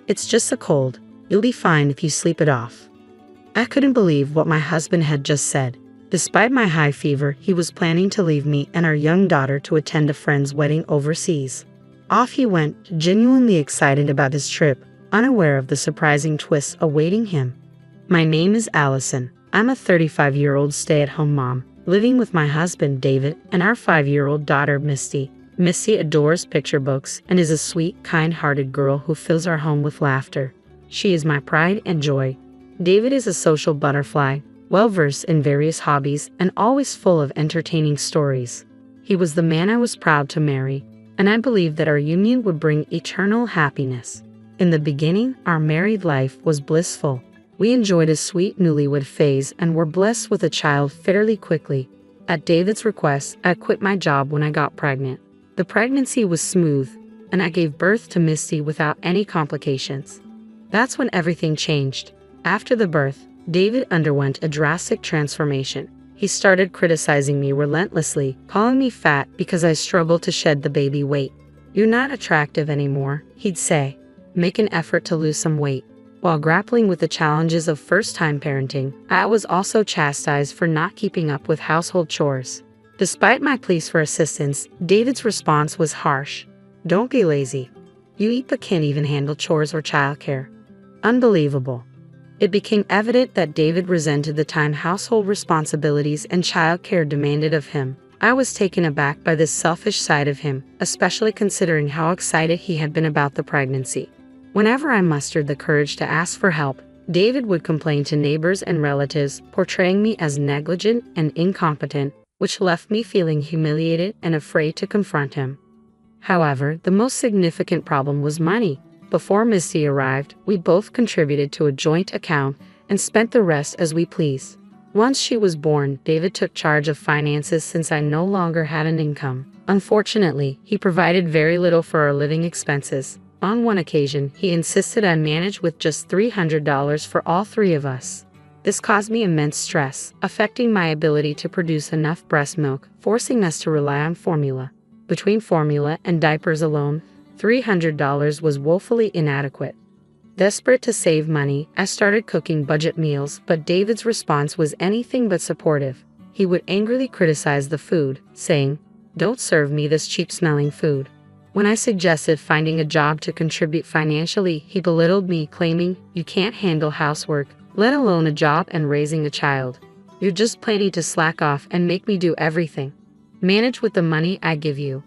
"It's just a cold. You'll be fine if you sleep it off." I couldn't believe what my husband had just said. Despite my high fever, he was planning to leave me and our young daughter to attend a friend's wedding overseas. Off he went, genuinely excited about his trip, unaware of the surprising twists awaiting him. My name is Allison. I'm a 35-year-old stay-at-home mom, living with my husband David and our 5-year-old daughter Misty. Misty adores picture books and is a sweet, kind-hearted girl who fills our home with laughter. She is my pride and joy. David is a social butterfly, well-versed in various hobbies and always full of entertaining stories. He was the man I was proud to marry, and I believed that our union would bring eternal happiness. In the beginning, our married life was blissful. We enjoyed a sweet newlywed phase and were blessed with a child fairly quickly. At David's request, I quit my job when I got pregnant. The pregnancy was smooth, and I gave birth to Misty without any complications. That's when everything changed. After the birth, David underwent a drastic transformation. He started criticizing me relentlessly, calling me fat because I struggled to shed the baby weight. "You're not attractive anymore," he'd say. "Make an effort to lose some weight." While grappling with the challenges of first-time parenting, I was also chastised for not keeping up with household chores. Despite my pleas for assistance, David's response was harsh. "Don't be lazy. You eat but can't even handle chores or childcare." Unbelievable. It became evident that David resented the time household responsibilities and childcare demanded of him. I was taken aback by this selfish side of him, especially considering how excited he had been about the pregnancy. Whenever I mustered the courage to ask for help, David would complain to neighbors and relatives, portraying me as negligent and incompetent, which left me feeling humiliated and afraid to confront him. However, the most significant problem was money. Before Misty arrived, we both contributed to a joint account and spent the rest as we pleased. Once she was born, David took charge of finances since I no longer had an income. Unfortunately, he provided very little for our living expenses. On one occasion, he insisted I manage with just $300 for all three of us. This caused me immense stress, affecting my ability to produce enough breast milk, forcing us to rely on formula. Between formula and diapers alone, $300 was woefully inadequate. Desperate to save money, I started cooking budget meals, but David's response was anything but supportive. He would angrily criticize the food, saying, "Don't serve me this cheap-smelling food." When I suggested finding a job to contribute financially, he belittled me, claiming, "You can't handle housework, let alone a job and raising a child. You're just planning to slack off and make me do everything. Manage with the money I give you."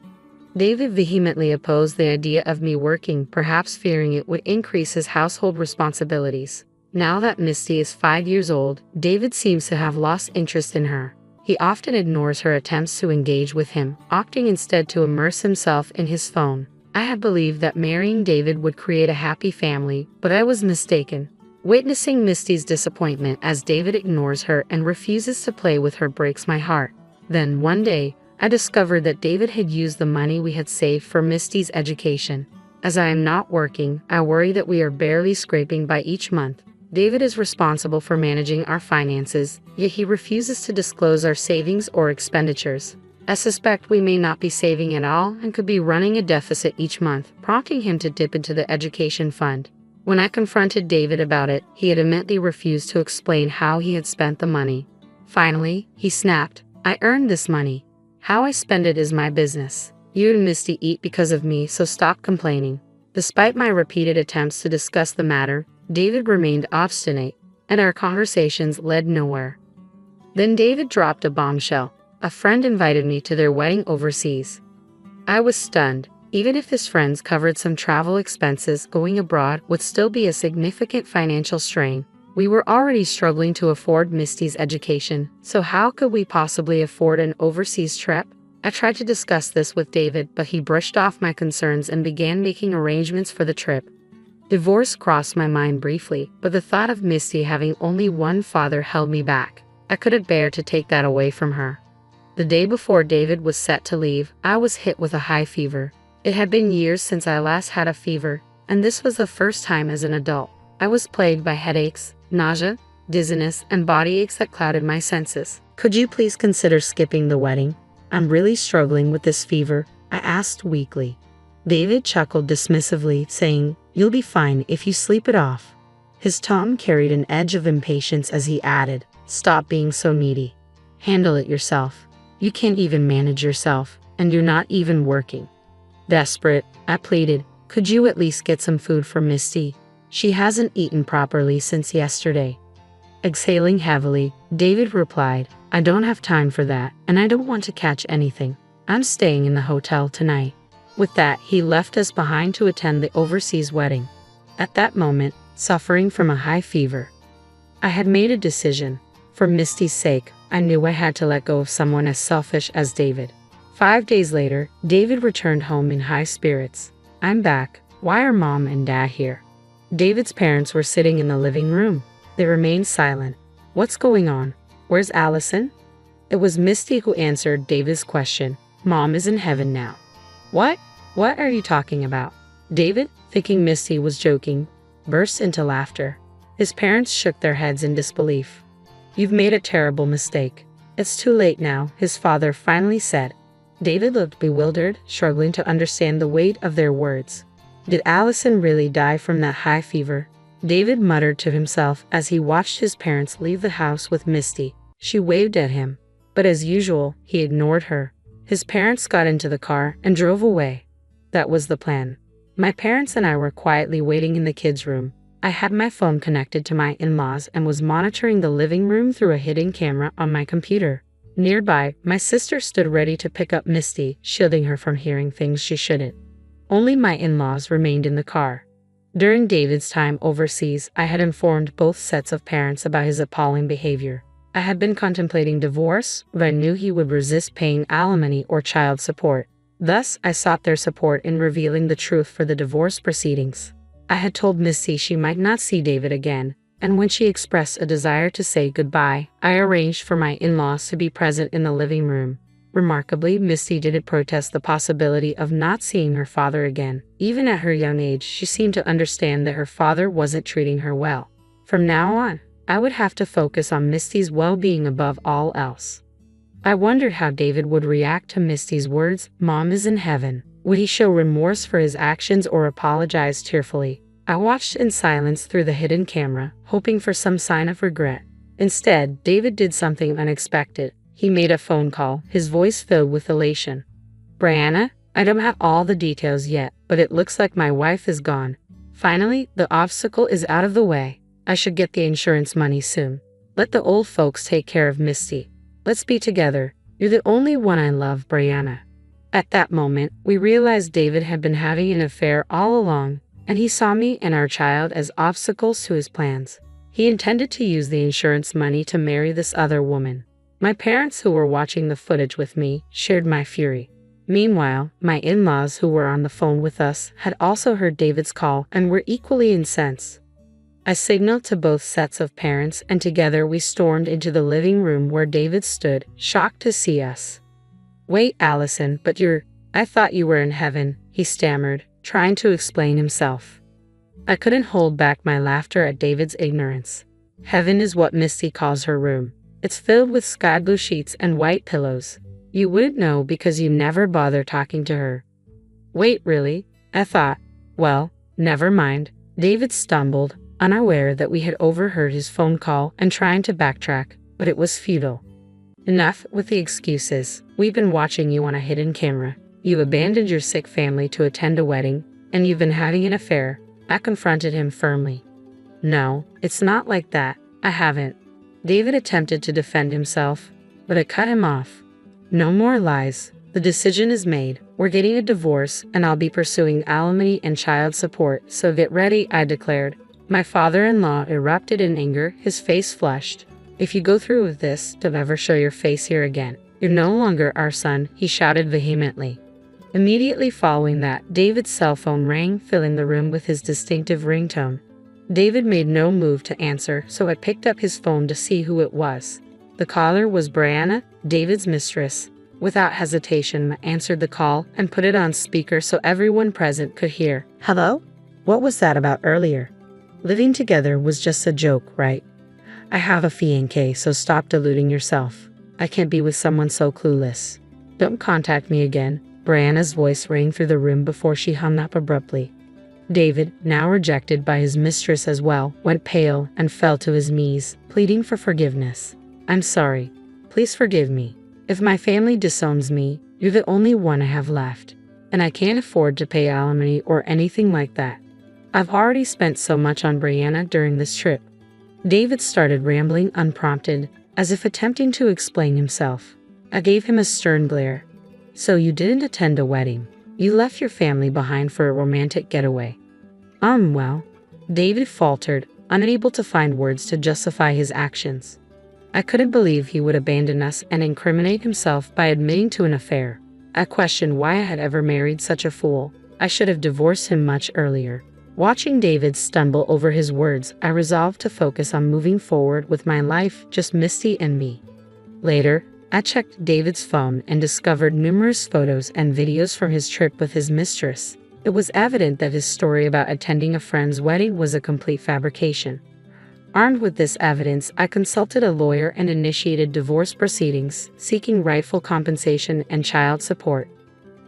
David vehemently opposed the idea of me working, perhaps fearing it would increase his household responsibilities. Now that Misty is 5 years old, David seems to have lost interest in her. He often ignores her attempts to engage with him, opting instead to immerse himself in his phone. I had believed that marrying David would create a happy family, but I was mistaken. Witnessing Misty's disappointment as David ignores her and refuses to play with her breaks my heart. Then, one day, I discovered that David had used the money we had saved for Misty's education. As I am not working, I worry that we are barely scraping by each month. David is responsible for managing our finances, yet he refuses to disclose our savings or expenditures. I suspect we may not be saving at all and could be running a deficit each month, prompting him to dip into the education fund. When I confronted David about it, he adamantly refused to explain how he had spent the money. Finally, he snapped, "I earned this money. How I spend it is my business. You and Misty eat because of me, so stop complaining." Despite my repeated attempts to discuss the matter, David remained obstinate, and our conversations led nowhere. Then David dropped a bombshell. A friend invited me to their wedding overseas. I was stunned. Even if his friends covered some travel expenses, going abroad would still be a significant financial strain. We were already struggling to afford Misty's education, so how could we possibly afford an overseas trip? I tried to discuss this with David, but he brushed off my concerns and began making arrangements for the trip. Divorce crossed my mind briefly, but the thought of Misty having only one father held me back. I couldn't bear to take that away from her. The day before David was set to leave, I was hit with a high fever. It had been years since I last had a fever, and this was the first time as an adult. I was plagued by headaches, nausea, dizziness, and body aches that clouded my senses. "Could you please consider skipping the wedding? I'm really struggling with this fever," I asked weakly. David chuckled dismissively, saying, You'll be fine if you sleep it off. His tone carried an edge of impatience as he added, "Stop being so needy. Handle it yourself. You can't even manage yourself, and you're not even working." Desperate, I pleaded, "Could you at least get some food for Misty? She hasn't eaten properly since yesterday." Exhaling heavily, David replied, "I don't have time for that, and I don't want to catch anything. I'm staying in the hotel tonight." With that, he left us behind to attend the overseas wedding. At that moment, suffering from a high fever, I had made a decision. For Misty's sake, I knew I had to let go of someone as selfish as David. 5 days later, David returned home in high spirits. "I'm back. Why are Mom and Dad here?" David's parents were sitting in the living room. They remained silent. "What's going on? Where's Allison?" It was Misty who answered David's question. "Mom is in heaven now." "What? What are you talking about?" David, thinking Misty was joking, burst into laughter. His parents shook their heads in disbelief. "You've made a terrible mistake. It's too late now," his father finally said. David looked bewildered, struggling to understand the weight of their words. Did Allison really die from that high fever? David muttered to himself as he watched his parents leave the house with Misty. She waved at him, but as usual, he ignored her. His parents got into the car and drove away. That was the plan. My parents and I were quietly waiting in the kids' room. I had my phone connected to my in-laws and was monitoring the living room through a hidden camera on my computer. Nearby, my sister stood ready to pick up Misty, shielding her from hearing things she shouldn't. Only my in-laws remained in the car. During David's time overseas, I had informed both sets of parents about his appalling behavior. I had been contemplating divorce, but I knew he would resist paying alimony or child support. Thus, I sought their support in revealing the truth for the divorce proceedings. I had told Misty she might not see David again, and when she expressed a desire to say goodbye, I arranged for my in-laws to be present in the living room. Remarkably, Misty didn't protest the possibility of not seeing her father again. Even at her young age, she seemed to understand that her father wasn't treating her well. From now on, I would have to focus on Misty's well-being above all else. I wondered how David would react to Misty's words, "Mom is in heaven." Would he show remorse for his actions or apologize tearfully? I watched in silence through the hidden camera, hoping for some sign of regret. Instead, David did something unexpected. He made a phone call, his voice filled with elation. "Brianna, I don't have all the details yet, but it looks like my wife is gone. Finally, the obstacle is out of the way. I should get the insurance money soon. Let the old folks take care of Misty. Let's be together. You're the only one I love, Brianna." At that moment, we realized David had been having an affair all along, and he saw me and our child as obstacles to his plans. He intended to use the insurance money to marry this other woman. My parents, who were watching the footage with me, shared my fury. Meanwhile, my in-laws, who were on the phone with us, had also heard David's call and were equally incensed. I signaled to both sets of parents, and together we stormed into the living room where David stood, shocked to see us. "Wait, Allison, but I thought you were in heaven," he stammered, trying to explain himself. I couldn't hold back my laughter at David's ignorance. Heaven is what Misty calls her room. It's filled with sky blue sheets and white pillows. You wouldn't know because you never bother talking to her. "Wait, really?" I thought. "Well, never mind." David stumbled, unaware that we had overheard his phone call and trying to backtrack, but it was futile. "Enough with the excuses. We've been watching you on a hidden camera. You abandoned your sick family to attend a wedding, and you've been having an affair." I confronted him firmly. "No, it's not like that. I haven't." David attempted to defend himself, but I cut him off. "No more lies. The decision is made. We're getting a divorce, and I'll be pursuing alimony and child support, so get ready," I declared. My father-in-law erupted in anger, his face flushed. "If you go through with this, don't ever show your face here again. You're no longer our son," he shouted vehemently. Immediately following that, David's cell phone rang, filling the room with his distinctive ringtone. David made no move to answer, so I picked up his phone to see who it was. The caller was Brianna, David's mistress. Without hesitation, I answered the call and put it on speaker so everyone present could hear. "Hello? What was that about earlier? Living together was just a joke, right? I have a fiancé, so stop deluding yourself. I can't be with someone so clueless. Don't contact me again." Brianna's voice rang through the room before she hung up abruptly. David, now rejected by his mistress as well, went pale and fell to his knees, pleading for forgiveness. "I'm sorry. Please forgive me. If my family disowns me, you're the only one I have left. And I can't afford to pay alimony or anything like that. I've already spent so much on Brianna during this trip." David started rambling unprompted, as if attempting to explain himself. I gave him a stern glare. "So you didn't attend a wedding? You left your family behind for a romantic getaway?" Well," David faltered, unable to find words to justify his actions. "I couldn't believe he would abandon us and incriminate himself by admitting to an affair. I questioned why I had ever married such a fool. I should have divorced him much earlier." Watching David stumble over his words, I resolved to focus on moving forward with my life, just Misty and me. Later, I checked David's phone and discovered numerous photos and videos from his trip with his mistress. It was evident that his story about attending a friend's wedding was a complete fabrication. Armed with this evidence, I consulted a lawyer and initiated divorce proceedings, seeking rightful compensation and child support.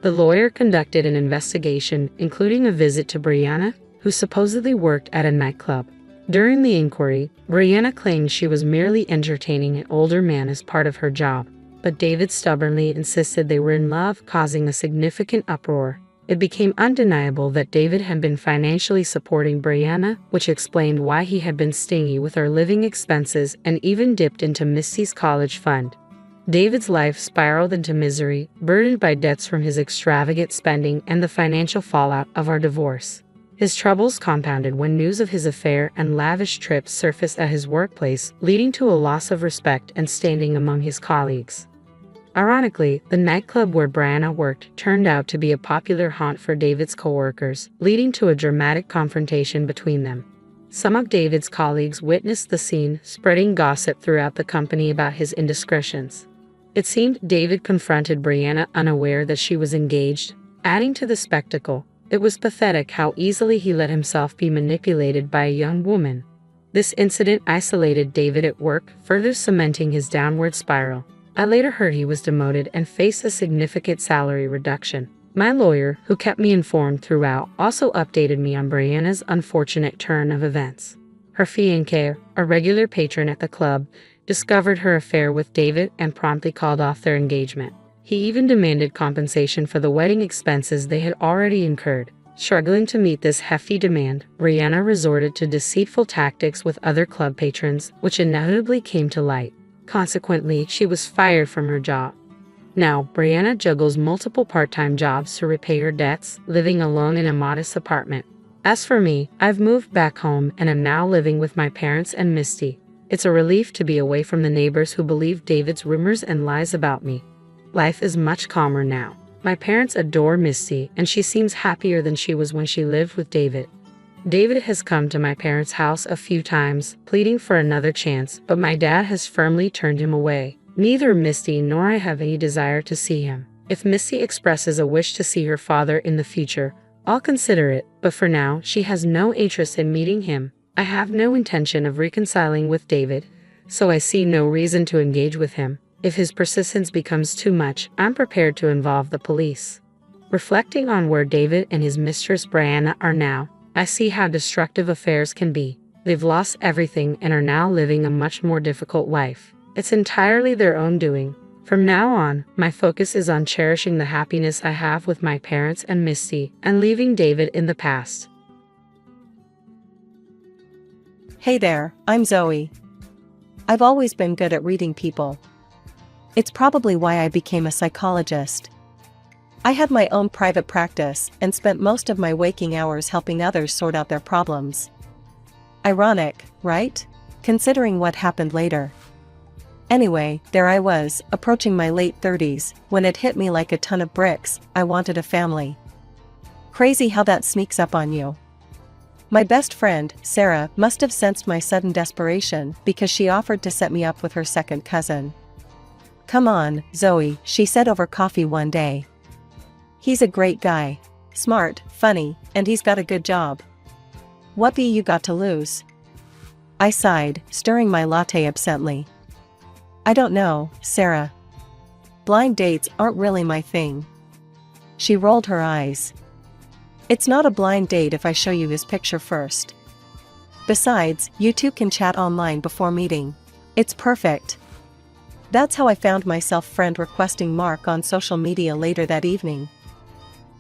The lawyer conducted an investigation, including a visit to Brianna, who supposedly worked at a nightclub. During the inquiry, Brianna claimed she was merely entertaining an older man as part of her job, but David stubbornly insisted they were in love, causing a significant uproar. It became undeniable that David had been financially supporting Brianna, which explained why he had been stingy with her living expenses and even dipped into Misty's college fund. David's life spiraled into misery, burdened by debts from his extravagant spending and the financial fallout of our divorce. His troubles compounded when news of his affair and lavish trips surfaced at his workplace, leading to a loss of respect and standing among his colleagues. Ironically, the nightclub where Brianna worked turned out to be a popular haunt for David's coworkers, leading to a dramatic confrontation between them. Some of David's colleagues witnessed the scene, spreading gossip throughout the company about his indiscretions. It seemed David confronted Brianna unaware that she was engaged, adding to the spectacle. It was pathetic how easily he let himself be manipulated by a young woman. This incident isolated David at work, further cementing his downward spiral. I later heard he was demoted and faced a significant salary reduction. My lawyer, who kept me informed throughout, also updated me on Brianna's unfortunate turn of events. Her fiancé, a regular patron at the club, discovered her affair with David and promptly called off their engagement. He even demanded compensation for the wedding expenses they had already incurred. Struggling to meet this hefty demand, Brianna resorted to deceitful tactics with other club patrons, which inevitably came to light. Consequently, she was fired from her job. Now, Brianna juggles multiple part-time jobs to repay her debts, living alone in a modest apartment. As for me, I've moved back home and am now living with my parents and Misty. It's a relief to be away from the neighbors who believe David's rumors and lies about me. Life is much calmer now. My parents adore Misty, and she seems happier than she was when she lived with David. David has come to my parents' house a few times, pleading for another chance, but my dad has firmly turned him away. Neither Misty nor I have any desire to see him. If Misty expresses a wish to see her father in the future, I'll consider it, but for now, she has no interest in meeting him. I have no intention of reconciling with David, so I see no reason to engage with him. If his persistence becomes too much, I'm prepared to involve the police. Reflecting on where David and his mistress Brianna are now, I see how destructive affairs can be. They've lost everything and are now living a much more difficult life. It's entirely their own doing. From now on, my focus is on cherishing the happiness I have with my parents and Misty, and leaving David in the past. Hey there, I'm Zoe. I've always been good at reading people. It's probably why I became a psychologist. I had my own private practice and spent most of my waking hours helping others sort out their problems. Ironic, right? Considering what happened later. Anyway, there I was, approaching my late 30s, when it hit me like a ton of bricks. I wanted a family. Crazy how that sneaks up on you. My best friend, Sarah, must have sensed my sudden desperation because she offered to set me up with her second cousin. "Come on, Zoe," she said over coffee one day. "He's a great guy. Smart, funny, and he's got a good job. What be you got to lose?" I sighed, stirring my latte absently. "I don't know, Sarah. Blind dates aren't really my thing." She rolled her eyes. It's not a blind date if I show you his picture first. Besides, you two can chat online before meeting. It's perfect. That's how I found myself friend requesting Mark on social media later that evening.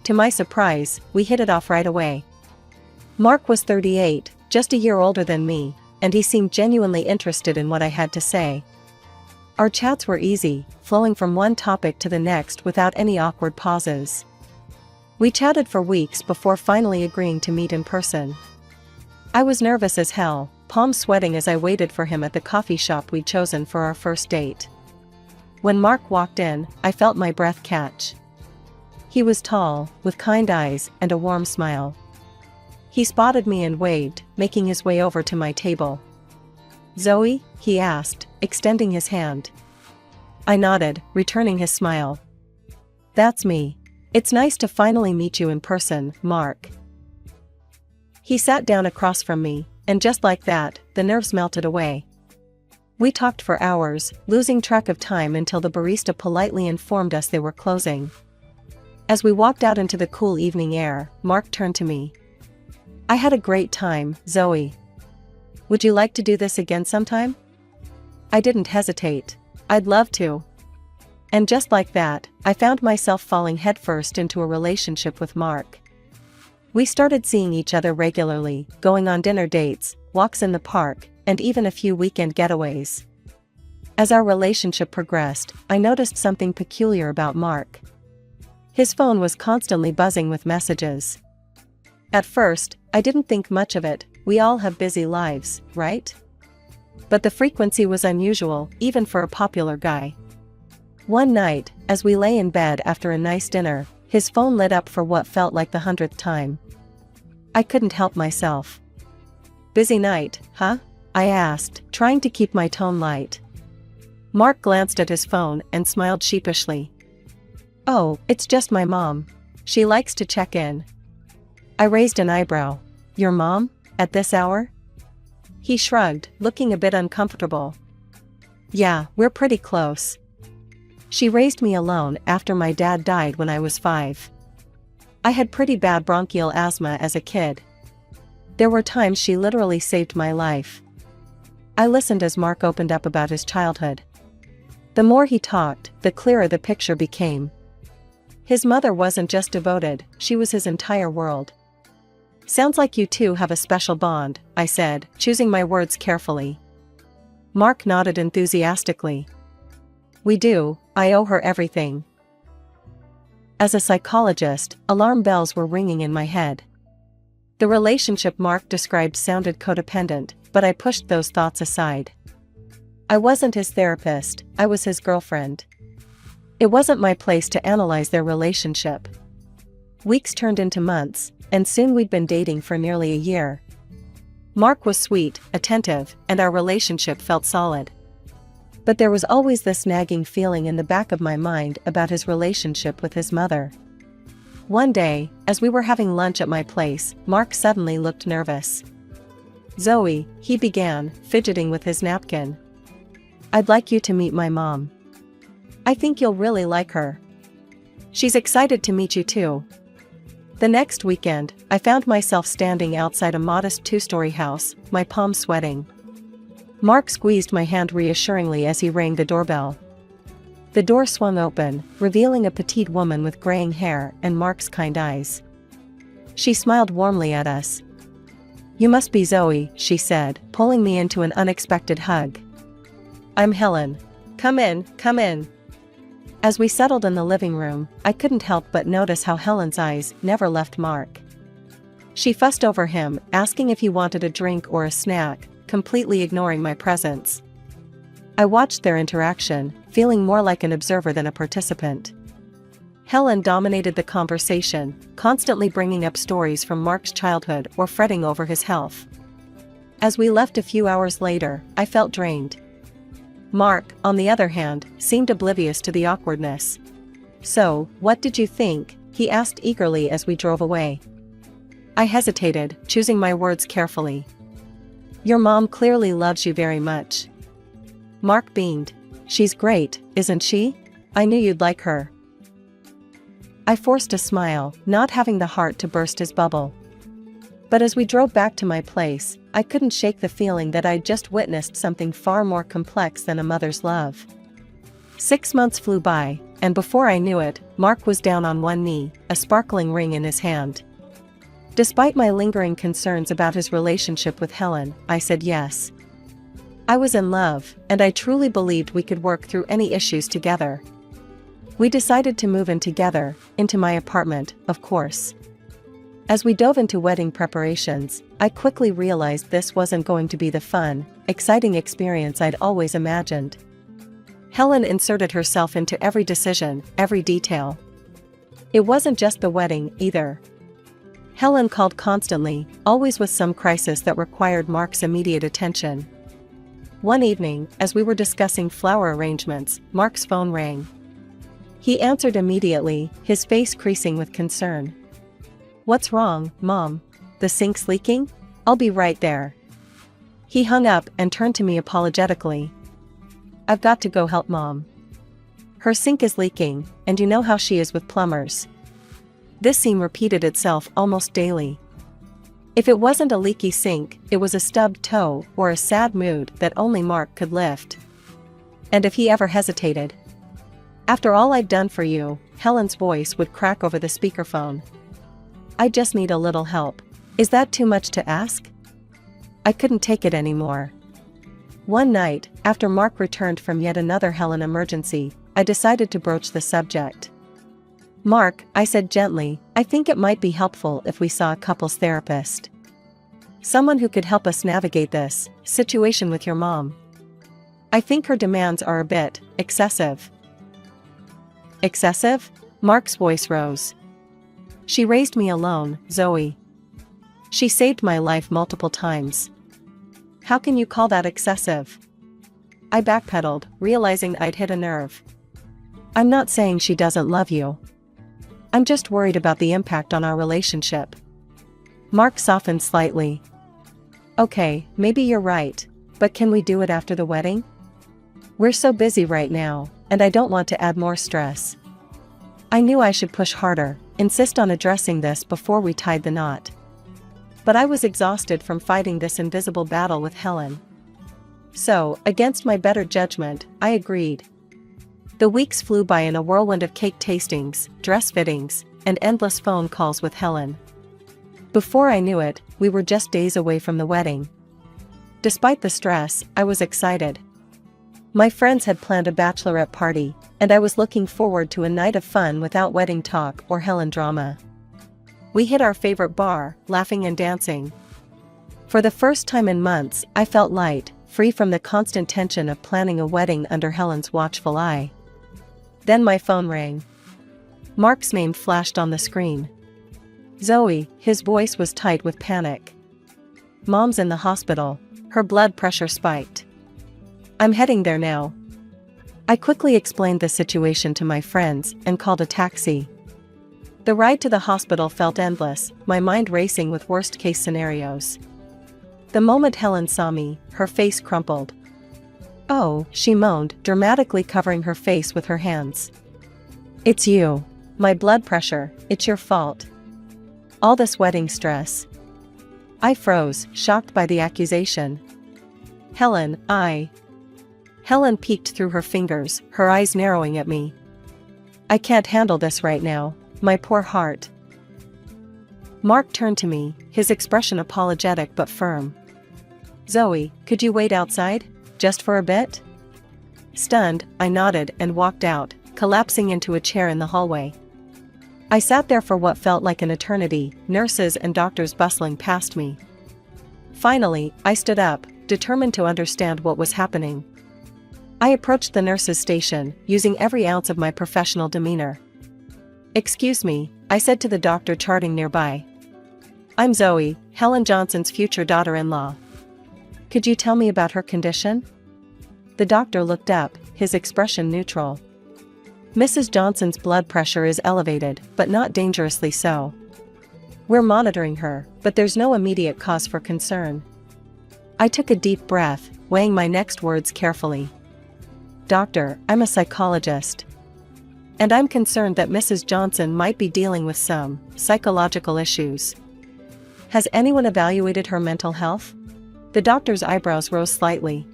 To my surprise, we hit it off right away. Mark was 38, just a year older than me, and he seemed genuinely interested in what I had to say. Our chats were easy, flowing from one topic to the next without any awkward pauses. We chatted for weeks before finally agreeing to meet in person. I was nervous as hell, palms sweating as I waited for him at the coffee shop we'd chosen for our first date. When Mark walked in, I felt my breath catch. He was tall, with kind eyes and a warm smile. He spotted me and waved, making his way over to my table. "Zoe?" he asked, extending his hand. I nodded, returning his smile. "That's me. It's nice to finally meet you in person, Mark." He sat down across from me, and just like that, the nerves melted away. We talked for hours, losing track of time until the barista politely informed us they were closing. As we walked out into the cool evening air, Mark turned to me. "I had a great time, Zoe. Would you like to do this again sometime?" I didn't hesitate. "I'd love to." And just like that, I found myself falling headfirst into a relationship with Mark. We started seeing each other regularly, going on dinner dates, walks in the park, and even a few weekend getaways. As our relationship progressed, I noticed something peculiar about Mark. His phone was constantly buzzing with messages. At first, I didn't think much of it. We all have busy lives, right? But the frequency was unusual, even for a popular guy. One night, as we lay in bed after a nice dinner, his phone lit up for what felt like the 100th time. I couldn't help myself. "Busy night, huh?" I asked, trying to keep my tone light. Mark glanced at his phone and smiled sheepishly. "Oh, it's just my mom. She likes to check in." I raised an eyebrow. "Your mom? At this hour?" He shrugged, looking a bit uncomfortable. "Yeah, we're pretty close. She raised me alone after my dad died when I was 5. I had pretty bad bronchial asthma as a kid. There were times she literally saved my life." I listened as Mark opened up about his childhood. The more he talked, the clearer the picture became. His mother wasn't just devoted, she was his entire world. "Sounds like you two have a special bond," I said, choosing my words carefully. Mark nodded enthusiastically. "We do. I owe her everything." As a psychologist, alarm bells were ringing in my head. The relationship Mark described sounded codependent, but I pushed those thoughts aside. I wasn't his therapist, I was his girlfriend. It wasn't my place to analyze their relationship. Weeks turned into months, and soon we'd been dating for nearly a year. Mark was sweet, attentive, and our relationship felt solid. But there was always this nagging feeling in the back of my mind about his relationship with his mother. One day, as we were having lunch at my place, Mark suddenly looked nervous. "Zoe," he began, fidgeting with his napkin. "I'd like you to meet my mom. I think you'll really like her. She's excited to meet you too." The next weekend, I found myself standing outside a modest 2-story house, my palms sweating. Mark squeezed my hand reassuringly as he rang the doorbell. The door swung open, revealing a petite woman with graying hair and Mark's kind eyes. She smiled warmly at us. "You must be Zoe," she said, pulling me into an unexpected hug. "I'm Helen. Come in, come in." As we settled in the living room, I couldn't help but notice how Helen's eyes never left Mark. She fussed over him, asking if he wanted a drink or a snack, completely ignoring my presence. I watched their interaction, feeling more like an observer than a participant. Helen dominated the conversation, constantly bringing up stories from Mark's childhood or fretting over his health. As we left a few hours later, I felt drained. Mark, on the other hand, seemed oblivious to the awkwardness. "So, what did you think?" he asked eagerly as we drove away. I hesitated, choosing my words carefully. "Your mom clearly loves you very much." Mark beamed. "She's great, isn't she? I knew you'd like her." I forced a smile, not having the heart to burst his bubble. But as we drove back to my place, I couldn't shake the feeling that I'd just witnessed something far more complex than a mother's love. 6 months flew by, and before I knew it, Mark was down on one knee, a sparkling ring in his hand. Despite my lingering concerns about his relationship with Helen, I said yes. I was in love, and I truly believed we could work through any issues together. We decided to move in together, into my apartment, of course. As we dove into wedding preparations, I quickly realized this wasn't going to be the fun, exciting experience I'd always imagined. Helen inserted herself into every decision, every detail. It wasn't just the wedding, either. Helen called constantly, always with some crisis that required Mark's immediate attention. One evening, as we were discussing flower arrangements, Mark's phone rang. He answered immediately, his face creasing with concern. "What's wrong, Mom? The sink's leaking? I'll be right there." He hung up and turned to me apologetically. "I've got to go help Mom. Her sink is leaking, and you know how she is with plumbers." This scene repeated itself almost daily. If it wasn't a leaky sink, it was a stubbed toe or a sad mood that only Mark could lift. And if he ever hesitated. "After all I've done for you," Helen's voice would crack over the speakerphone. "I just need a little help. Is that too much to ask?" I couldn't take it anymore. One night, after Mark returned from yet another Helen emergency, I decided to broach the subject. "Mark," I said gently, "I think it might be helpful if we saw a couples therapist. Someone who could help us navigate this situation with your mom. I think her demands are a bit excessive." "Excessive?" Mark's voice rose. "She raised me alone, Zoe. She saved my life multiple times. How can you call that excessive?" I backpedaled, realizing I'd hit a nerve. "I'm not saying she doesn't love you. I'm just worried about the impact on our relationship." Mark softened slightly. "Okay, maybe you're right, but can we do it after the wedding? We're so busy right now, and I don't want to add more stress." I knew I should push harder, insist on addressing this before we tied the knot. But I was exhausted from fighting this invisible battle with Helen. So, against my better judgment, I agreed. The weeks flew by in a whirlwind of cake tastings, dress fittings, and endless phone calls with Helen. Before I knew it, we were just days away from the wedding. Despite the stress, I was excited. My friends had planned a bachelorette party, and I was looking forward to a night of fun without wedding talk or Helen drama. We hit our favorite bar, laughing and dancing. For the first time in months, I felt light, free from the constant tension of planning a wedding under Helen's watchful eye. Then my phone rang. Mark's name flashed on the screen. "Zoe," his voice was tight with panic. "Mom's in the hospital. Her blood pressure spiked. I'm heading there now." I quickly explained the situation to my friends and called a taxi. The ride to the hospital felt endless, my mind racing with worst-case scenarios. The moment Helen saw me, her face crumpled. "Oh," she moaned, dramatically covering her face with her hands. "It's you. My blood pressure, it's your fault. All this wedding stress." I froze, shocked by the accusation. "Helen, Helen peeked through her fingers, her eyes narrowing at me. "I can't handle this right now, my poor heart." Mark turned to me, his expression apologetic but firm. "Zoe, could you wait outside? Just for a bit?" Stunned, I nodded and walked out, collapsing into a chair in the hallway. I sat there for what felt like an eternity, nurses and doctors bustling past me. Finally, I stood up, determined to understand what was happening. I approached the nurse's station, using every ounce of my professional demeanor. "Excuse me," I said to the doctor charting nearby. "I'm Zoe, Helen Johnson's future daughter-in-law. Could you tell me about her condition?" The doctor looked up, his expression neutral. "Mrs. Johnson's blood pressure is elevated, but not dangerously so. We're monitoring her, but there's no immediate cause for concern." I took a deep breath, weighing my next words carefully. "Doctor, I'm a psychologist. And I'm concerned that Mrs. Johnson might be dealing with some psychological issues. Has anyone evaluated her mental health? The doctor's eyebrows rose slightly.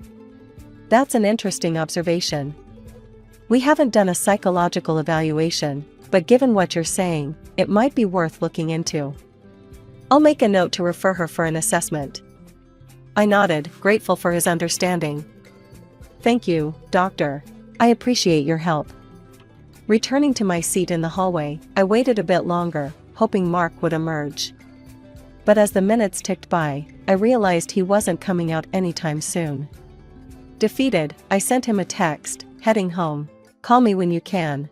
That's an interesting observation. We haven't done a psychological evaluation, but given what you're saying, it might be worth looking into. I'll make a note to refer her for an assessment. I nodded, grateful for his understanding. Thank you, doctor. I appreciate your help. Returning to my seat in the hallway, I waited a bit longer, hoping Mark would emerge. But as the minutes ticked by, I realized he wasn't coming out anytime soon. Defeated, I sent him a text, heading home. Call me when you can.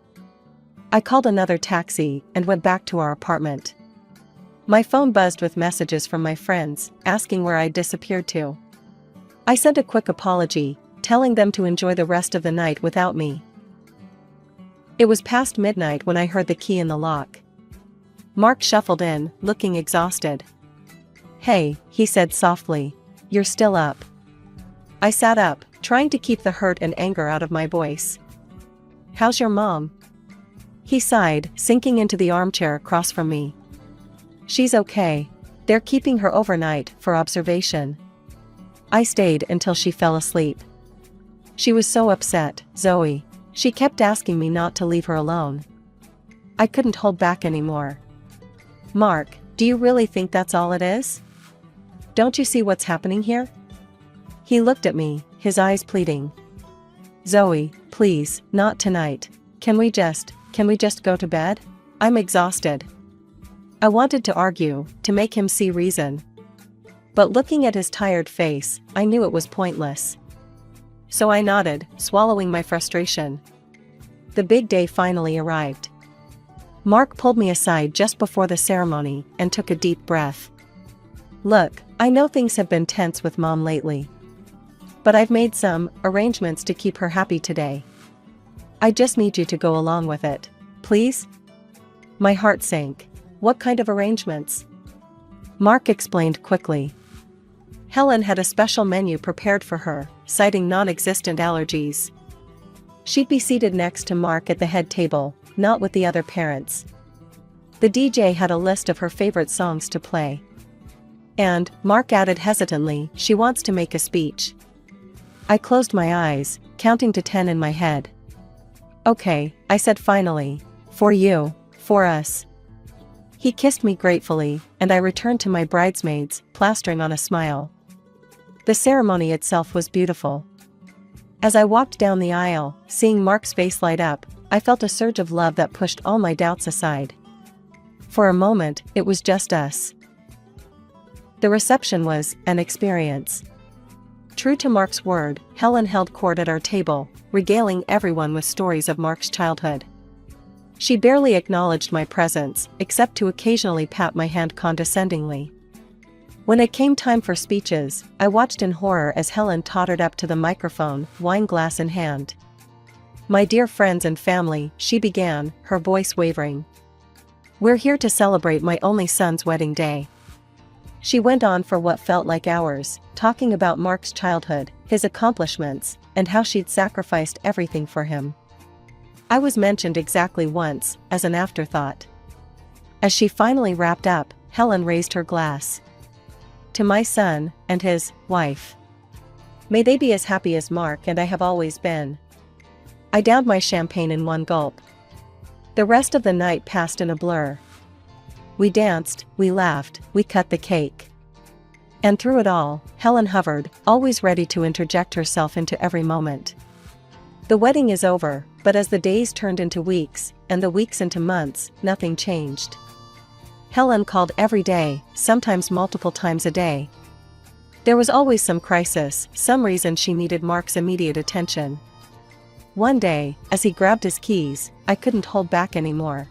I called another taxi and went back to our apartment. My phone buzzed with messages from my friends, asking where I'd disappeared to. I sent a quick apology, telling them to enjoy the rest of the night without me. It was past midnight when I heard the key in the lock. Mark shuffled in, looking exhausted. Hey, he said softly. You're still up. I sat up, trying to keep the hurt and anger out of my voice. How's your mom? He sighed, sinking into the armchair across from me. She's okay. They're keeping her overnight for observation. I stayed until she fell asleep. She was so upset, Zoe. She kept asking me not to leave her alone. I couldn't hold back anymore. Mark, do you really think that's all it is? Don't you see what's happening here? He looked at me, his eyes pleading. Zoe, please, not tonight. Can we just go to bed? I'm exhausted. I wanted to argue, to make him see reason. But looking at his tired face, I knew it was pointless. So I nodded, swallowing my frustration. The big day finally arrived. Mark pulled me aside just before the ceremony and took a deep breath. Look, I know things have been tense with Mom lately. But I've made some arrangements to keep her happy today. I just need you to go along with it, please? My heart sank. What kind of arrangements? Mark explained quickly. Helen had a special menu prepared for her, citing non-existent allergies. She'd be seated next to Mark at the head table, not with the other parents. The DJ had a list of her favorite songs to play. And, Mark added hesitantly, she wants to make a speech. I closed my eyes, counting to 10 in my head. Okay, I said finally. For you, for us. He kissed me gratefully, and I returned to my bridesmaids, plastering on a smile. The ceremony itself was beautiful. As I walked down the aisle, seeing Mark's face light up, I felt a surge of love that pushed all my doubts aside. For a moment, it was just us. The reception was an experience. True to Mark's word, Helen held court at our table, regaling everyone with stories of Mark's childhood. She barely acknowledged my presence, except to occasionally pat my hand condescendingly. When it came time for speeches, I watched in horror as Helen tottered up to the microphone, wine glass in hand. My dear friends and family, she began, her voice wavering. We're here to celebrate my only son's wedding day. She went on for what felt like hours, talking about Mark's childhood, his accomplishments, and how she'd sacrificed everything for him. I was mentioned exactly once, as an afterthought. As she finally wrapped up, Helen raised her glass. To my son, and his wife. May they be as happy as Mark and I have always been. I downed my champagne in one gulp. The rest of the night passed in a blur. We danced, we laughed, we cut the cake. And through it all, Helen hovered, always ready to interject herself into every moment. The wedding is over, but as the days turned into weeks, and the weeks into months, nothing changed. Helen called every day, sometimes multiple times a day. There was always some crisis, some reason she needed Mark's immediate attention. One day, as he grabbed his keys, I couldn't hold back anymore.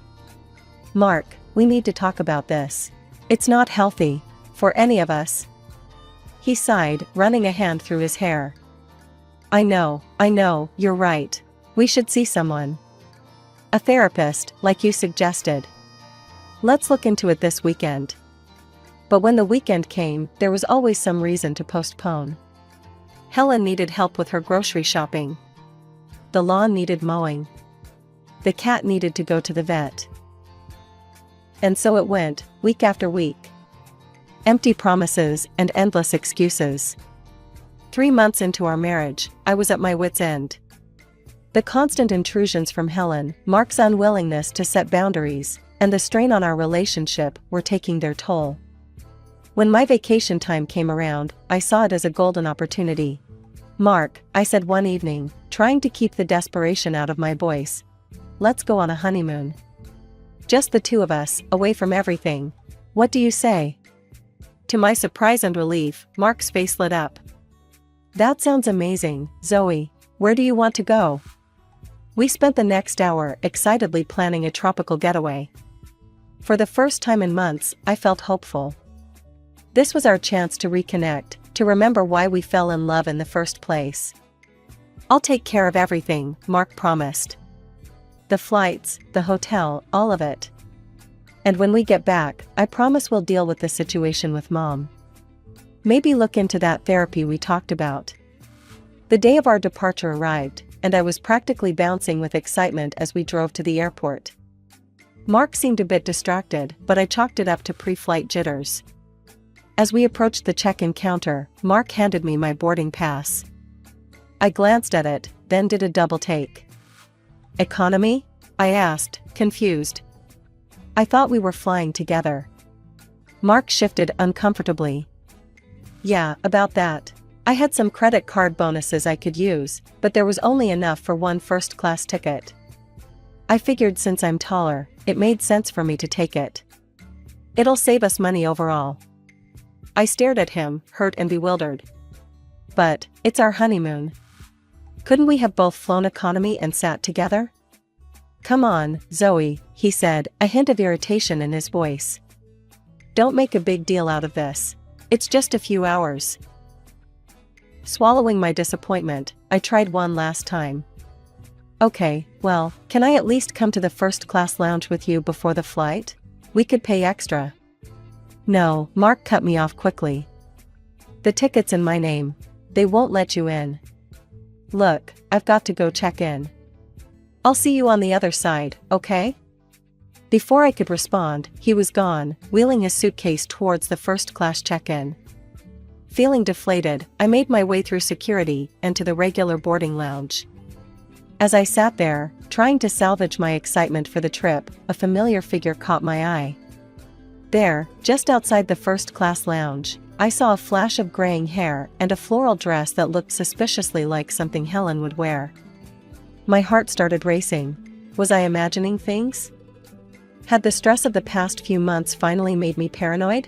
Mark, we need to talk about this. It's not healthy, for any of us. He sighed, running a hand through his hair. I know, you're right. We should see someone. A therapist, like you suggested. Let's look into it this weekend. But when the weekend came, there was always some reason to postpone. Helen needed help with her grocery shopping. The lawn needed mowing. the cat needed to go to the vet. And so it went, week after week. Empty promises and endless excuses. 3 months into our marriage, I was at my wit's end. The constant intrusions from Helen, Mark's unwillingness to set boundaries, and the strain on our relationship were taking their toll. When my vacation time came around, I saw it as a golden opportunity. "Mark," I said one evening, trying to keep the desperation out of my voice, "let's go on a honeymoon. Just the two of us, away from everything. What do you say?" To my surprise and relief, Mark's face lit up. "That sounds amazing, Zoe. Where do you want to go?" We spent the next hour excitedly planning a tropical getaway. For the first time in months, I felt hopeful. This was our chance to reconnect, to remember why we fell in love in the first place. "I'll take care of everything," Mark promised. "The flights, the hotel, all of it. And when we get back, I promise we'll deal with the situation with Mom. Maybe look into that therapy we talked about." The day of our departure arrived, and I was practically bouncing with excitement as we drove to the airport. Mark seemed a bit distracted, but I chalked it up to pre-flight jitters. As we approached the check-in counter, Mark handed me my boarding pass. I glanced at it, then did a double take. "Economy?" I asked, confused. "I thought we were flying together." Mark shifted uncomfortably. "Yeah, about that. I had some credit card bonuses I could use, but there was only enough for one first-class ticket. I figured since I'm taller, it made sense for me to take it. It'll save us money overall." I stared at him, hurt and bewildered. "But, it's our honeymoon. Couldn't we have both flown economy and sat together?" "Come on, Zoe," he said, a hint of irritation in his voice. "Don't make a big deal out of this. It's just a few hours." Swallowing my disappointment, I tried one last time. "Okay, well, can I at least come to the first-class lounge with you before the flight? We could pay extra." "No," Mark cut me off quickly. "The ticket's in my name. They won't let you in." "Look, I've got to go check in. I'll see you on the other side, okay?" Before I could respond, he was gone, wheeling his suitcase towards the first-class check-in. Feeling deflated, I made my way through security and to the regular boarding lounge. As I sat there, trying to salvage my excitement for the trip, a familiar figure caught my eye. There, just outside the first-class lounge, I saw a flash of graying hair and a floral dress that looked suspiciously like something Helen would wear. My heart started racing. Was I imagining things? Had the stress of the past few months finally made me paranoid?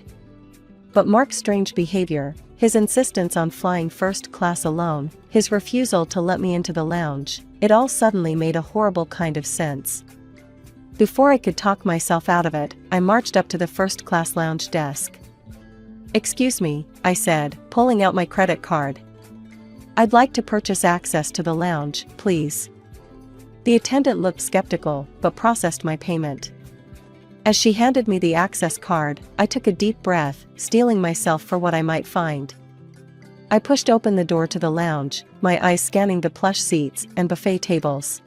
But Mark's strange behavior, his insistence on flying first class alone, his refusal to let me into the lounge, it all suddenly made a horrible kind of sense. Before I could talk myself out of it, I marched up to the first class lounge desk. "Excuse me," I said, pulling out my credit card. "I'd like to purchase access to the lounge, please." The attendant looked skeptical, but processed my payment. As she handed me the access card, I took a deep breath, steeling myself for what I might find. I pushed open the door to the lounge, my eyes scanning the plush seats and buffet tables.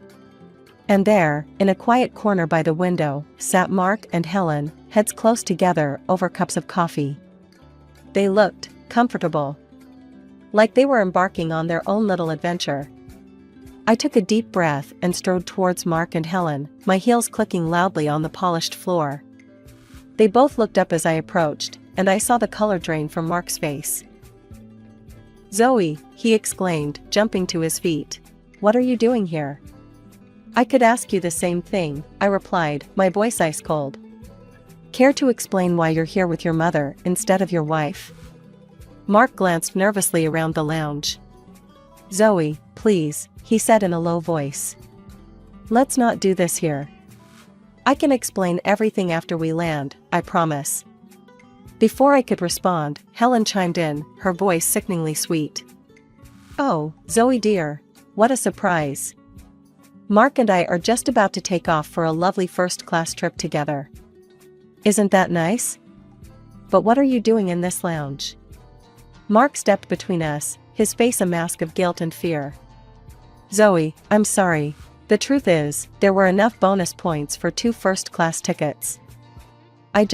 And there, in a quiet corner by the window, sat Mark and Helen, heads close together over cups of coffee. They looked comfortable, like they were embarking on their own little adventure. I took a deep breath and strode towards Mark and Helen, my heels clicking loudly on the polished floor. They both looked up as I approached, and I saw the color drain from Mark's face. "Zoe," he exclaimed, jumping to his feet. "What are you doing here?" "I could ask you the same thing," I replied, my voice ice cold. "Care to explain why you're here with your mother instead of your wife?" Mark glanced nervously around the lounge. "Zoe, please," he said in a low voice. "Let's not do this here. I can explain everything after we land, I promise." Before I could respond, Helen chimed in, her voice sickeningly sweet. "Oh, Zoe dear, what a surprise. Mark and I are just about to take off for a lovely first-class trip together. Isn't that nice? But what are you doing in this lounge?" Mark stepped between us, his face a mask of guilt and fear. "Zoe, I'm sorry. The truth is, there were enough bonus points for 2 first-class tickets. I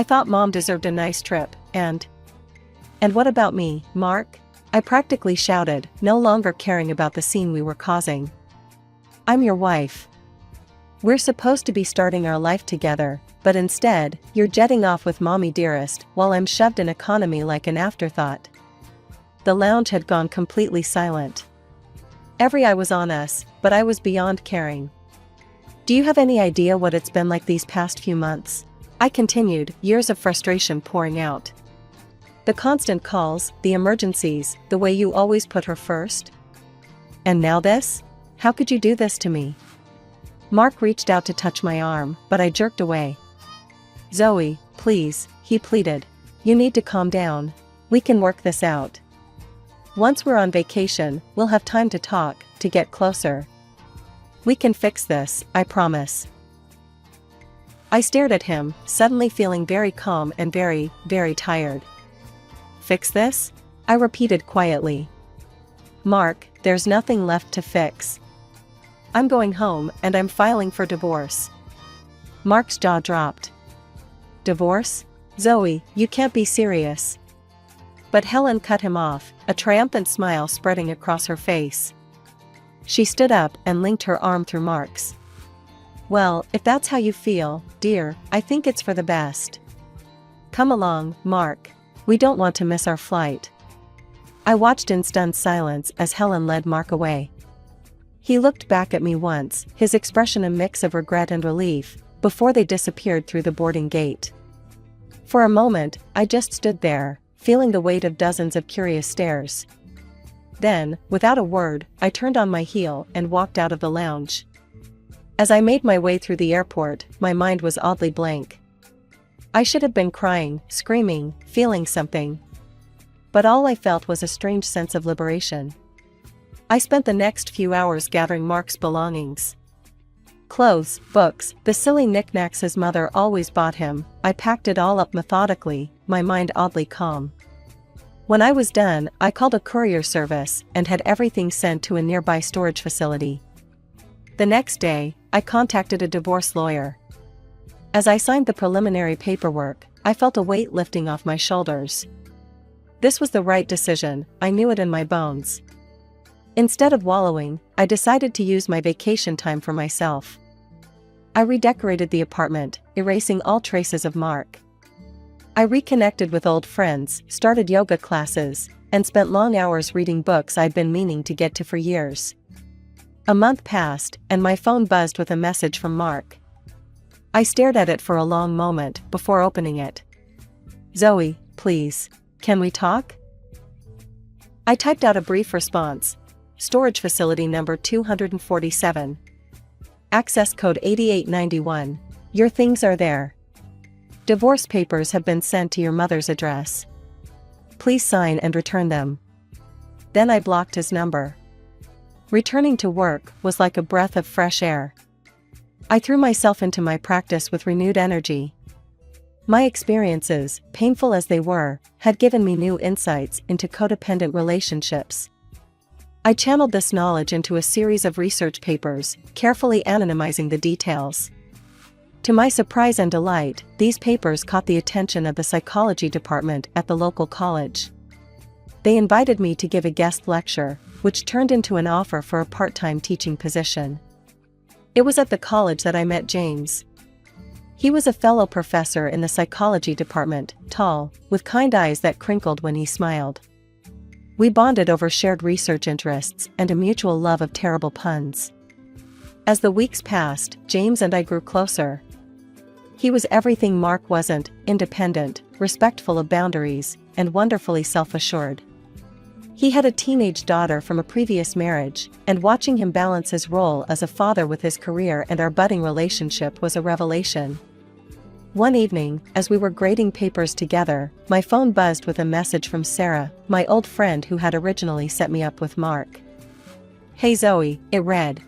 thought Mom deserved a nice trip, and what about me, Mark? I practically shouted, no longer caring about the scene we were causing. I'm your wife. We're supposed to be starting our life together, but instead, you're jetting off with Mommy Dearest while I'm shoved in economy like an afterthought. The lounge had gone completely silent. Every eye was on us, but I was beyond caring. Do you have any idea what it's been like these past few months? I continued, years of frustration pouring out. The constant calls, the emergencies, the way you always put her first. And now this? How could you do this to me? Mark reached out to touch my arm, but I jerked away. Zoe, please, he pleaded. You need to calm down. We can work this out. Once we're on vacation, we'll have time to talk, to get closer. We can fix this, I promise. I stared at him, suddenly feeling very calm and very, very tired. Fix this? I repeated quietly. Mark, there's nothing left to fix. I'm going home and I'm filing for divorce. Mark's jaw dropped. Divorce? Zoe, you can't be serious. But Helen cut him off, a triumphant smile spreading across her face. She stood up and linked her arm through Mark's. Well, if that's how you feel, dear, I think it's for the best. Come along, Mark. We don't want to miss our flight. I watched in stunned silence as Helen led Mark away. He looked back at me once, his expression a mix of regret and relief, before they disappeared through the boarding gate. For a moment, I just stood there, feeling the weight of dozens of curious stares. Then, without a word, I turned on my heel and walked out of the lounge. As I made my way through the airport, my mind was oddly blank. I should have been crying, screaming, feeling something. But all I felt was a strange sense of liberation. I spent the next few hours gathering Mark's belongings. Clothes, books, the silly knickknacks his mother always bought him. I packed it all up methodically, my mind oddly calm. When I was done, I called a courier service and had everything sent to a nearby storage facility. The next day, I contacted a divorce lawyer. As I signed the preliminary paperwork, I felt a weight lifting off my shoulders. This was the right decision, I knew it in my bones. Instead of wallowing, I decided to use my vacation time for myself. I redecorated the apartment, erasing all traces of Mark. I reconnected with old friends, started yoga classes, and spent long hours reading books I'd been meaning to get to for years. A month passed, and my phone buzzed with a message from Mark. I stared at it for a long moment before opening it. Zoe, please, can we talk? I typed out a brief response. Storage facility number 247. Access code 8891. Your things are there. Divorce papers have been sent to your mother's address. Please sign and return them. Then I blocked his number. Returning to work was like a breath of fresh air. I threw myself into my practice with renewed energy. My experiences, painful as they were, had given me new insights into codependent relationships. I channeled this knowledge into a series of research papers, carefully anonymizing the details. To my surprise and delight, these papers caught the attention of the psychology department at the local college. They invited me to give a guest lecture, which turned into an offer for a part-time teaching position. It was at the college that I met James. He was a fellow professor in the psychology department, tall, with kind eyes that crinkled when he smiled. We bonded over shared research interests and a mutual love of terrible puns. As the weeks passed, James and I grew closer. He was everything Mark wasn't: independent, respectful of boundaries, and wonderfully self-assured. He had a teenage daughter from a previous marriage, and watching him balance his role as a father with his career and our budding relationship was a revelation. One evening, as we were grading papers together, my phone buzzed with a message from Sarah, my old friend who had originally set me up with Mark. Hey Zoe, it read.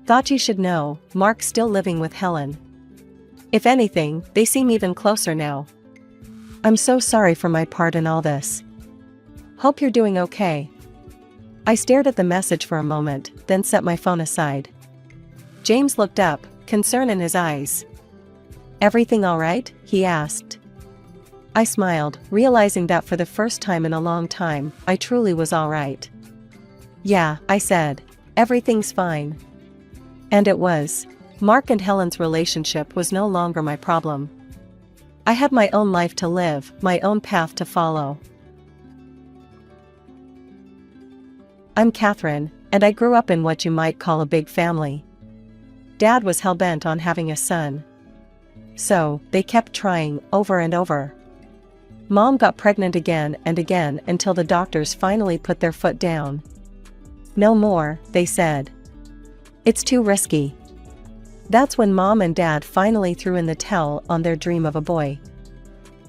Thought you should know, Mark's still living with Helen. If anything, they seem even closer now. I'm so sorry for my part in all this. Hope you're doing okay. I stared at the message for a moment, then set my phone aside. James looked up, concern in his eyes. "Everything all right?" he asked. I smiled, realizing that for the first time in a long time, I truly was all right. "Yeah," I said. "Everything's fine." And it was. Mark and Helen's relationship was no longer my problem. I had my own life to live, my own path to follow. I'm Catherine, and I grew up in what you might call a big family. Dad was hell-bent on having a son. So, they kept trying, over and over. Mom got pregnant again and again until the doctors finally put their foot down. "No more," they said. "It's too risky." That's when Mom and Dad finally threw in the towel on their dream of a boy.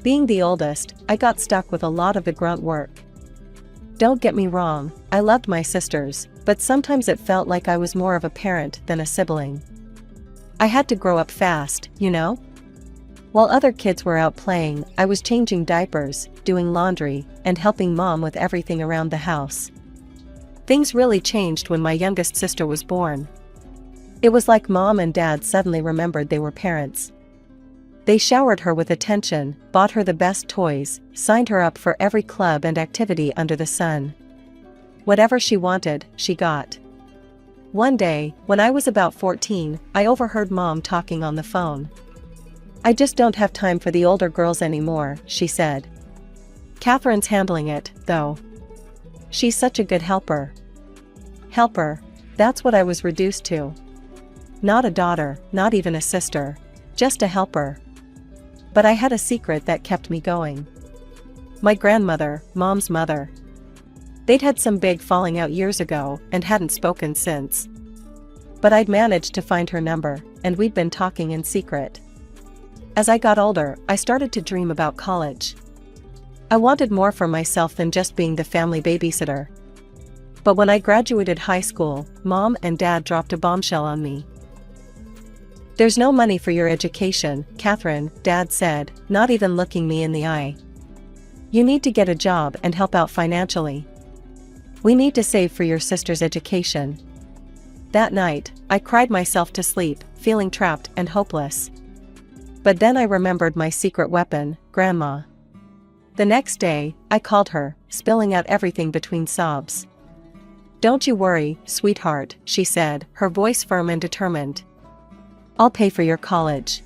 Being the oldest, I got stuck with a lot of the grunt work. Don't get me wrong, I loved my sisters, but sometimes it felt like I was more of a parent than a sibling. I had to grow up fast, you know? While other kids were out playing, I was changing diapers, doing laundry, and helping Mom with everything around the house. Things really changed when my youngest sister was born. It was like Mom and Dad suddenly remembered they were parents. They showered her with attention, bought her the best toys, signed her up for every club and activity under the sun. Whatever she wanted, she got. One day, when I was about 14, I overheard Mom talking on the phone. "I just don't have time for the older girls anymore," she said. "Catherine's handling it, though. She's such a good helper." Helper, that's what I was reduced to. Not a daughter, not even a sister. Just a helper. But I had a secret that kept me going. My grandmother, Mom's mother. They'd had some big falling out years ago and hadn't spoken since. But I'd managed to find her number, and we'd been talking in secret. As I got older, I started to dream about college. I wanted more for myself than just being the family babysitter. But when I graduated high school, Mom and Dad dropped a bombshell on me. "There's no money for your education, Catherine," Dad said, not even looking me in the eye. "You need to get a job and help out financially. We need to save for your sister's education." That night, I cried myself to sleep, feeling trapped and hopeless. But then I remembered my secret weapon, Grandma. The next day, I called her, spilling out everything between sobs. "Don't you worry, sweetheart," she said, her voice firm and determined. "I'll pay for your college.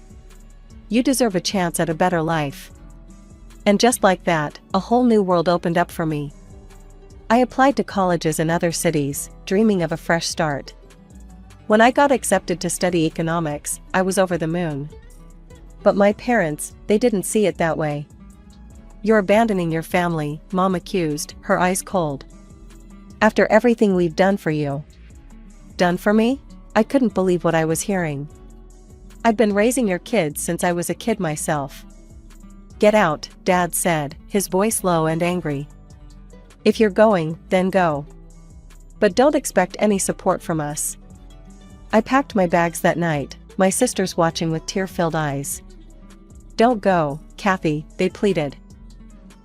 You deserve a chance at a better life." And just like that, a whole new world opened up for me. I applied to colleges in other cities, dreaming of a fresh start. When I got accepted to study economics, I was over the moon. But my parents, they didn't see it that way. "You're abandoning your family," Mom accused, her eyes cold. "After everything we've done for you." Done for me? I couldn't believe what I was hearing. "I'd been raising your kids since I was a kid myself." "Get out," Dad said, his voice low and angry. "If you're going, then go. But don't expect any support from us." I packed my bags that night, my sisters watching with tear-filled eyes. "Don't go, Kathy," they pleaded.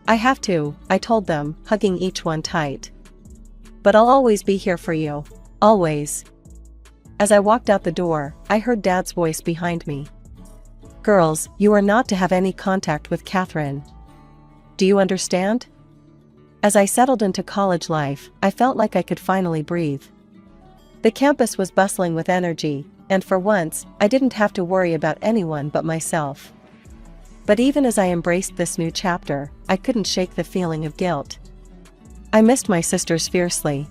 "I have to," I told them, hugging each one tight. "But I'll always be here for you. Always." As I walked out the door, I heard Dad's voice behind me. "Girls, you are not to have any contact with Catherine. Do you understand?" As I settled into college life, I felt like I could finally breathe. The campus was bustling with energy, and for once, I didn't have to worry about anyone but myself. But even as I embraced this new chapter, I couldn't shake the feeling of guilt. I missed my sisters fiercely.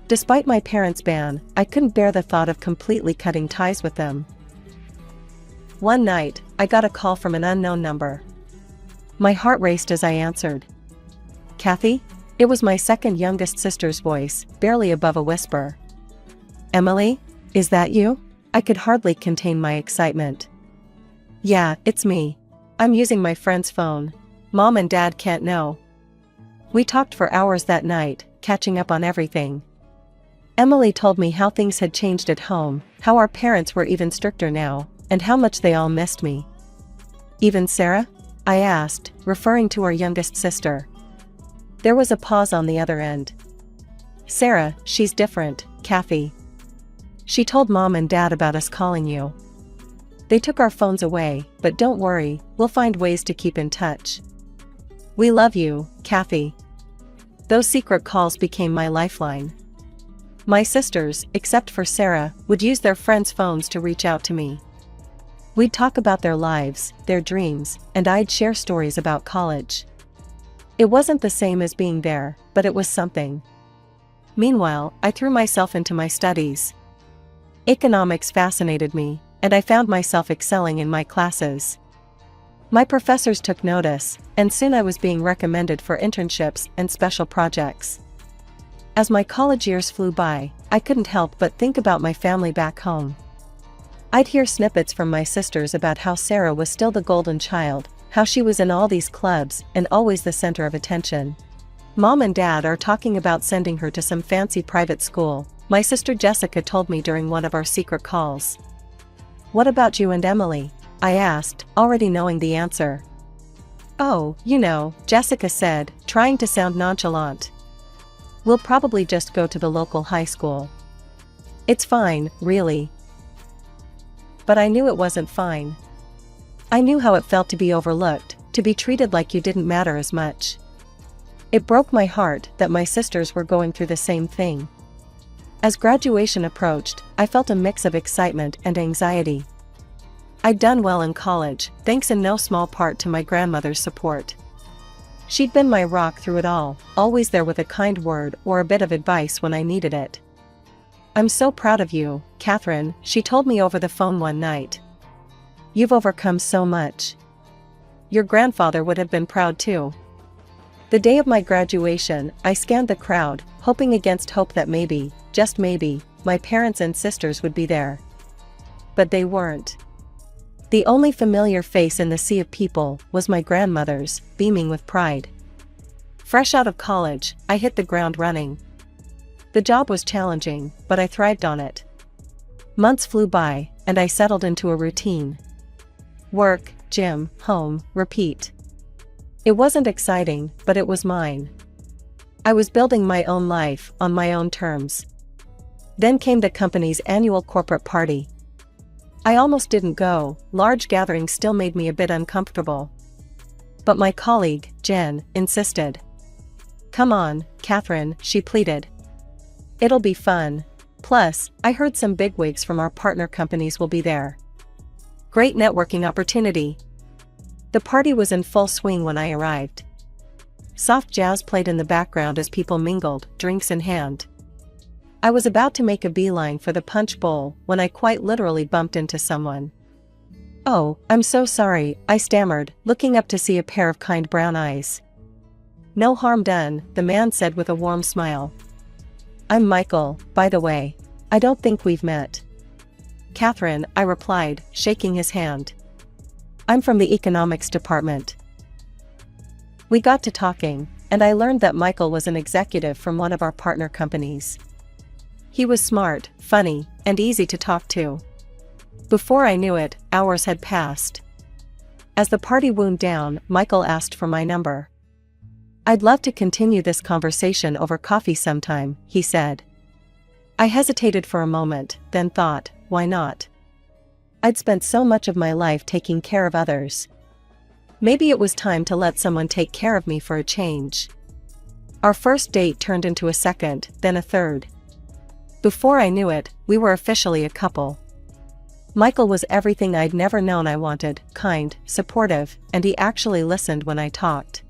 Despite my parents' ban, I couldn't bear the thought of completely cutting ties with them. One night, I got a call from an unknown number. My heart raced as I answered. "Kathy?" It was my second youngest sister's voice, barely above a whisper. "Emily? Is that you?" I could hardly contain my excitement. "Yeah, it's me. I'm using my friend's phone. Mom and Dad can't know." We talked for hours that night, catching up on everything. Emily told me how things had changed at home, how our parents were even stricter now, and how much they all missed me. "Even Sarah?" I asked, referring to our youngest sister. There was a pause on the other end. "Sarah, she's different, Kathy." she told Mom and Dad about us calling you. They took our phones away, but don't worry, we'll find ways to keep in touch. We love you, Kathy. Those secret calls became my lifeline. My sisters, except for Sarah, would use their friends' phones to reach out to me. We'd talk about their lives, their dreams, and I'd share stories about college. It wasn't the same as being there, but it was something. Meanwhile, I threw myself into my studies. Economics fascinated me, and I found myself excelling in my classes. My professors took notice, and soon I was being recommended for internships and special projects. As my college years flew by, I couldn't help but think about my family back home. I'd hear snippets from my sisters about how Sarah was still the golden child, how she was in all these clubs and always the center of attention. Mom and Dad are talking about sending her to some fancy private school, my sister Jessica told me during one of our secret calls. What about you and Emily? I asked, already knowing the answer. Oh, you know, Jessica said, trying to sound nonchalant. We'll probably just go to the local high school. It's fine, really. But I knew it wasn't fine. I knew how it felt to be overlooked, to be treated like you didn't matter as much. It broke my heart that my sisters were going through the same thing. As graduation approached, I felt a mix of excitement and anxiety. I'd done well in college, thanks in no small part to my grandmother's support. She'd been my rock through it all, always there with a kind word or a bit of advice when I needed it. I'm so proud of you, Catherine, she told me over the phone one night. You've overcome so much. Your grandfather would have been proud too. The day of my graduation, I scanned the crowd, hoping against hope that maybe, just maybe, my parents and sisters would be there. But they weren't. The only familiar face in the sea of people was my grandmother's, beaming with pride. Fresh out of college, I hit the ground running. The job was challenging, but I thrived on it. Months flew by, and I settled into a routine. Work, gym, home, repeat. It wasn't exciting, but it was mine. I was building my own life, on my own terms. Then came the company's annual corporate party. I almost didn't go, large gatherings still made me a bit uncomfortable. But my colleague, Jen, insisted. Come on, Catherine, she pleaded. It'll be fun. Plus, I heard some bigwigs from our partner companies will be there. Great networking opportunity. The party was in full swing when I arrived. Soft jazz played in the background as people mingled, drinks in hand. I was about to make a beeline for the punch bowl when I quite literally bumped into someone. Oh, I'm so sorry, I stammered, looking up to see a pair of kind brown eyes. No harm done, the man said with a warm smile. I'm Michael, by the way. I don't think we've met. Catherine, I replied, shaking his hand. I'm from the economics department. We got to talking, and I learned that Michael was an executive from one of our partner companies. He was smart, funny, and easy to talk to. Before I knew it, hours had passed. As the party wound down, Michael asked for my number. I'd love to continue this conversation over coffee sometime, he said. I hesitated for a moment, then thought, why not? I'd spent so much of my life taking care of others. Maybe it was time to let someone take care of me for a change. Our first date turned into a second, then a third. Before I knew it, we were officially a couple. Michael was everything I'd never known I wanted, kind, supportive, and he actually listened when I talked.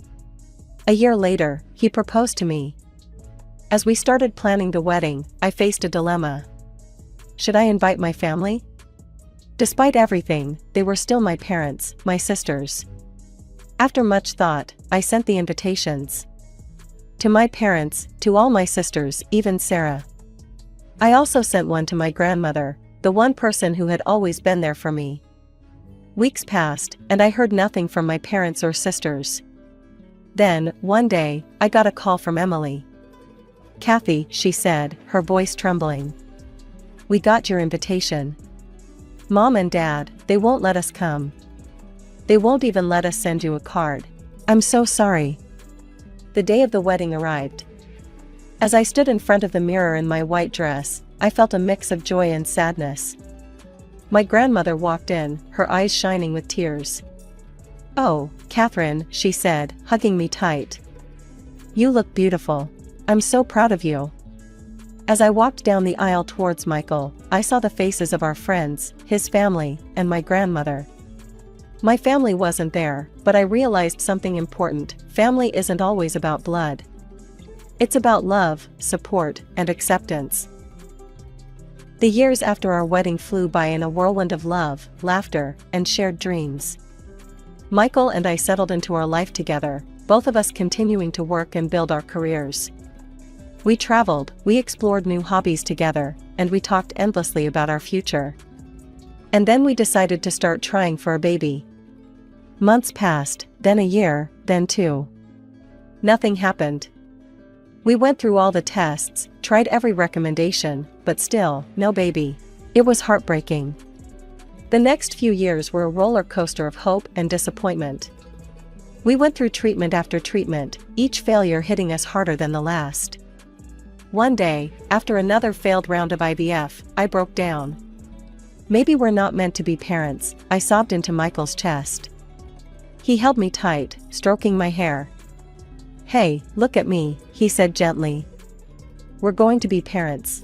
A year later, he proposed to me. As we started planning the wedding, I faced a dilemma. Should I invite my family? Despite everything, they were still my parents, my sisters. After much thought, I sent the invitations. To my parents, to all my sisters, even Sarah. I also sent one to my grandmother, the one person who had always been there for me. Weeks passed, and I heard nothing from my parents or sisters. Then, one day, I got a call from Emily. Kathy, she said, her voice trembling. We got your invitation. Mom and Dad, they won't let us come. They won't even let us send you a card. I'm so sorry. The day of the wedding arrived. As I stood in front of the mirror in my white dress, I felt a mix of joy and sadness. My grandmother walked in, her eyes shining with tears. "Oh, Catherine," she said, hugging me tight. "You look beautiful. I'm so proud of you." As I walked down the aisle towards Michael, I saw the faces of our friends, his family, and my grandmother. My family wasn't there, but I realized something important: family isn't always about blood. It's about love, support, and acceptance. The years after our wedding flew by in a whirlwind of love, laughter, and shared dreams. Michael and I settled into our life together, both of us continuing to work and build our careers. We traveled, we explored new hobbies together, and we talked endlessly about our future. And then we decided to start trying for a baby. Months passed, then a year, then 2. Nothing happened. We went through all the tests, tried every recommendation, but still, no baby. It was heartbreaking. The next few years were a roller coaster of hope and disappointment. We went through treatment after treatment, each failure hitting us harder than the last. One day, after another failed round of IVF, I broke down. "Maybe we're not meant to be parents," I sobbed into Michael's chest. He held me tight, stroking my hair. "Hey, look at me," he said gently. "We're going to be parents.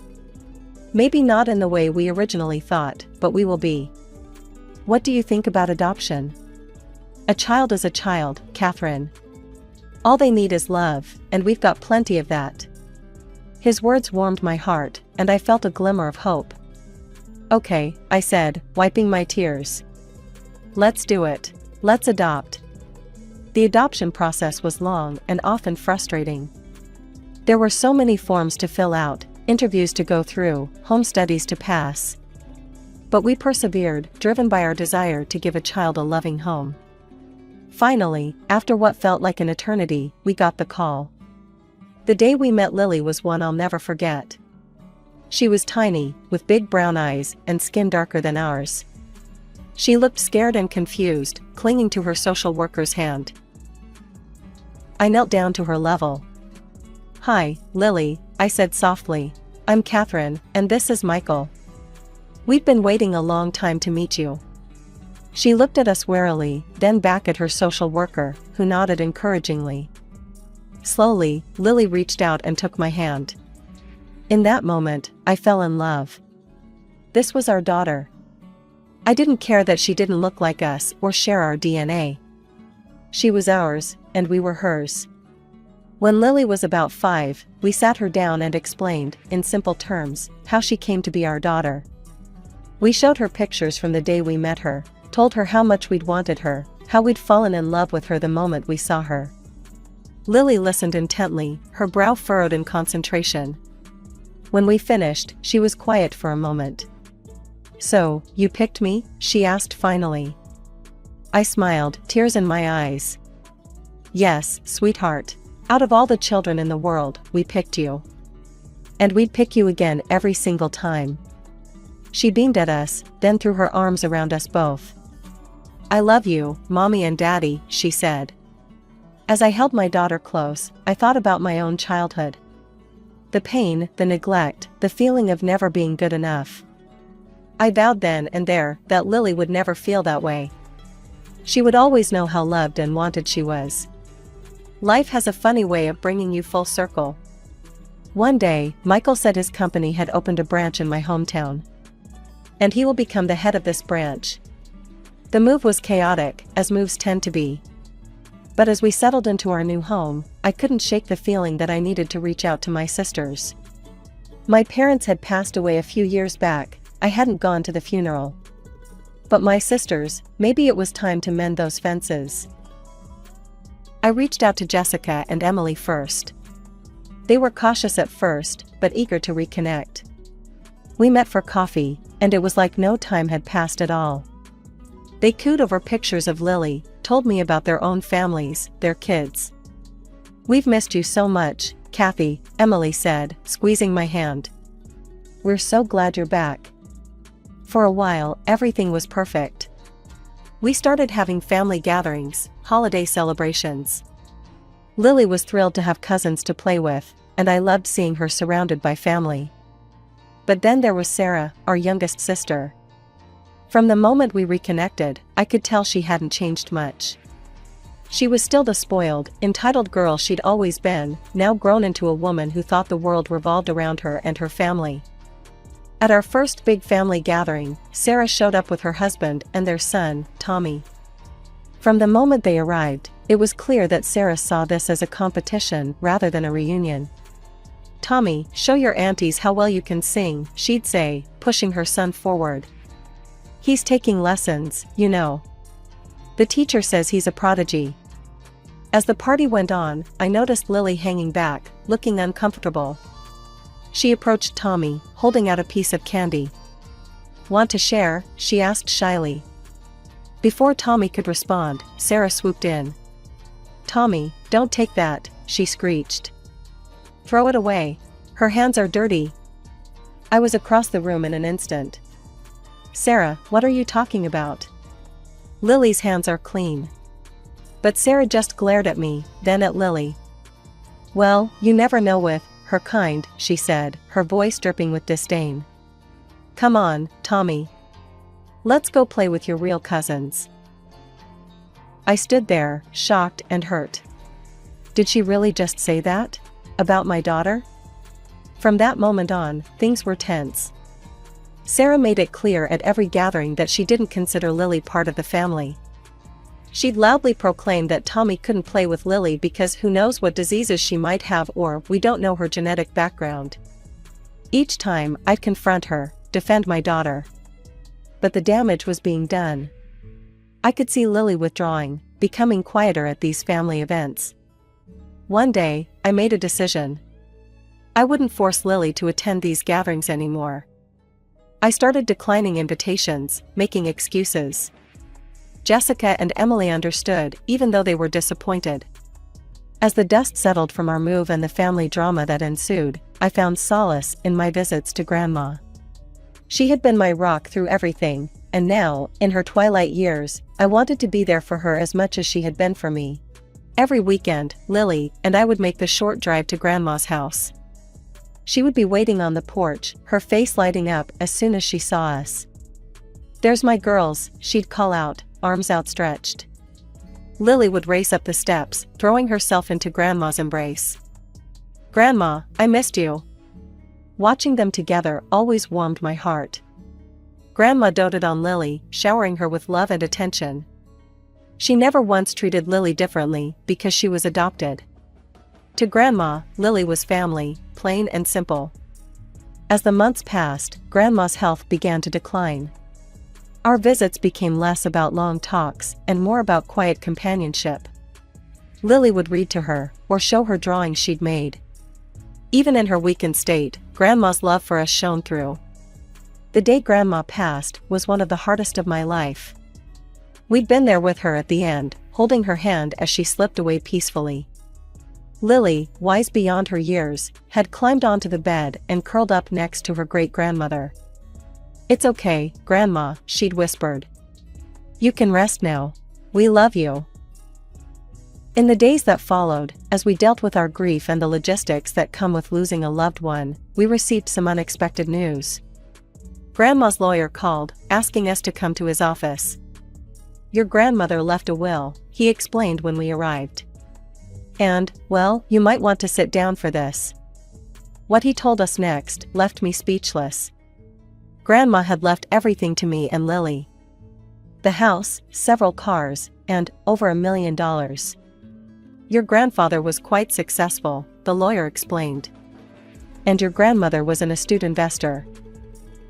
Maybe not in the way we originally thought, but we will be. What do you think about adoption?" "A child is a child, Catherine. All they need is love, and we've got plenty of that." His words warmed my heart, and I felt a glimmer of hope. "Okay," I said, wiping my tears. "Let's do it. Let's adopt." The adoption process was long and often frustrating. There were so many forms to fill out, interviews to go through, home studies to pass. But we persevered, driven by our desire to give a child a loving home. Finally, after what felt like an eternity, we got the call. The day we met Lily was one I'll never forget. She was tiny, with big brown eyes and skin darker than ours. She looked scared and confused, clinging to her social worker's hand. I knelt down to her level. "Hi, Lily," I said softly. "I'm Catherine, and this is Michael. We've been waiting a long time to meet you." She looked at us warily, then back at her social worker, who nodded encouragingly. Slowly, Lily reached out and took my hand. In that moment, I fell in love. This was our daughter. I didn't care that she didn't look like us or share our DNA. She was ours, and we were hers. When Lily was about 5, we sat her down and explained, in simple terms, how she came to be our daughter. We showed her pictures from the day we met her, told her how much we'd wanted her, how we'd fallen in love with her the moment we saw her. Lily listened intently, her brow furrowed in concentration. When we finished, she was quiet for a moment. "So, you picked me?" she asked finally. I smiled, tears in my eyes. "Yes, sweetheart. Out of all the children in the world, we picked you. And we'd pick you again every single time." She beamed at us, then threw her arms around us both. "I love you, Mommy and Daddy," she said. As I held my daughter close, I thought about my own childhood. The pain, the neglect, the feeling of never being good enough. I vowed then and there that Lily would never feel that way. She would always know how loved and wanted she was. Life has a funny way of bringing you full circle. One day, Michael said his company had opened a branch in my hometown. And he will become the head of this branch. The move was chaotic, as moves tend to be. But as we settled into our new home, I couldn't shake the feeling that I needed to reach out to my sisters. My parents had passed away a few years back. I hadn't gone to the funeral. But my sisters, maybe it was time to mend those fences. I reached out to Jessica and Emily first. They were cautious at first, but eager to reconnect. We met for coffee, and it was like no time had passed at all. They cooed over pictures of Lily, told me about their own families, their kids. "We've missed you so much, Kathy," Emily said, squeezing my hand. "We're so glad you're back." For a while, everything was perfect. We started having family gatherings, holiday celebrations. Lily was thrilled to have cousins to play with, and I loved seeing her surrounded by family. But then there was Sarah, our youngest sister. From the moment we reconnected, I could tell she hadn't changed much. She was still the spoiled, entitled girl she'd always been, now grown into a woman who thought the world revolved around her and her family. At our first big family gathering, Sarah showed up with her husband and their son, Tommy. From the moment they arrived, it was clear that Sarah saw this as a competition rather than a reunion. "Tommy, show your aunties how well you can sing," she'd say, pushing her son forward. "He's taking lessons, you know. The teacher says he's a prodigy." As the party went on, I noticed Lily hanging back, looking uncomfortable. She approached Tommy, holding out a piece of candy. "Want to share?" she asked shyly. Before Tommy could respond, Sarah swooped in. "Tommy, don't take that," she screeched. "Throw it away. Her hands are dirty." I was across the room in an instant. "Sarah, what are you talking about? Lily's hands are clean." But Sarah just glared at me, then at Lily. "Well, you never know with her kind," she said, her voice dripping with disdain. "Come on, Tommy. Let's go play with your real cousins." I stood there, shocked and hurt. Did she really just say that? About my daughter? From that moment on, things were tense. Sarah made it clear at every gathering that she didn't consider Lily part of the family. She'd loudly proclaim that Tommy couldn't play with Lily because who knows what diseases she might have, or we don't know her genetic background. Each time, I'd confront her, defend my daughter. But the damage was being done. I could see Lily withdrawing, becoming quieter at these family events. One day, I made a decision. I wouldn't force Lily to attend these gatherings anymore. I started declining invitations, making excuses. Jessica and Emily understood, even though they were disappointed. As the dust settled from our move and the family drama that ensued, I found solace in my visits to Grandma. She had been my rock through everything, and now, in her twilight years, I wanted to be there for her as much as she had been for me. Every weekend, Lily and I would make the short drive to Grandma's house. She would be waiting on the porch, her face lighting up as soon as she saw us. "There's my girls," she'd call out, arms outstretched. Lily would race up the steps, throwing herself into Grandma's embrace. "Grandma, I missed you." Watching them together always warmed my heart. Grandma doted on Lily, showering her with love and attention. She never once treated Lily differently because she was adopted. To Grandma, Lily was family, plain and simple. As the months passed, Grandma's health began to decline. Our visits became less about long talks and more about quiet companionship. Lily would read to her, or show her drawings she'd made. Even in her weakened state, Grandma's love for us shone through. The day Grandma passed was one of the hardest of my life. We'd been there with her at the end, holding her hand as she slipped away peacefully. Lily, wise beyond her years, had climbed onto the bed and curled up next to her great-grandmother. "It's okay, Grandma," she'd whispered. "You can rest now. We love you." In the days that followed, as we dealt with our grief and the logistics that come with losing a loved one, we received some unexpected news. Grandma's lawyer called, asking us to come to his office. "Your grandmother left a will," he explained when we arrived. "And, well, you might want to sit down for this." What he told us next left me speechless. Grandma had left everything to me and Lily. The house, several cars, and over $1 million. "Your grandfather was quite successful," the lawyer explained. "And your grandmother was an astute investor.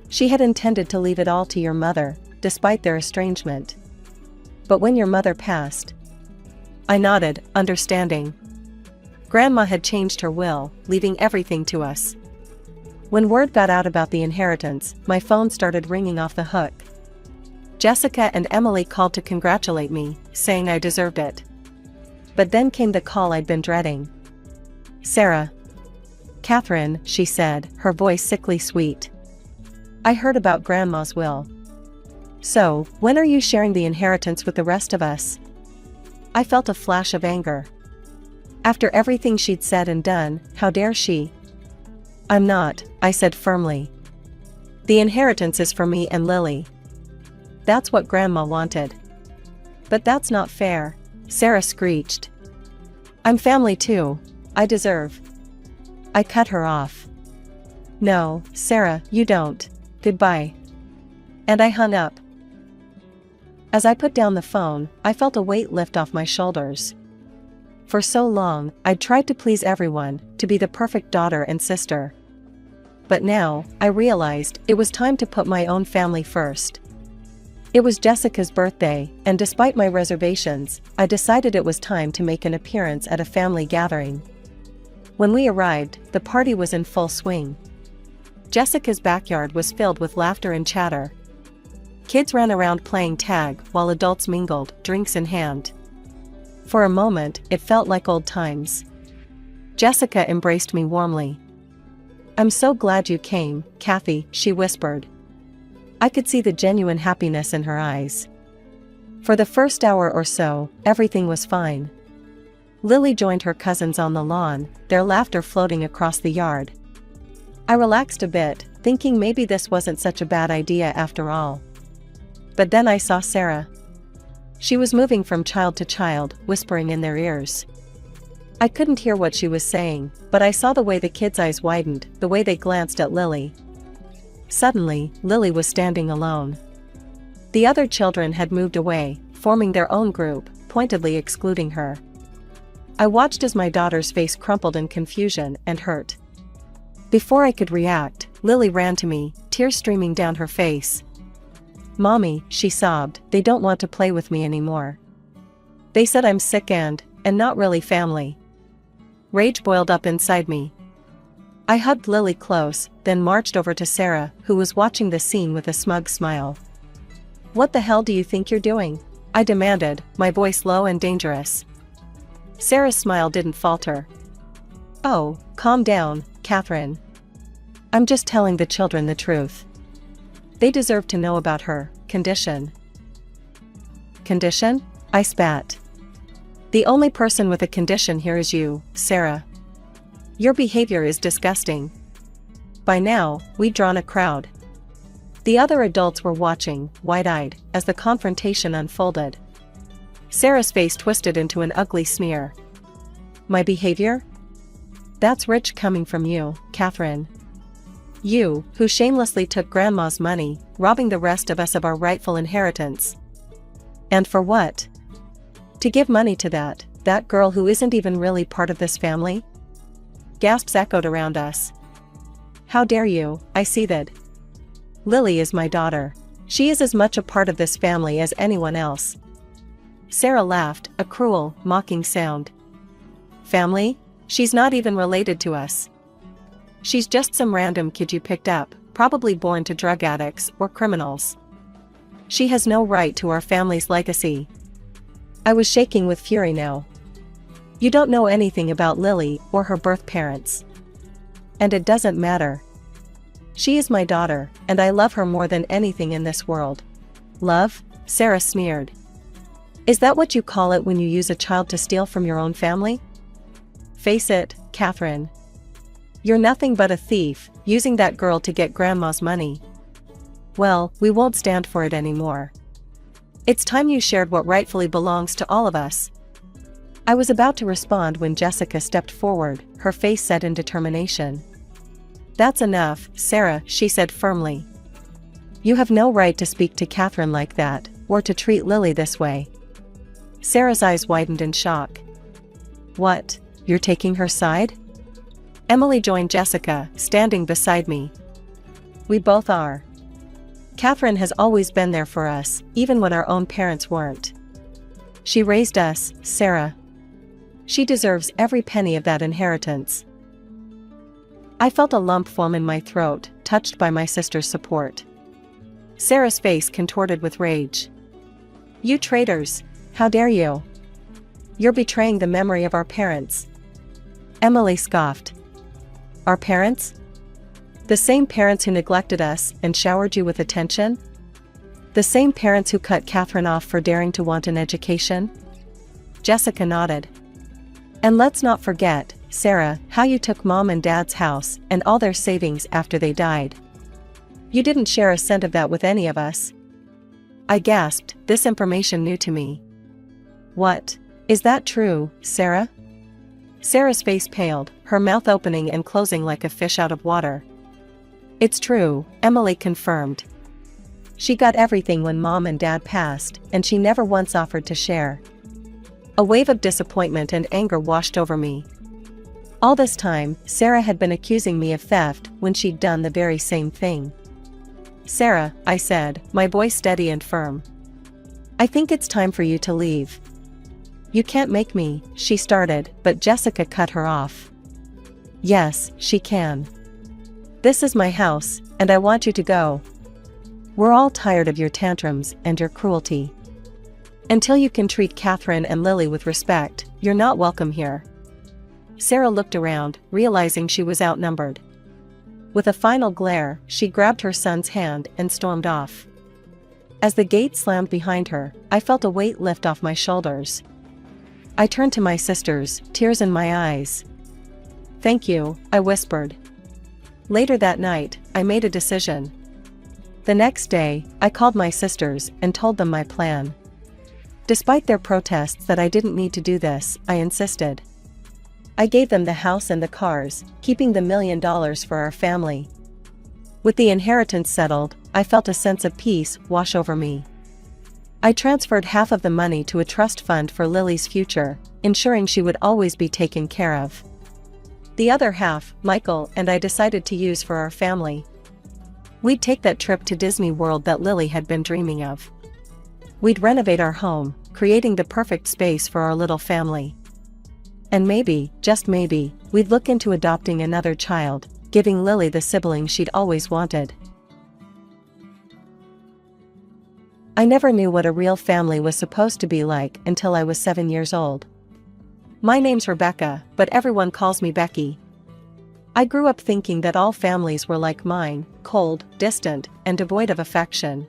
She had intended to leave it all to your mother, despite their estrangement. But when your mother passed..." I nodded, understanding. Grandma had changed her will, leaving everything to us. When word got out about the inheritance, my phone started ringing off the hook. Jessica and Emily called to congratulate me, saying I deserved it. But then came the call I'd been dreading. "Sarah." "Catherine," she said, her voice sickly sweet. "I heard about Grandma's will. So, when are you sharing the inheritance with the rest of us?" I felt a flash of anger. After everything she'd said and done, how dare she? "I'm not," I said firmly. The inheritance is for me and Lily. That's what Grandma wanted. But that's not fair, Sarah screeched. I'm family too. I deserve. I cut her off. No, Sarah, you don't. Goodbye. And I hung up. As I put down the phone, I felt a weight lift off my shoulders. For so long, I'd tried to please everyone, to be the perfect daughter and sister. But now, I realized it was time to put my own family first. It was Jessica's birthday, and despite my reservations, I decided it was time to make an appearance at a family gathering. When we arrived, the party was in full swing. Jessica's backyard was filled with laughter and chatter. Kids ran around playing tag while adults mingled, drinks in hand. For a moment, it felt like old times. Jessica embraced me warmly. I'm so glad you came, Kathy, she whispered. I could see the genuine happiness in her eyes. For the first hour or so, everything was fine. Lily joined her cousins on the lawn, their laughter floating across the yard. I relaxed a bit, thinking maybe this wasn't such a bad idea after all. But then I saw Sarah. She was moving from child to child, whispering in their ears. I couldn't hear what she was saying, but I saw the way the kids' eyes widened, the way they glanced at Lily. Suddenly, Lily was standing alone. The other children had moved away, forming their own group, pointedly excluding her. I watched as my daughter's face crumpled in confusion and hurt. Before I could react, Lily ran to me, tears streaming down her face. Mommy, she sobbed, they don't want to play with me anymore. They said I'm sick and not really family. Rage boiled up inside me. I hugged Lily close, then marched over to Sarah, who was watching the scene with a smug smile. What the hell do you think you're doing? I demanded, my voice low and dangerous. Sarah's smile didn't falter. Oh, calm down, Catherine. I'm just telling the children the truth. They deserve to know about her condition. Condition? I spat. The only person with a condition here is you, Sarah. Your behavior is disgusting. By now, we'd drawn a crowd. The other adults were watching, wide-eyed, as the confrontation unfolded. Sarah's face twisted into an ugly sneer. My behavior? That's rich coming from you, Catherine. You, who shamelessly took Grandma's money, robbing the rest of us of our rightful inheritance. And for what? To give money to that girl who isn't even really part of this family? Gasps echoed around us. How dare you, I seethed. Lily is my daughter. She is as much a part of this family as anyone else. Sarah laughed, a cruel, mocking sound. Family? She's not even related to us. She's just some random kid you picked up, probably born to drug addicts or criminals. She has no right to our family's legacy. I was shaking with fury now. You don't know anything about Lily or her birth parents. And it doesn't matter. She is my daughter, and I love her more than anything in this world. Love? Sarah sneered. Is that what you call it when you use a child to steal from your own family? Face it, Catherine. You're nothing but a thief, using that girl to get Grandma's money. Well, we won't stand for it anymore. It's time you shared what rightfully belongs to all of us. I was about to respond when Jessica stepped forward, her face set in determination. That's enough, Sarah, she said firmly. You have no right to speak to Catherine like that, or to treat Lily this way. Sarah's eyes widened in shock. What, you're taking her side? Emily joined Jessica, standing beside me. We both are. Catherine has always been there for us, even when our own parents weren't. She raised us, Sarah. She deserves every penny of that inheritance. I felt a lump form in my throat, touched by my sister's support. Sarah's face contorted with rage. You traitors! How dare you! You're betraying the memory of our parents. Emily scoffed. Our parents? The same parents who neglected us and showered you with attention? The same parents who cut Catherine off for daring to want an education? Jessica nodded. And let's not forget, Sarah, how you took Mom and Dad's house and all their savings after they died. You didn't share a cent of that with any of us." I gasped, this information new to me. "What? Is that true, Sarah?" Sarah's face paled, her mouth opening and closing like a fish out of water. "It's true," Emily confirmed. "She got everything when Mom and Dad passed, and she never once offered to share." A wave of disappointment and anger washed over me. All this time, Sarah had been accusing me of theft when she'd done the very same thing. "Sarah," I said, my voice steady and firm, "I think it's time for you to leave." "You can't make me," she started, but Jessica cut her off. "Yes, she can. This is my house, and I want you to go. We're all tired of your tantrums and your cruelty. Until you can treat Catherine and Lily with respect, you're not welcome here." Sarah looked around, realizing she was outnumbered. With a final glare, she grabbed her son's hand and stormed off. As the gate slammed behind her, I felt a weight lift off my shoulders. I turned to my sisters, tears in my eyes. "Thank you," I whispered. Later that night, I made a decision. The next day, I called my sisters and told them my plan. Despite their protests that I didn't need to do this, I insisted. I gave them the house and the cars, keeping the $1 million for our family. With the inheritance settled, I felt a sense of peace wash over me. I transferred half of the money to a trust fund for Lily's future, ensuring she would always be taken care of. The other half, Michael and I decided to use for our family. We'd take that trip to Disney World that Lily had been dreaming of. We'd renovate our home, creating the perfect space for our little family. And maybe, just maybe, we'd look into adopting another child, giving Lily the sibling she'd always wanted. I never knew what a real family was supposed to be like until I was 7 years old. My name's Rebecca, but everyone calls me Becky. I grew up thinking that all families were like mine, cold, distant, and devoid of affection.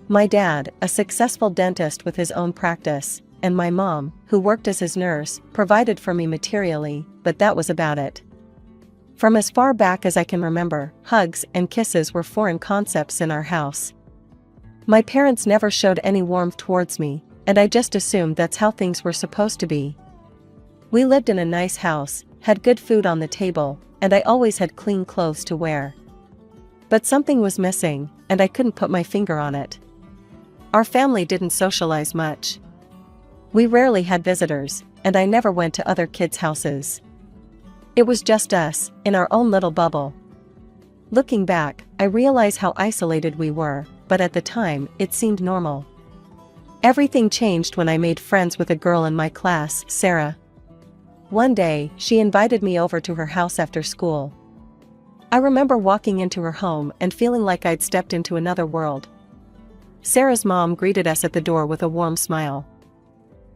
My dad, a successful dentist with his own practice, and my mom, who worked as his nurse, provided for me materially, but that was about it. From as far back as I can remember, hugs and kisses were foreign concepts in our house. My parents never showed any warmth towards me, and I just assumed that's how things were supposed to be. We lived in a nice house, had good food on the table, and I always had clean clothes to wear. But something was missing, and I couldn't put my finger on it. Our family didn't socialize much. We rarely had visitors, and I never went to other kids' houses. It was just us, in our own little bubble. Looking back, I realize how isolated we were, but at the time, it seemed normal. Everything changed when I made friends with a girl in my class, Sarah. One day, she invited me over to her house after school. I remember walking into her home and feeling like I'd stepped into another world. Sarah's mom greeted us at the door with a warm smile.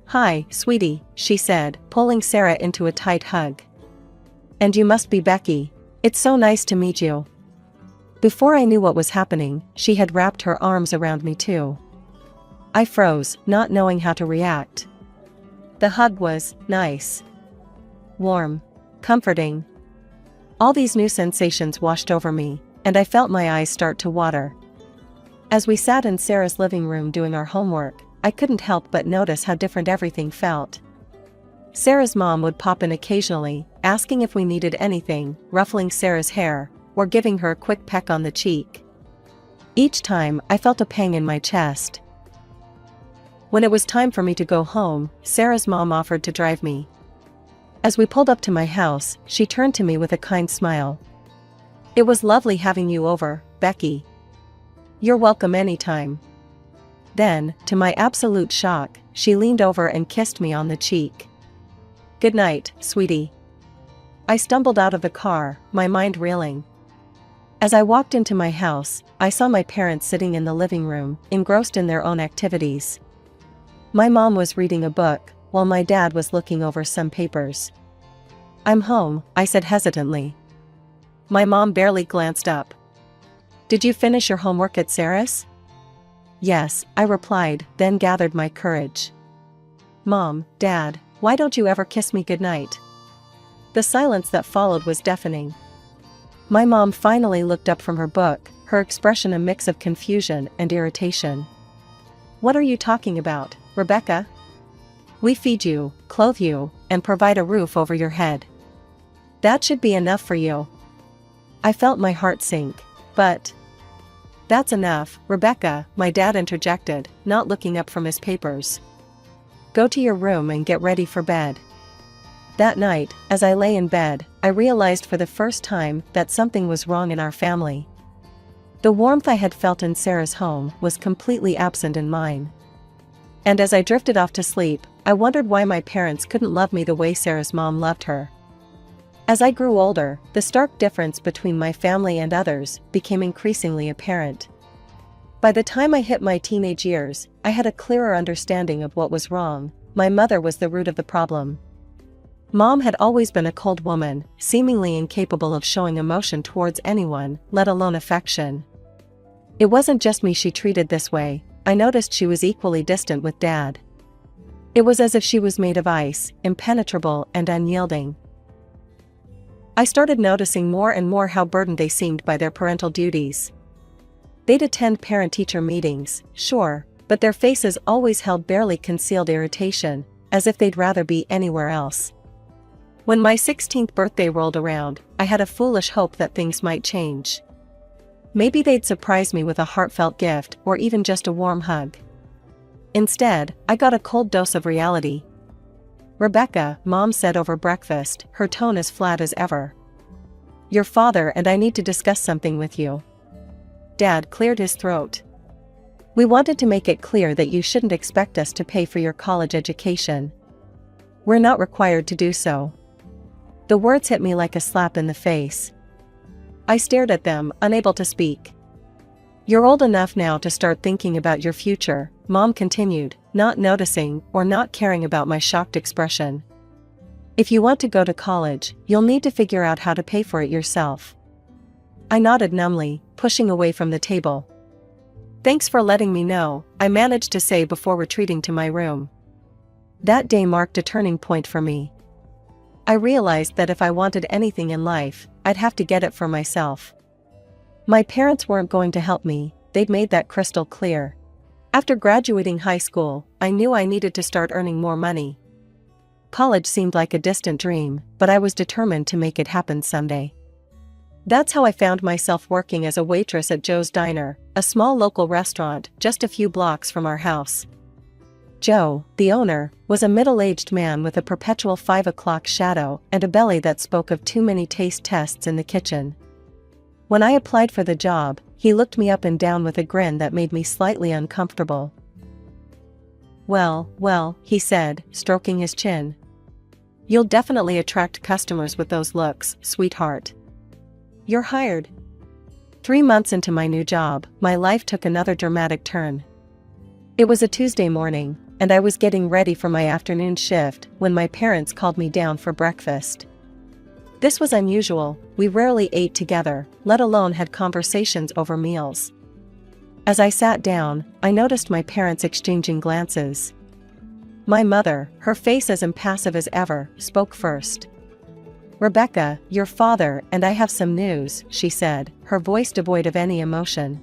"Hi, sweetie," she said, pulling Sarah into a tight hug. "And you must be Becky. It's so nice to meet you." Before I knew what was happening, she had wrapped her arms around me too. I froze, not knowing how to react. The hug was nice, warm, comforting. All these new sensations washed over me, and I felt my eyes start to water. As we sat in Sarah's living room doing our homework, I couldn't help but notice how different everything felt. Sarah's mom would pop in occasionally, asking if we needed anything, ruffling Sarah's hair, or giving her a quick peck on the cheek. Each time, I felt a pang in my chest. When it was time for me to go home, Sarah's mom offered to drive me. As we pulled up to my house, she turned to me with a kind smile. "It was lovely having you over, Becky. You're welcome anytime." Then, to my absolute shock, she leaned over and kissed me on the cheek. "Good night, sweetie." I stumbled out of the car, my mind reeling. As I walked into my house, I saw my parents sitting in the living room, engrossed in their own activities. My mom was reading a book, while my dad was looking over some papers. "I'm home," I said hesitantly. My mom barely glanced up. "Did you finish your homework at Sarah's?" "Yes," I replied, then gathered my courage. "Mom, Dad, why don't you ever kiss me goodnight?" The silence that followed was deafening. My mom finally looked up from her book, her expression a mix of confusion and irritation. "What are you talking about, Rebecca? We feed you, clothe you, and provide a roof over your head. That should be enough for you." I felt my heart sink. "But that's enough, Rebecca," my dad interjected, not looking up from his papers. "Go to your room and get ready for bed." That night, as I lay in bed, I realized for the first time that something was wrong in our family. The warmth I had felt in Sarah's home was completely absent in mine. And as I drifted off to sleep, I wondered why my parents couldn't love me the way Sarah's mom loved her. As I grew older, the stark difference between my family and others became increasingly apparent. By the time I hit my teenage years, I had a clearer understanding of what was wrong. My mother was the root of the problem. Mom had always been a cold woman, seemingly incapable of showing emotion towards anyone, let alone affection. It wasn't just me she treated this way. I noticed she was equally distant with Dad. It was as if she was made of ice, impenetrable and unyielding. I started noticing more and more how burdened they seemed by their parental duties. They'd attend parent-teacher meetings, sure, but their faces always held barely concealed irritation, as if they'd rather be anywhere else. When my 16th birthday rolled around, I had a foolish hope that things might change. Maybe they'd surprise me with a heartfelt gift or even just a warm hug. Instead, I got a cold dose of reality. "Rebecca," Mom said over breakfast, her tone as flat as ever. "Your father and I need to discuss something with you." Dad cleared his throat. "We wanted to make it clear that you shouldn't expect us to pay for your college education. We're not required to do so." The words hit me like a slap in the face. I stared at them, unable to speak. "You're old enough now to start thinking about your future," Mom continued, not noticing or not caring about my shocked expression. "If you want to go to college, you'll need to figure out how to pay for it yourself." I nodded numbly, pushing away from the table. "Thanks for letting me know," I managed to say before retreating to my room. That day marked a turning point for me. I realized that if I wanted anything in life, I'd have to get it for myself. My parents weren't going to help me, they'd made that crystal clear. After graduating high school, I knew I needed to start earning more money. College seemed like a distant dream, but I was determined to make it happen someday. That's how I found myself working as a waitress at Joe's Diner, a small local restaurant just a few blocks from our house. Joe, the owner, was a middle-aged man with a perpetual 5 o'clock shadow and a belly that spoke of too many taste tests in the kitchen. When I applied for the job, he looked me up and down with a grin that made me slightly uncomfortable. Well, he said, stroking his chin. "You'll definitely attract customers with those looks, sweetheart. You're hired." 3 months into my new job, my life took another dramatic turn. It was a Tuesday morning, and I was getting ready for my afternoon shift when my parents called me down for breakfast. This was unusual. We rarely ate together, let alone had conversations over meals. As I sat down, I noticed my parents exchanging glances. My mother, her face as impassive as ever, spoke first. "Rebecca, your father and I have some news," she said, her voice devoid of any emotion.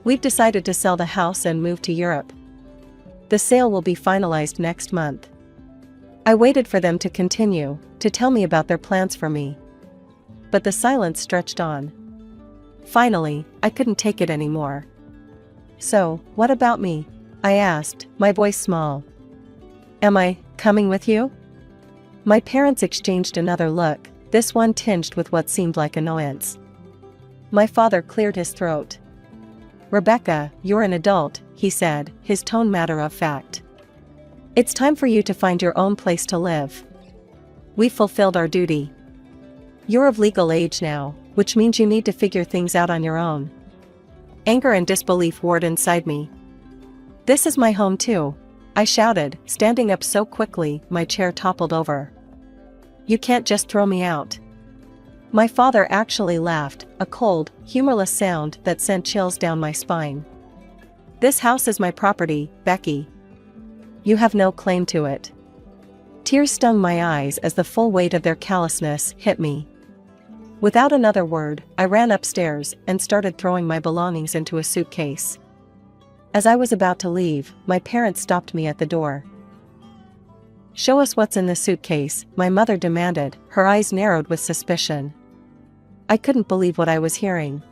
"We've decided to sell the house and move to Europe. The sale will be finalized next month." I waited for them to continue, to tell me about their plans for me. But the silence stretched on. Finally, I couldn't take it anymore. "So, what about me?" I asked, my voice small. "Am I coming with you?" My parents exchanged another look, this one tinged with what seemed like annoyance. My father cleared his throat. "Rebecca, you're an adult," he said, his tone matter of fact. "It's time for you to find your own place to live. We've fulfilled our duty. You're of legal age now, which means you need to figure things out on your own." Anger and disbelief warred inside me. "This is my home too," I shouted, standing up so quickly my chair toppled over. "You can't just throw me out." My father actually laughed, a cold, humorless sound that sent chills down my spine. "This house is my property, Becky. You have no claim to it." Tears stung my eyes as the full weight of their callousness hit me. Without another word, I ran upstairs and started throwing my belongings into a suitcase. As I was about to leave, my parents stopped me at the door. "Show us what's in the suitcase," my mother demanded, her eyes narrowed with suspicion. I couldn't believe what I was hearing.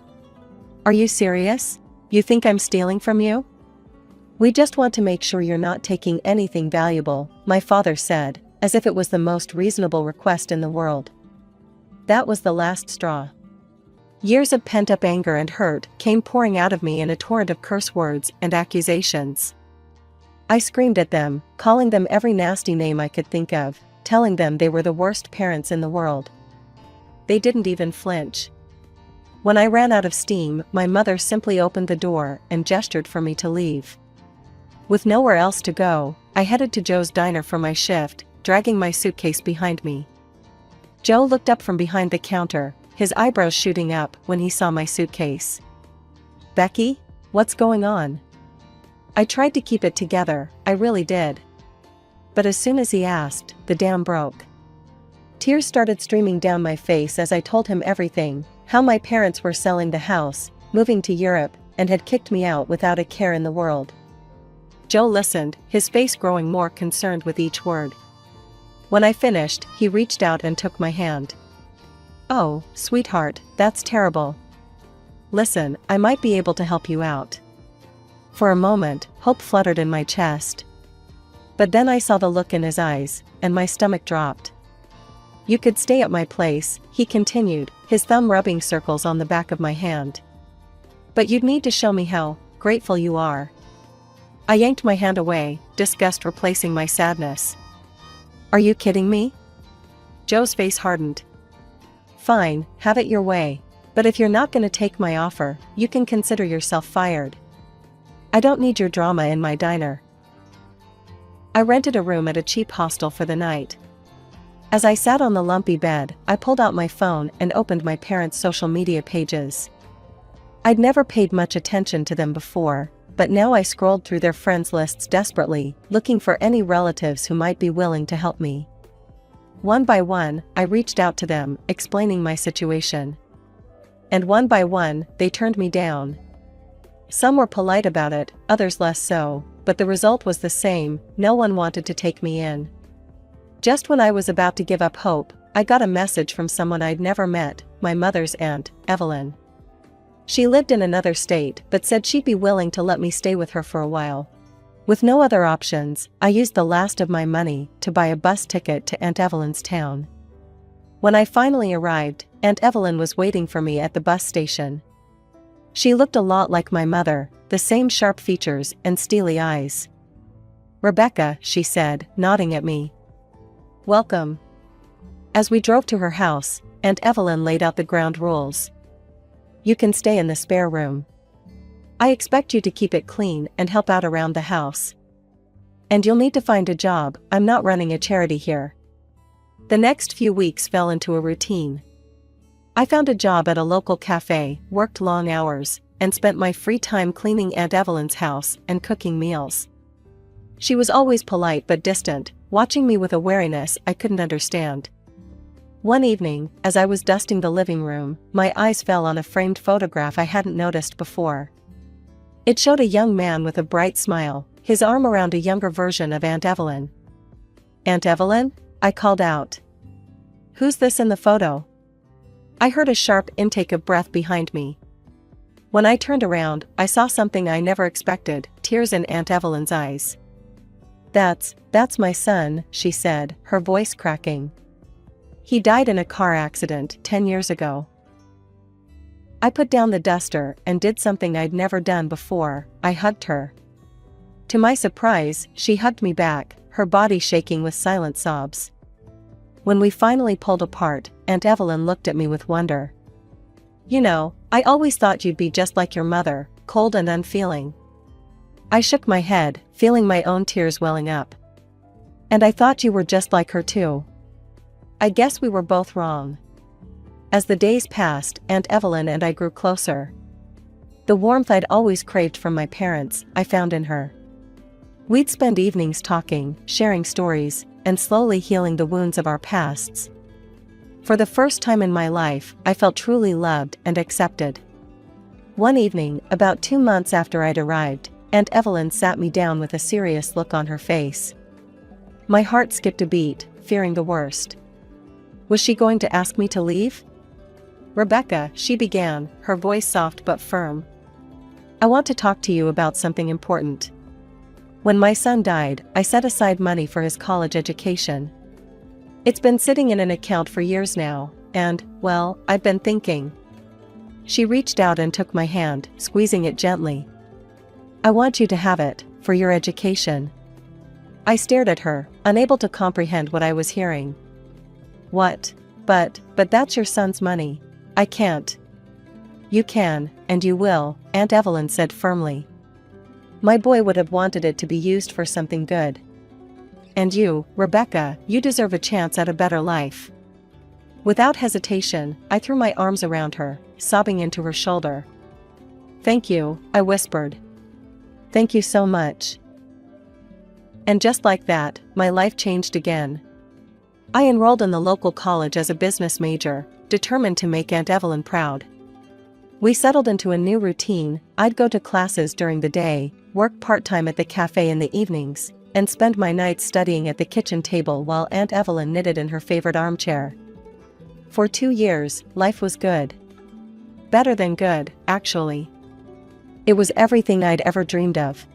"Are you serious? You think I'm stealing from you?" "We just want to make sure you're not taking anything valuable," my father said, as if it was the most reasonable request in the world. That was the last straw. Years of pent-up anger and hurt came pouring out of me in a torrent of curse words and accusations. I screamed at them, calling them every nasty name I could think of, telling them they were the worst parents in the world. They didn't even flinch. When I ran out of steam, my mother simply opened the door and gestured for me to leave. With nowhere else to go, I headed to Joe's diner for my shift, dragging my suitcase behind me. Joe looked up from behind the counter, his eyebrows shooting up when he saw my suitcase. "Becky, what's going on?" I tried to keep it together, I really did. But as soon as he asked, the dam broke. Tears started streaming down my face as I told him everything, how my parents were selling the house, moving to Europe, and had kicked me out without a care in the world. Joe listened, his face growing more concerned with each word. When I finished, he reached out and took my hand. "Oh, sweetheart, that's terrible. Listen, I might be able to help you out." For a moment, hope fluttered in my chest. But then I saw the look in his eyes, and my stomach dropped. "You could stay at my place," he continued, his thumb rubbing circles on the back of my hand. "But you'd need to show me how grateful you are." I yanked my hand away, disgust replacing my sadness. "Are you kidding me?" Joe's face hardened. "Fine, have it your way. But if you're not going to take my offer, you can consider yourself fired. I don't need your drama in my diner." I rented a room at a cheap hostel for the night. As I sat on the lumpy bed, I pulled out my phone and opened my parents' social media pages. I'd never paid much attention to them before, but now I scrolled through their friends lists desperately, looking for any relatives who might be willing to help me. One by one, I reached out to them, explaining my situation. And one by one, they turned me down. Some were polite about it, others less so, but the result was the same: no one wanted to take me in. Just when I was about to give up hope, I got a message from someone I'd never met, my mother's aunt, Evelyn. She lived in another state but said she'd be willing to let me stay with her for a while. With no other options, I used the last of my money to buy a bus ticket to Aunt Evelyn's town. When I finally arrived, Aunt Evelyn was waiting for me at the bus station. She looked a lot like my mother, the same sharp features and steely eyes. "Rebecca," she said, nodding at me. "Welcome." As we drove to her house, Aunt Evelyn laid out the ground rules. "You can stay in the spare room. I expect you to keep it clean and help out around the house. And you'll need to find a job, I'm not running a charity here." The next few weeks fell into a routine. I found a job at a local cafe, worked long hours, and spent my free time cleaning Aunt Evelyn's house and cooking meals. She was always polite but distant, watching me with a wariness I couldn't understand. One evening, as I was dusting the living room, my eyes fell on a framed photograph I hadn't noticed before. It showed a young man with a bright smile, his arm around a younger version of Aunt Evelyn. "Aunt Evelyn?" I called out. "Who's this in the photo?" I heard a sharp intake of breath behind me. When I turned around, I saw something I never expected: tears in Aunt Evelyn's eyes. That's my son," she said, her voice cracking. "He died in a car accident 10 years ago." I put down the duster and did something I'd never done before: I hugged her. To my surprise, she hugged me back, her body shaking with silent sobs. When we finally pulled apart, Aunt Evelyn looked at me with wonder. "You know, I always thought you'd be just like your mother, cold and unfeeling." I shook my head, feeling my own tears welling up. "And I thought you were just like her too." I guess we were both wrong. As the days passed, Aunt Evelyn and I grew closer. The warmth I'd always craved from my parents, I found in her. We'd spend evenings talking, sharing stories, and slowly healing the wounds of our pasts. For the first time in my life, I felt truly loved and accepted. One evening, about 2 months after I'd arrived, Aunt Evelyn sat me down with a serious look on her face. My heart skipped a beat, fearing the worst. Was she going to ask me to leave? "Rebecca," she began, her voice soft but firm. "I want to talk to you about something important. When my son died, I set aside money for his college education. It's been sitting in an account for years now, and, well, I've been thinking." She reached out and took my hand, squeezing it gently. "I want you to have it, for your education." I stared at her, unable to comprehend what I was hearing. "What? But that's your son's money. I can't." "You can, and you will," Aunt Evelyn said firmly. "My boy would have wanted it to be used for something good. And you, Rebecca, you deserve a chance at a better life." Without hesitation, I threw my arms around her, sobbing into her shoulder. "Thank you," I whispered. "Thank you so much." And just like that, my life changed again. I enrolled in the local college as a business major, determined to make Aunt Evelyn proud. We settled into a new routine. I'd go to classes during the day, work part-time at the cafe in the evenings, and spend my nights studying at the kitchen table while Aunt Evelyn knitted in her favorite armchair. For 2 years, life was good. Better than good, actually. It was everything I'd ever dreamed of.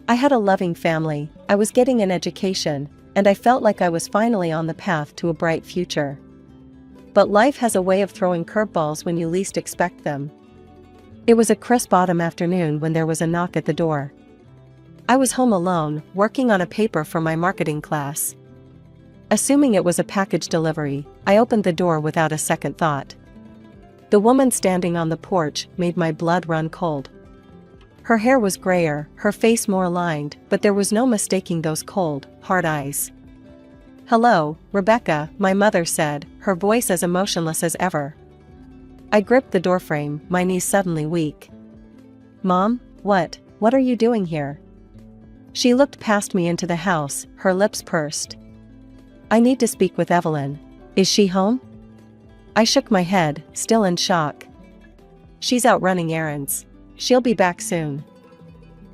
I had a loving family, I was getting an education, and I felt like I was finally on the path to a bright future. But life has a way of throwing curveballs when you least expect them. It was a crisp autumn afternoon when there was a knock at the door. I was home alone, working on a paper for my marketing class. Assuming it was a package delivery, I opened the door without a second thought. The woman standing on the porch made my blood run cold. Her hair was grayer, her face more lined, but there was no mistaking those cold, hard eyes. "Hello, Rebecca," my mother said, her voice as emotionless as ever. I gripped the doorframe, my knees suddenly weak. "Mom, what are you doing here?" She looked past me into the house, her lips pursed. "I need to speak with Evelyn. Is she home?" I shook my head, still in shock. "She's out running errands. She'll be back soon."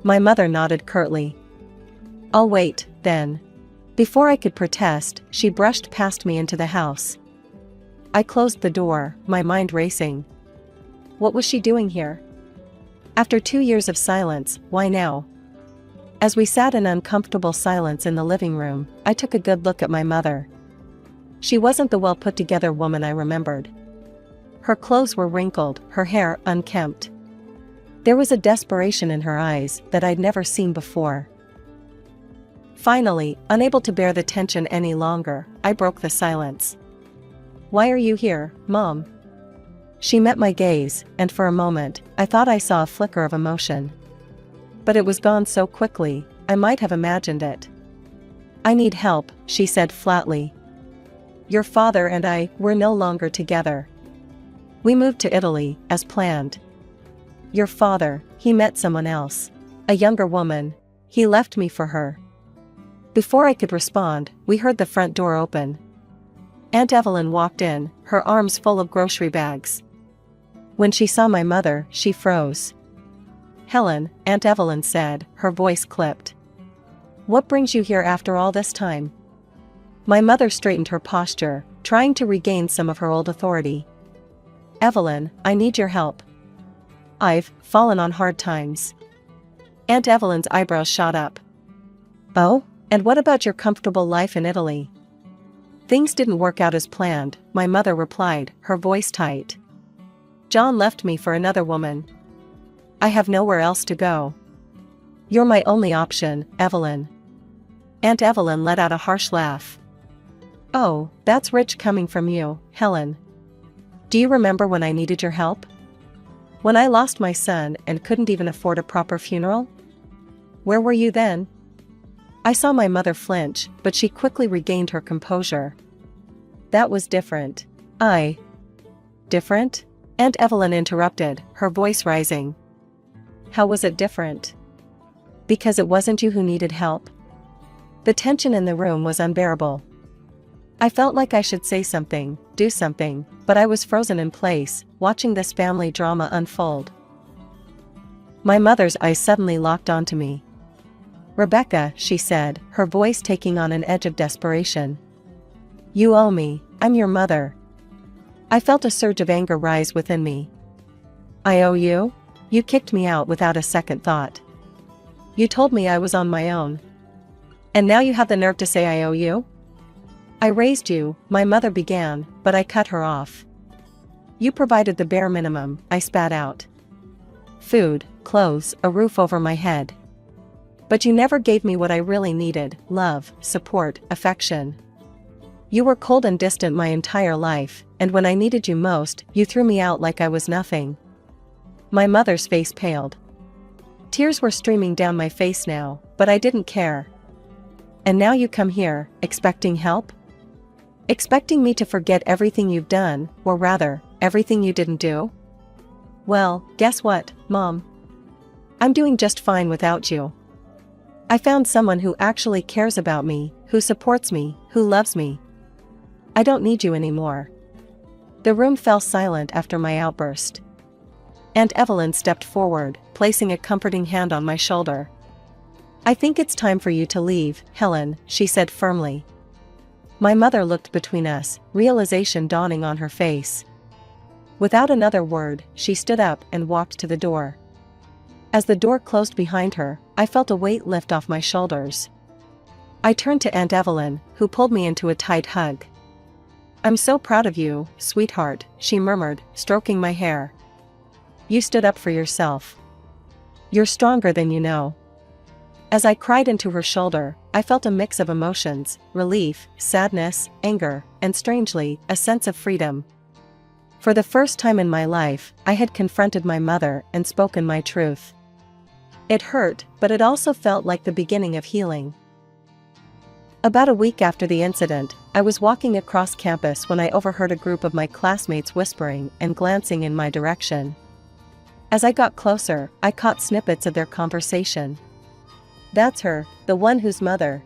My mother nodded curtly. "I'll wait, then." Before I could protest, she brushed past me into the house. I closed the door, my mind racing. What was she doing here? After 2 years of silence, why now? As we sat in uncomfortable silence in the living room, I took a good look at my mother. She wasn't the well-put-together woman I remembered. Her clothes were wrinkled, her hair unkempt. There was a desperation in her eyes that I'd never seen before. Finally, unable to bear the tension any longer, I broke the silence. "Why are you here, Mom?" She met my gaze, and for a moment, I thought I saw a flicker of emotion. But it was gone so quickly, I might have imagined it. "I need help," she said flatly. "Your father and I, we're no longer together. We moved to Italy, as planned." "Your father, he met someone else. A younger woman. He left me for her." Before I could respond, we heard the front door open. Aunt Evelyn walked in, her arms full of grocery bags. When she saw my mother, she froze. "Helen," Aunt Evelyn said, her voice clipped. "What brings you here after all this time?" My mother straightened her posture, trying to regain some of her old authority. "Evelyn, I need your help. I've fallen on hard times." Aunt Evelyn's eyebrows shot up. "Oh? And what about your comfortable life in Italy?" "Things didn't work out as planned," my mother replied, her voice tight. "John left me for another woman. I have nowhere else to go. You're my only option, Evelyn." Aunt Evelyn let out a harsh laugh. "Oh, that's rich coming from you, Helen. Do you remember when I needed your help? When I lost my son and couldn't even afford a proper funeral? Where were you then?" I saw my mother flinch, but she quickly regained her composure. "That was different." Different? Aunt Evelyn interrupted, her voice rising. "How was it different?" "Because it wasn't you who needed help." The tension in the room was unbearable. I felt like I should say something, do something, but I was frozen in place, watching this family drama unfold. My mother's eyes suddenly locked onto me. "Rebecca," she said, her voice taking on an edge of desperation. "You owe me, I'm your mother." I felt a surge of anger rise within me. "I owe you? You kicked me out without a second thought. You told me I was on my own. And now you have the nerve to say I owe you?" "I raised you," my mother began, but I cut her off. "You provided the bare minimum," I spat out. "Food, clothes, a roof over my head. But you never gave me what I really needed: love, support, affection. You were cold and distant my entire life, and when I needed you most, you threw me out like I was nothing." My mother's face paled. Tears were streaming down my face now, but I didn't care. "And now you come here, expecting help? Expecting me to forget everything you've done, or rather, everything you didn't do? Well, guess what, Mom? I'm doing just fine without you. I found someone who actually cares about me, who supports me, who loves me. I don't need you anymore." The room fell silent after my outburst. Aunt Evelyn stepped forward, placing a comforting hand on my shoulder. "I think it's time for you to leave, Helen," she said firmly. My mother looked between us, realization dawning on her face. Without another word, she stood up and walked to the door. As the door closed behind her, I felt a weight lift off my shoulders. I turned to Aunt Evelyn, who pulled me into a tight hug. "I'm so proud of you, sweetheart," she murmured, stroking my hair. "You stood up for yourself. You're stronger than you know." As I cried into her shoulder, I felt a mix of emotions: relief, sadness, anger, and strangely, a sense of freedom. For the first time in my life, I had confronted my mother and spoken my truth. It hurt, but it also felt like the beginning of healing. About a week after the incident, I was walking across campus when I overheard a group of my classmates whispering and glancing in my direction. As I got closer, I caught snippets of their conversation. "That's her, the one whose mother.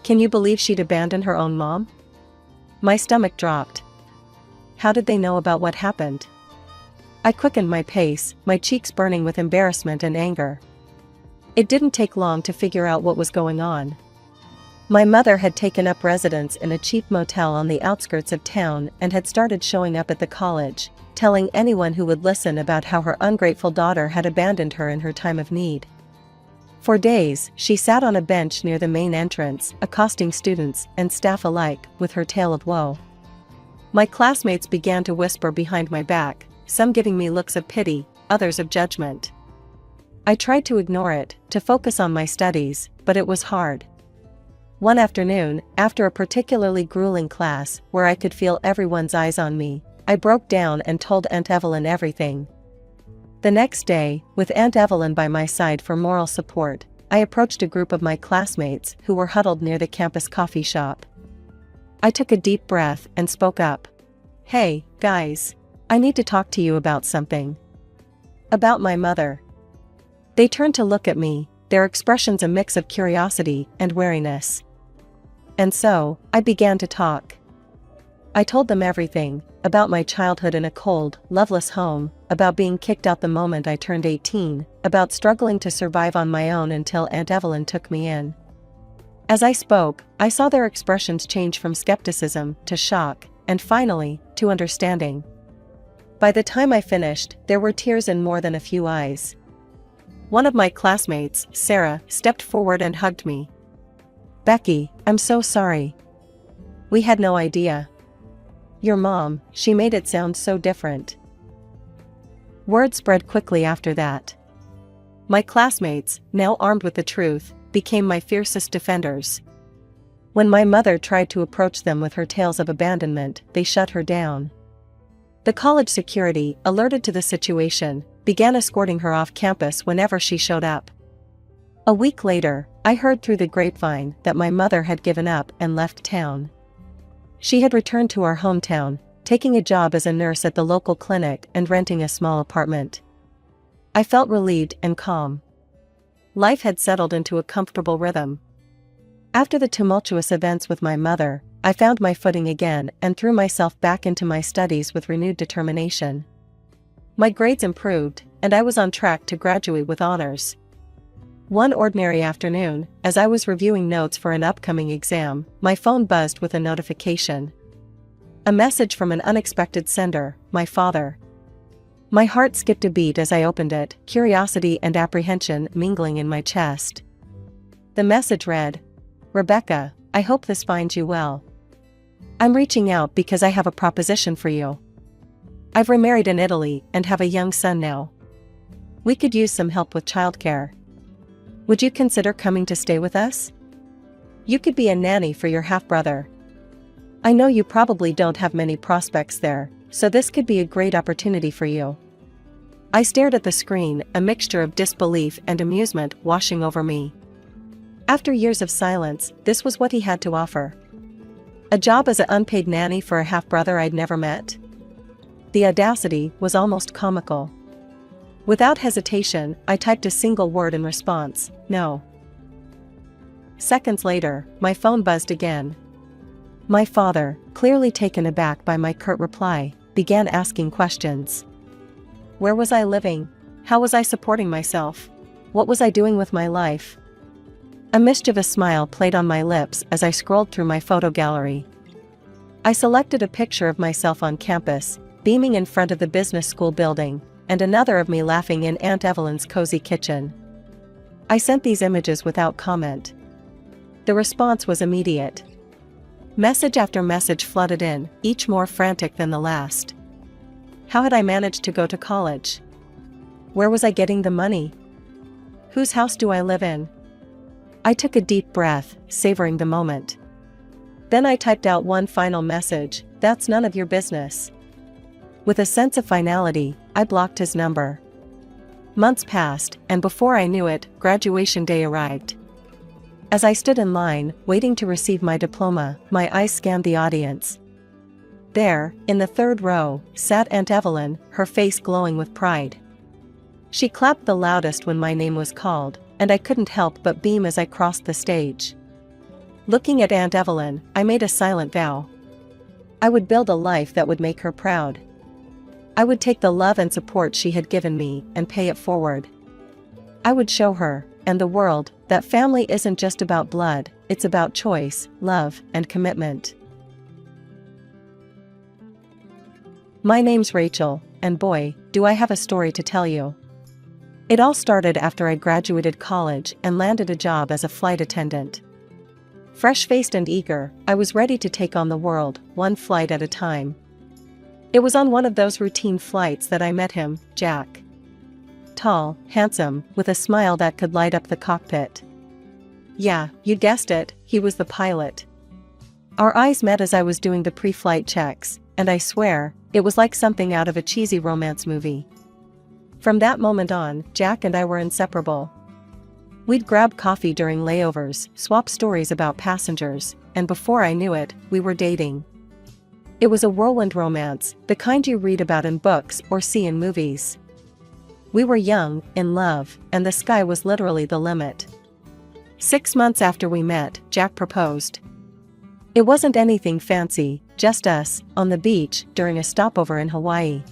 Can you believe she'd abandon her own mom?" My stomach dropped. How did they know about what happened? I quickened my pace, my cheeks burning with embarrassment and anger. It didn't take long to figure out what was going on. My mother had taken up residence in a cheap motel on the outskirts of town and had started showing up at the college, telling anyone who would listen about how her ungrateful daughter had abandoned her in her time of need. For days, she sat on a bench near the main entrance, accosting students and staff alike with her tale of woe. My classmates began to whisper behind my back, some giving me looks of pity, others of judgment. I tried to ignore it, to focus on my studies, but it was hard. One afternoon, after a particularly grueling class where I could feel everyone's eyes on me, I broke down and told Aunt Evelyn everything. The next day, with Aunt Evelyn by my side for moral support, I approached a group of my classmates who were huddled near the campus coffee shop. I took a deep breath and spoke up. "Hey, guys. I need to talk to you about something. About my mother." They turned to look at me, their expressions a mix of curiosity and wariness. And so, I began to talk. I told them everything, about my childhood in a cold, loveless home, about being kicked out the moment I turned 18, about struggling to survive on my own until Aunt Evelyn took me in. As I spoke, I saw their expressions change from skepticism to shock, and finally, to understanding. By the time I finished, there were tears in more than a few eyes. One of my classmates, Sarah, stepped forward and hugged me. "Becky, I'm so sorry. We had no idea. Your mom, she made it sound so different." Word spread quickly after that. My classmates, now armed with the truth, became my fiercest defenders. When my mother tried to approach them with her tales of abandonment, they shut her down. The college security, alerted to the situation, began escorting her off campus whenever she showed up. A week later, I heard through the grapevine that my mother had given up and left town. She had returned to our hometown, taking a job as a nurse at the local clinic and renting a small apartment. I felt relieved and calm. Life had settled into a comfortable rhythm. After the tumultuous events with my mother, I found my footing again and threw myself back into my studies with renewed determination. My grades improved, and I was on track to graduate with honors. One ordinary afternoon, as I was reviewing notes for an upcoming exam, my phone buzzed with a notification. A message from an unexpected sender, my father. My heart skipped a beat as I opened it, curiosity and apprehension mingling in my chest. The message read, "Rebecca, I hope this finds you well. I'm reaching out because I have a proposition for you. I've remarried in Italy and have a young son now. We could use some help with childcare. Would you consider coming to stay with us? You could be a nanny for your half-brother. I know you probably don't have many prospects there, so this could be a great opportunity for you." I stared at the screen, a mixture of disbelief and amusement washing over me. After years of silence, this was what he had to offer. A job as an unpaid nanny for a half-brother I'd never met. The audacity was almost comical. Without hesitation, I typed a single word in response, "No." Seconds later, my phone buzzed again. My father, clearly taken aback by my curt reply, began asking questions. Where was I living? How was I supporting myself? What was I doing with my life? A mischievous smile played on my lips as I scrolled through my photo gallery. I selected a picture of myself on campus, beaming in front of the business school building, and another of me laughing in Aunt Evelyn's cozy kitchen. I sent these images without comment. The response was immediate. Message after message flooded in, each more frantic than the last. How had I managed to go to college? Where was I getting the money? Whose house do I live in? I took a deep breath, savoring the moment. Then I typed out one final message, "That's none of your business." With a sense of finality, I blocked his number. Months passed, and before I knew it, graduation day arrived. As I stood in line, waiting to receive my diploma, my eyes scanned the audience. There, in the third row, sat Aunt Evelyn, her face glowing with pride. She clapped the loudest when my name was called, and I couldn't help but beam as I crossed the stage. Looking at Aunt Evelyn, I made a silent vow. I would build a life that would make her proud. I would take the love and support she had given me and pay it forward. I would show her, and the world, that family isn't just about blood, it's about choice, love, and commitment. My name's Rachel, and boy, do I have a story to tell you. It all started after I graduated college and landed a job as a flight attendant. Fresh-faced and eager, I was ready to take on the world, one flight at a time. It was on one of those routine flights that I met him, Jack. Tall, handsome, with a smile that could light up the cockpit. Yeah, you guessed it, he was the pilot. Our eyes met as I was doing the pre-flight checks, and I swear, it was like something out of a cheesy romance movie. From that moment on, Jack and I were inseparable. We'd grab coffee during layovers, swap stories about passengers, and before I knew it, we were dating. It was a whirlwind romance, the kind you read about in books or see in movies. We were young, in love, and the sky was literally the limit. 6 months after we met, Jack proposed. It wasn't anything fancy, just us, on the beach, during a stopover in Hawaii.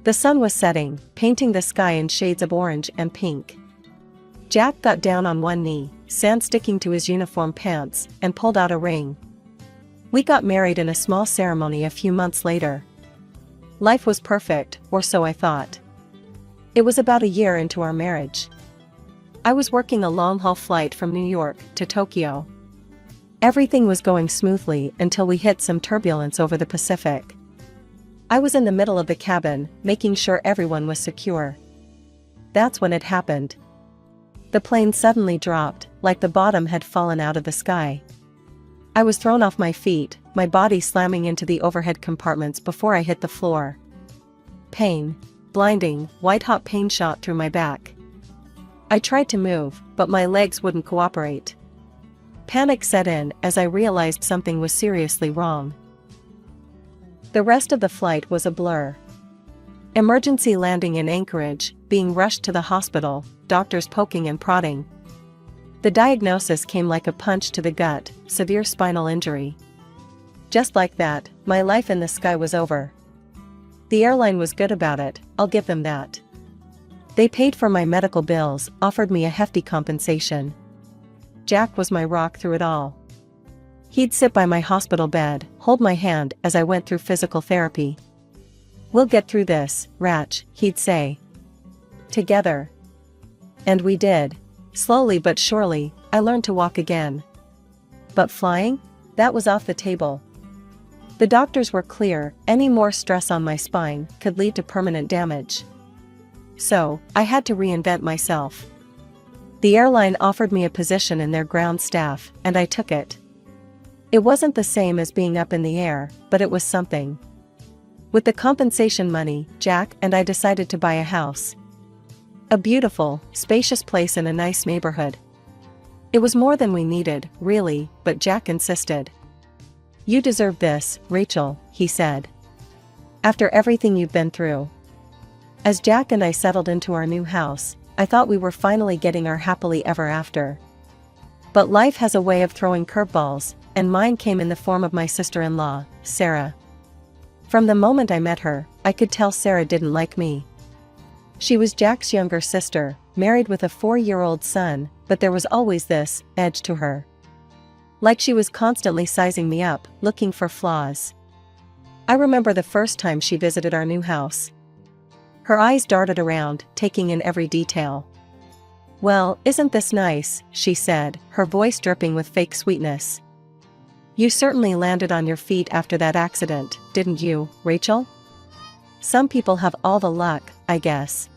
The sun was setting, painting the sky in shades of orange and pink. Jack got down on one knee, sand sticking to his uniform pants, and pulled out a ring. We got married in a small ceremony a few months later. Life was perfect, or so I thought. It was about a year into our marriage. I was working a long-haul flight from New York to Tokyo. Everything was going smoothly until we hit some turbulence over the Pacific. I was in the middle of the cabin, making sure everyone was secure. That's when it happened. The plane suddenly dropped, like the bottom had fallen out of the sky. I was thrown off my feet, my body slamming into the overhead compartments before I hit the floor. Pain. Blinding, white-hot pain shot through my back. I tried to move, but my legs wouldn't cooperate. Panic set in as I realized something was seriously wrong. The rest of the flight was a blur. Emergency landing in Anchorage, being rushed to the hospital, doctors poking and prodding. The diagnosis came like a punch to the gut, severe spinal injury. Just like that, my life in the sky was over. The airline was good about it, I'll give them that. They paid for my medical bills, offered me a hefty compensation. Jack was my rock through it all. He'd sit by my hospital bed, hold my hand as I went through physical therapy. "We'll get through this, Ratch," he'd say. "Together." And we did. Slowly but surely, I learned to walk again. But flying? That was off the table. The doctors were clear, any more stress on my spine could lead to permanent damage. So, I had to reinvent myself. The airline offered me a position in their ground staff, and I took it. It wasn't the same as being up in the air, but it was something. With the compensation money, Jack and I decided to buy a house. A beautiful, spacious place in a nice neighborhood. It was more than we needed, really, but Jack insisted. "You deserve this, Rachel," he said. "After everything you've been through." As Jack and I settled into our new house, I thought we were finally getting our happily ever after. But life has a way of throwing curveballs, and mine came in the form of my sister-in-law, Sarah. From the moment I met her, I could tell Sarah didn't like me. She was Jack's younger sister, married with a 4-year-old son, but there was always this edge to her. Like she was constantly sizing me up, looking for flaws. I remember the first time she visited our new house. Her eyes darted around, taking in every detail. "Well, isn't this nice?" she said, her voice dripping with fake sweetness. "You certainly landed on your feet after that accident, didn't you, Rachel? Some people have all the luck, I guess.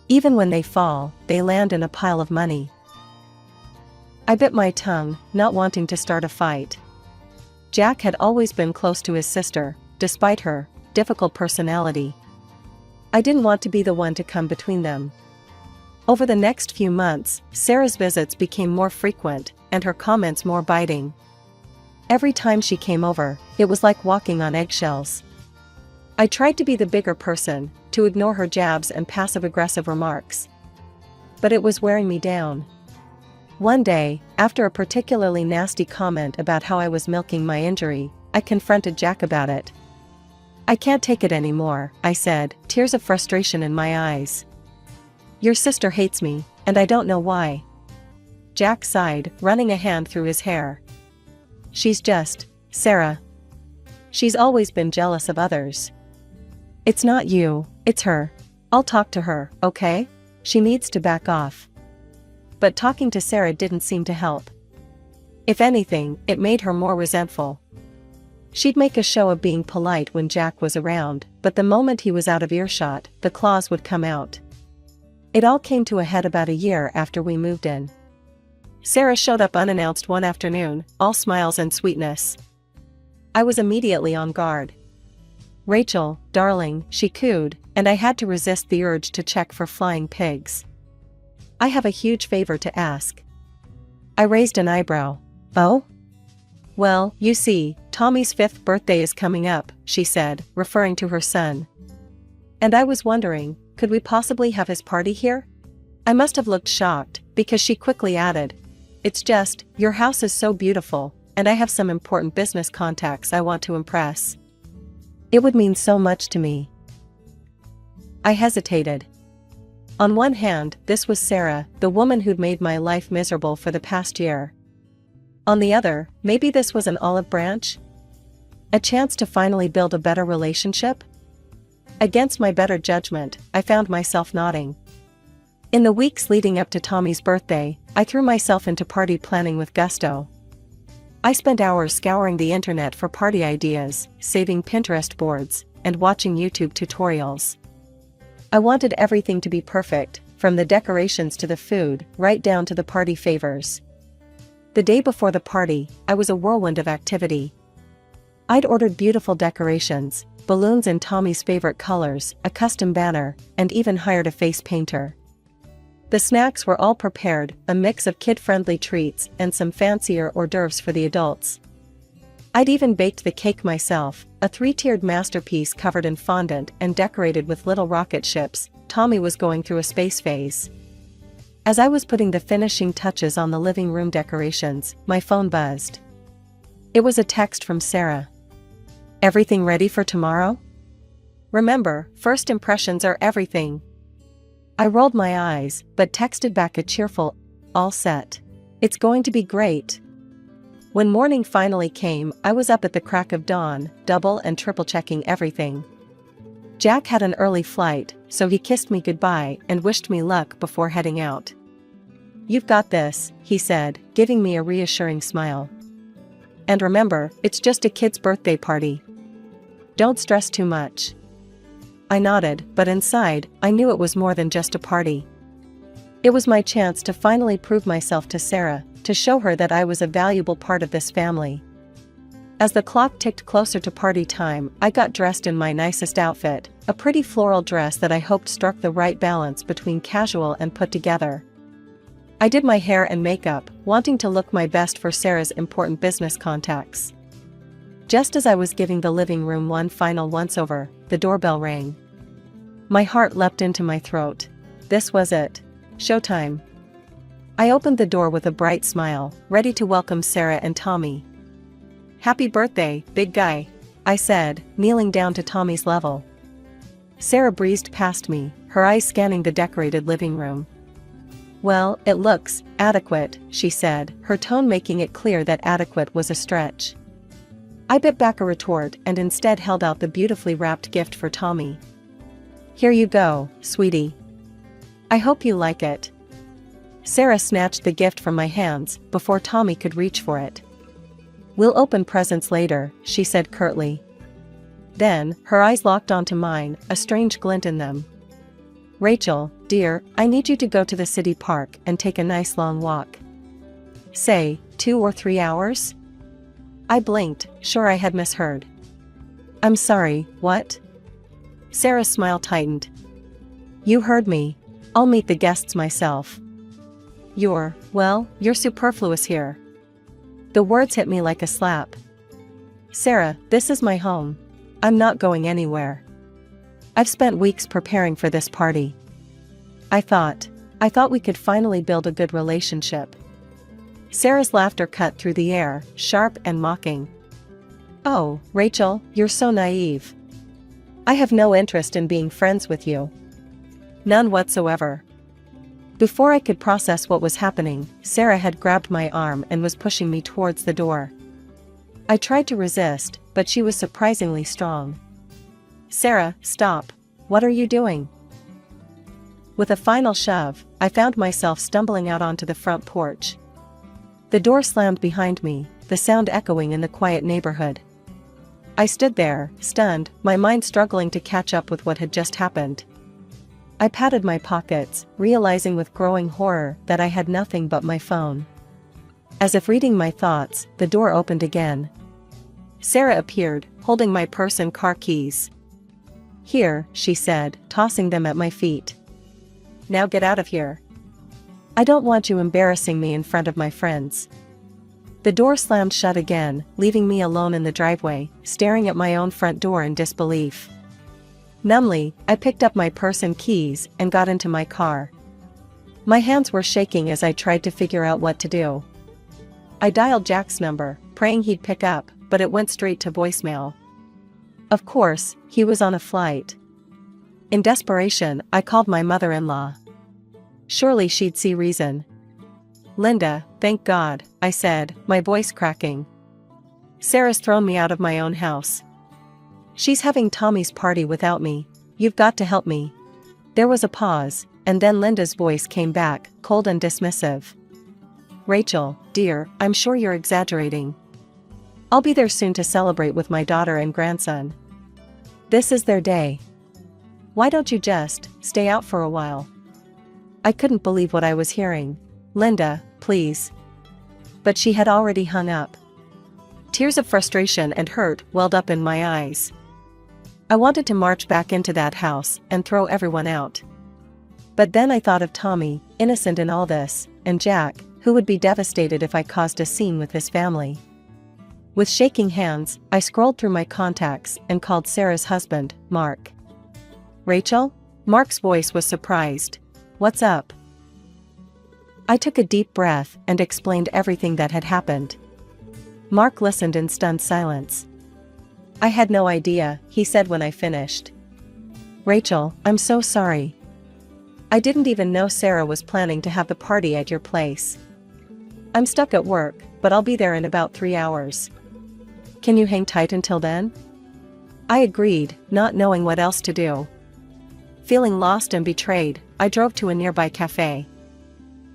Even when they fall, they land in a pile of money." I bit my tongue, not wanting to start a fight. Jack had always been close to his sister, despite her difficult personality. I didn't want to be the one to come between them. Over the next few months, Sarah's visits became more frequent, and her comments more biting. Every time she came over, it was like walking on eggshells. I tried to be the bigger person, to ignore her jabs and passive-aggressive remarks. But it was wearing me down. One day, after a particularly nasty comment about how I was milking my injury, I confronted Jack about it. "I can't take it anymore," I said, tears of frustration in my eyes. "Your sister hates me, and I don't know why." Jack sighed, running a hand through his hair. "She's just, Sarah. She's always been jealous of others. It's not you, it's her. I'll talk to her, okay? She needs to back off." But talking to Sarah didn't seem to help. If anything, it made her more resentful. She'd make a show of being polite when Jack was around, but the moment he was out of earshot, the claws would come out. It all came to a head about a year after we moved in. Sarah showed up unannounced one afternoon, all smiles and sweetness. I was immediately on guard. "Rachel, darling," she cooed, and I had to resist the urge to check for flying pigs. "I have a huge favor to ask." I raised an eyebrow. "Oh?" "Well, you see, Tommy's 5th birthday is coming up," she said, referring to her son. "And I was wondering, could we possibly have his party here?" I must have looked shocked, because she quickly added, "It's just, your house is so beautiful, and I have some important business contacts I want to impress. It would mean so much to me." I hesitated. On one hand, this was Sarah, the woman who'd made my life miserable for the past year. On the other, maybe this was an olive branch? A chance to finally build a better relationship? Against my better judgment, I found myself nodding. In the weeks leading up to Tommy's birthday, I threw myself into party planning with gusto. I spent hours scouring the internet for party ideas, saving Pinterest boards, and watching YouTube tutorials. I wanted everything to be perfect, from the decorations to the food, right down to the party favors. The day before the party, I was a whirlwind of activity. I'd ordered beautiful decorations, balloons in Tommy's favorite colors, a custom banner, and even hired a face painter. The snacks were all prepared, a mix of kid-friendly treats and some fancier hors d'oeuvres for the adults. I'd even baked the cake myself, a 3-tiered masterpiece covered in fondant and decorated with little rocket ships. Tommy was going through a space phase. As I was putting the finishing touches on the living room decorations, my phone buzzed. It was a text from Sarah. Everything ready for tomorrow? Remember, first impressions are everything. I rolled my eyes, but texted back a cheerful, all set. It's going to be great. When morning finally came, I was up at the crack of dawn, double and triple checking everything. Jack had an early flight, so he kissed me goodbye and wished me luck before heading out. "You've got this," he said, giving me a reassuring smile. "And remember, it's just a kid's birthday party. Don't stress too much." I nodded, but inside, I knew it was more than just a party. It was my chance to finally prove myself to Sarah, to show her that I was a valuable part of this family. As the clock ticked closer to party time, I got dressed in my nicest outfit, a pretty floral dress that I hoped struck the right balance between casual and put together. I did my hair and makeup, wanting to look my best for Sarah's important business contacts. Just as I was giving the living room one final once-over, the doorbell rang. My heart leapt into my throat. This was it. Showtime. I opened the door with a bright smile, ready to welcome Sarah and Tommy. "Happy birthday, big guy," I said, kneeling down to Tommy's level. Sarah breezed past me, her eyes scanning the decorated living room. "Well, it looks adequate," she said, her tone making it clear that adequate was a stretch. I bit back a retort and instead held out the beautifully wrapped gift for Tommy. "Here you go, sweetie. I hope you like it." Sarah snatched the gift from my hands before Tommy could reach for it. "We'll open presents later," she said curtly. Then, her eyes locked onto mine, a strange glint in them. "Rachel, dear, I need you to go to the city park and take a nice long walk. Say, 2 or 3 hours?" I blinked, sure I had misheard. "I'm sorry, what?" Sarah's smile tightened. "You heard me. I'll meet the guests myself. You're superfluous here." The words hit me like a slap. "Sarah, this is my home. I'm not going anywhere. I've spent weeks preparing for this party. I thought we could finally build a good relationship." Sarah's laughter cut through the air, sharp and mocking. "Oh, Rachel, you're so naive. I have no interest in being friends with you. None whatsoever." Before I could process what was happening, Sarah had grabbed my arm and was pushing me towards the door. I tried to resist, but she was surprisingly strong. "Sarah, stop. What are you doing?" With a final shove, I found myself stumbling out onto the front porch. The door slammed behind me, the sound echoing in the quiet neighborhood. I stood there, stunned, my mind struggling to catch up with what had just happened. I patted my pockets, realizing with growing horror that I had nothing but my phone. As if reading my thoughts, the door opened again. Sarah appeared, holding my purse and car keys. "Here," she said, tossing them at my feet. "Now get out of here. I don't want you embarrassing me in front of my friends." The door slammed shut again, leaving me alone in the driveway, staring at my own front door in disbelief. Numbly, I picked up my purse and keys and got into my car. My hands were shaking as I tried to figure out what to do. I dialed Jack's number, praying he'd pick up, but it went straight to voicemail. Of course, he was on a flight. In desperation, I called my mother-in-law. Surely she'd see reason. "Linda, thank God," I said, my voice cracking. "Sarah's thrown me out of my own house. She's having Tommy's party without me. You've got to help me." There was a pause, and then Linda's voice came back, cold and dismissive. "Rachel, dear, I'm sure you're exaggerating. I'll be there soon to celebrate with my daughter and grandson. This is their day. Why don't you just stay out for a while?" I couldn't believe what I was hearing. "Linda, please." But she had already hung up. Tears of frustration and hurt welled up in my eyes. I wanted to march back into that house and throw everyone out. But then I thought of Tommy, innocent in all this, and Jack, who would be devastated if I caused a scene with his family. With shaking hands, I scrolled through my contacts and called Sarah's husband, Mark. "Rachel?" Mark's voice was surprised. "What's up?" I took a deep breath and explained everything that had happened. Mark listened in stunned silence. I had no idea, he said when I finished. Rachel, I'm so sorry. I didn't even know Sarah was planning to have the party at your place. I'm stuck at work, but I'll be there in about 3 hours. Can you hang tight until then? I agreed, not knowing what else to do. Feeling lost and betrayed, I drove to a nearby cafe.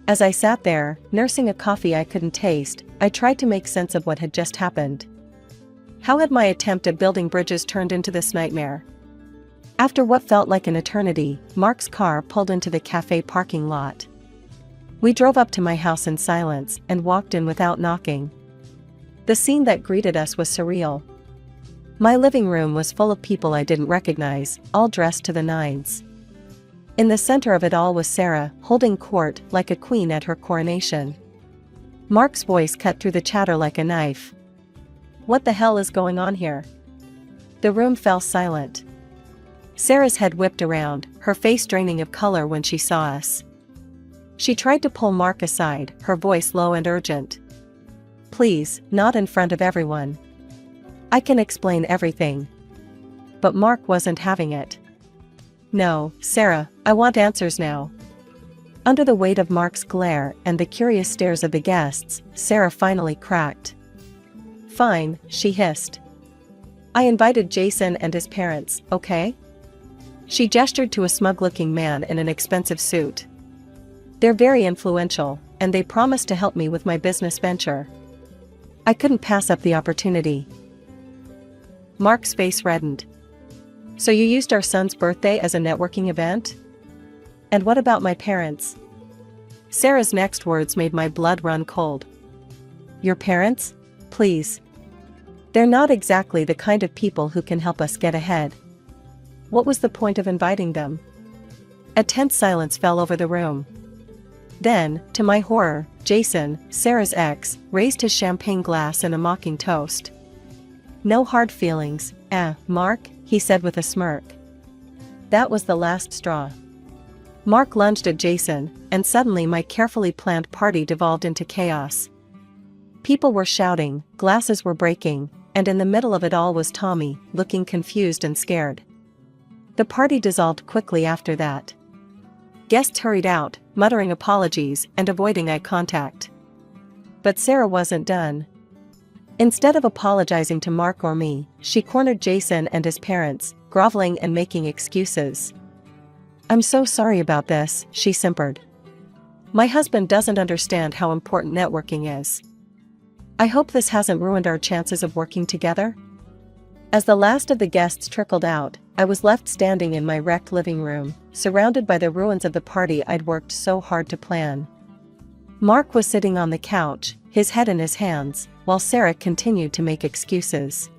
As I sat there, nursing a coffee I couldn't taste, I tried to make sense of what had just happened. How had my attempt at building bridges turned into this nightmare? After what felt like an eternity, Mark's car pulled into the cafe parking lot. We drove up to my house in silence and walked in without knocking. The scene that greeted us was surreal. My living room was full of people I didn't recognize, all dressed to the nines. In the center of it all was Sarah, holding court like a queen at her coronation. Mark's voice cut through the chatter like a knife. What the hell is going on here? The room fell silent. Sarah's head whipped around, her face draining of color when she saw us. She tried to pull Mark aside, her voice low and urgent. Please, not in front of everyone. I can explain everything. But Mark wasn't having it. No, Sarah, I want answers now. Under the weight of Mark's glare and the curious stares of the guests, Sarah finally cracked. Fine, she hissed. I invited Jason and his parents, okay? She gestured to a smug-looking man in an expensive suit. They're very influential, and they promised to help me with my business venture. I couldn't pass up the opportunity. Mark's face reddened. So you used our son's birthday as a networking event? And what about my parents? Sarah's next words made my blood run cold. Your parents? Please. They're not exactly the kind of people who can help us get ahead. What was the point of inviting them? A tense silence fell over the room. Then, to my horror, Jason, Sarah's ex, raised his champagne glass in a mocking toast. No hard feelings, Mark, he said with a smirk. That was the last straw. Mark lunged at Jason, and suddenly my carefully planned party devolved into chaos. People were shouting, glasses were breaking, and in the middle of it all was Tommy, looking confused and scared. The party dissolved quickly after that. Guests hurried out, muttering apologies and avoiding eye contact. But Sarah wasn't done. Instead of apologizing to Mark or me, she cornered Jason and his parents, groveling and making excuses. I'm so sorry about this, she simpered. My husband doesn't understand how important networking is. I hope this hasn't ruined our chances of working together. As the last of the guests trickled out, I was left standing in my wrecked living room, surrounded by the ruins of the party I'd worked so hard to plan. Mark was sitting on the couch, his head in his hands, while Sarah continued to make excuses.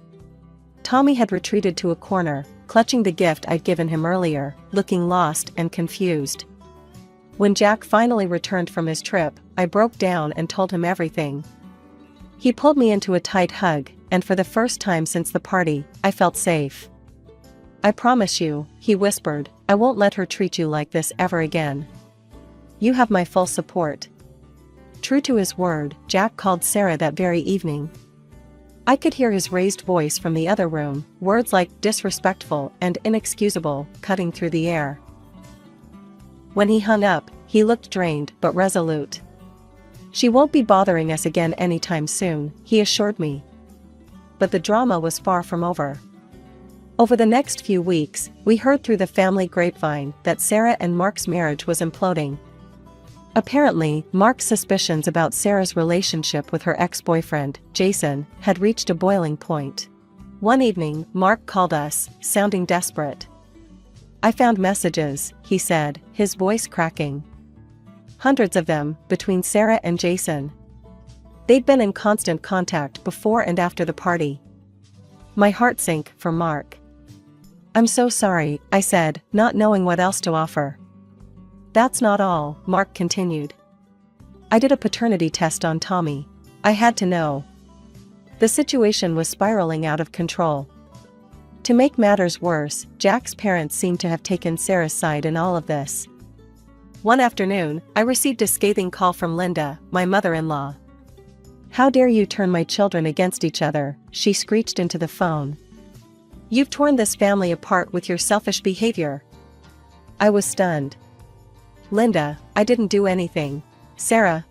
Tommy had retreated to a corner, clutching the gift I'd given him earlier, looking lost and confused. When Jack finally returned from his trip, I broke down and told him everything. He pulled me into a tight hug, and for the first time since the party, I felt safe. I promise you, he whispered, I won't let her treat you like this ever again. You have my full support. True to his word, Jack called Sarah that very evening. I could hear his raised voice from the other room, words like disrespectful and inexcusable cutting through the air. When he hung up, he looked drained but resolute. She won't be bothering us again anytime soon, he assured me. But the drama was far from over. Over the next few weeks, we heard through the family grapevine that Sarah and Mark's marriage was imploding. Apparently, Mark's suspicions about Sarah's relationship with her ex-boyfriend, Jason, had reached a boiling point. One evening, Mark called us, sounding desperate. I found messages, he said, his voice cracking. Hundreds of them, between Sarah and Jason. They'd been in constant contact before and after the party. My heart sank for Mark. I'm so sorry, I said, not knowing what else to offer. That's not all, Mark continued. I did a paternity test on Tommy. I had to know. The situation was spiraling out of control. To make matters worse, Jack's parents seemed to have taken Sarah's side in all of this. One afternoon, I received a scathing call from Linda, my mother-in-law. "How dare you turn my children against each other," she screeched into the phone. "You've torn this family apart with your selfish behavior." I was stunned. "Linda, I didn't do anything." "Sarah."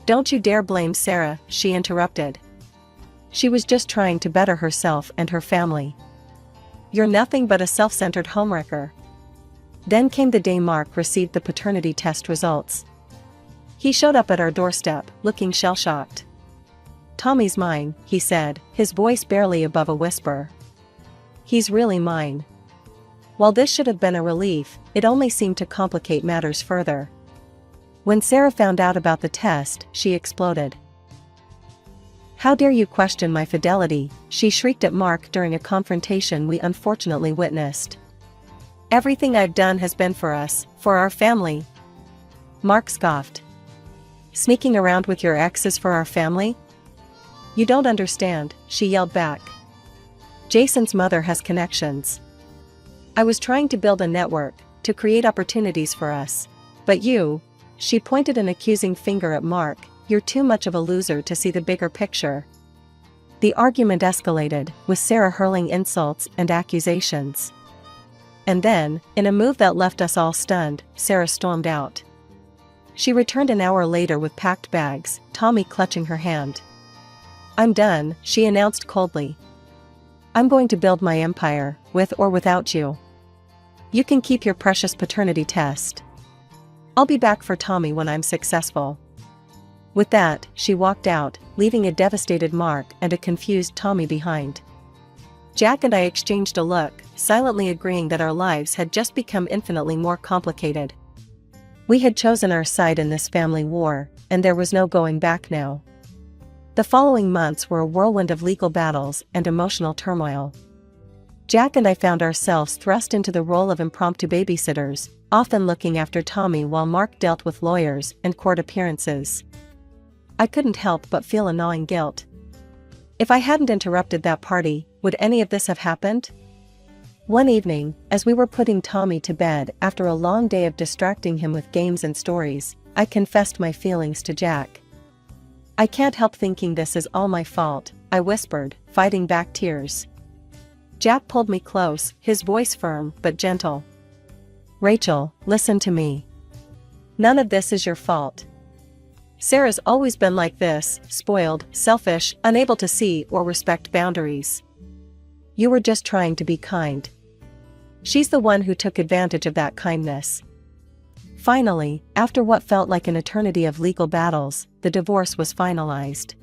"Don't you dare blame Sarah," she interrupted. "She was just trying to better herself and her family. You're nothing but a self-centered homewrecker." Then came the day Mark received the paternity test results. He showed up at our doorstep, looking shell-shocked. "Tommy's mine," he said, his voice barely above a whisper. "He's really mine." While this should have been a relief, it only seemed to complicate matters further. When Sarah found out about the test, she exploded. "How dare you question my fidelity?" she shrieked at Mark during a confrontation we unfortunately witnessed. "Everything I've done has been for us, for our family." Mark scoffed. "Sneaking around with your ex is for our family?" "You don't understand," she yelled back. "Jason's mother has connections. I was trying to build a network, to create opportunities for us. But you," she pointed an accusing finger at Mark, "you're too much of a loser to see the bigger picture." The argument escalated, with Sarah hurling insults and accusations. And then, in a move that left us all stunned, Sarah stormed out. She returned an hour later with packed bags, Tommy clutching her hand. "I'm done," she announced coldly. "I'm going to build my empire, with or without you. You can keep your precious paternity test. I'll be back for Tommy when I'm successful." With that, she walked out, leaving a devastated Mark and a confused Tommy behind. Jack and I exchanged a look, silently agreeing that our lives had just become infinitely more complicated. We had chosen our side in this family war, and there was no going back now. The following months were a whirlwind of legal battles and emotional turmoil. Jack and I found ourselves thrust into the role of impromptu babysitters, often looking after Tommy while Mark dealt with lawyers and court appearances. I couldn't help but feel a gnawing guilt. If I hadn't interrupted that party, would any of this have happened? One evening, as we were putting Tommy to bed after a long day of distracting him with games and stories, I confessed my feelings to Jack. "I can't help thinking this is all my fault," I whispered, fighting back tears. Jack pulled me close, his voice firm but gentle. "Rachel, listen to me. None of this is your fault. Sarah's always been like this, spoiled, selfish, unable to see or respect boundaries. You were just trying to be kind. She's the one who took advantage of that kindness." Finally, after what felt like an eternity of legal battles, the divorce was finalized.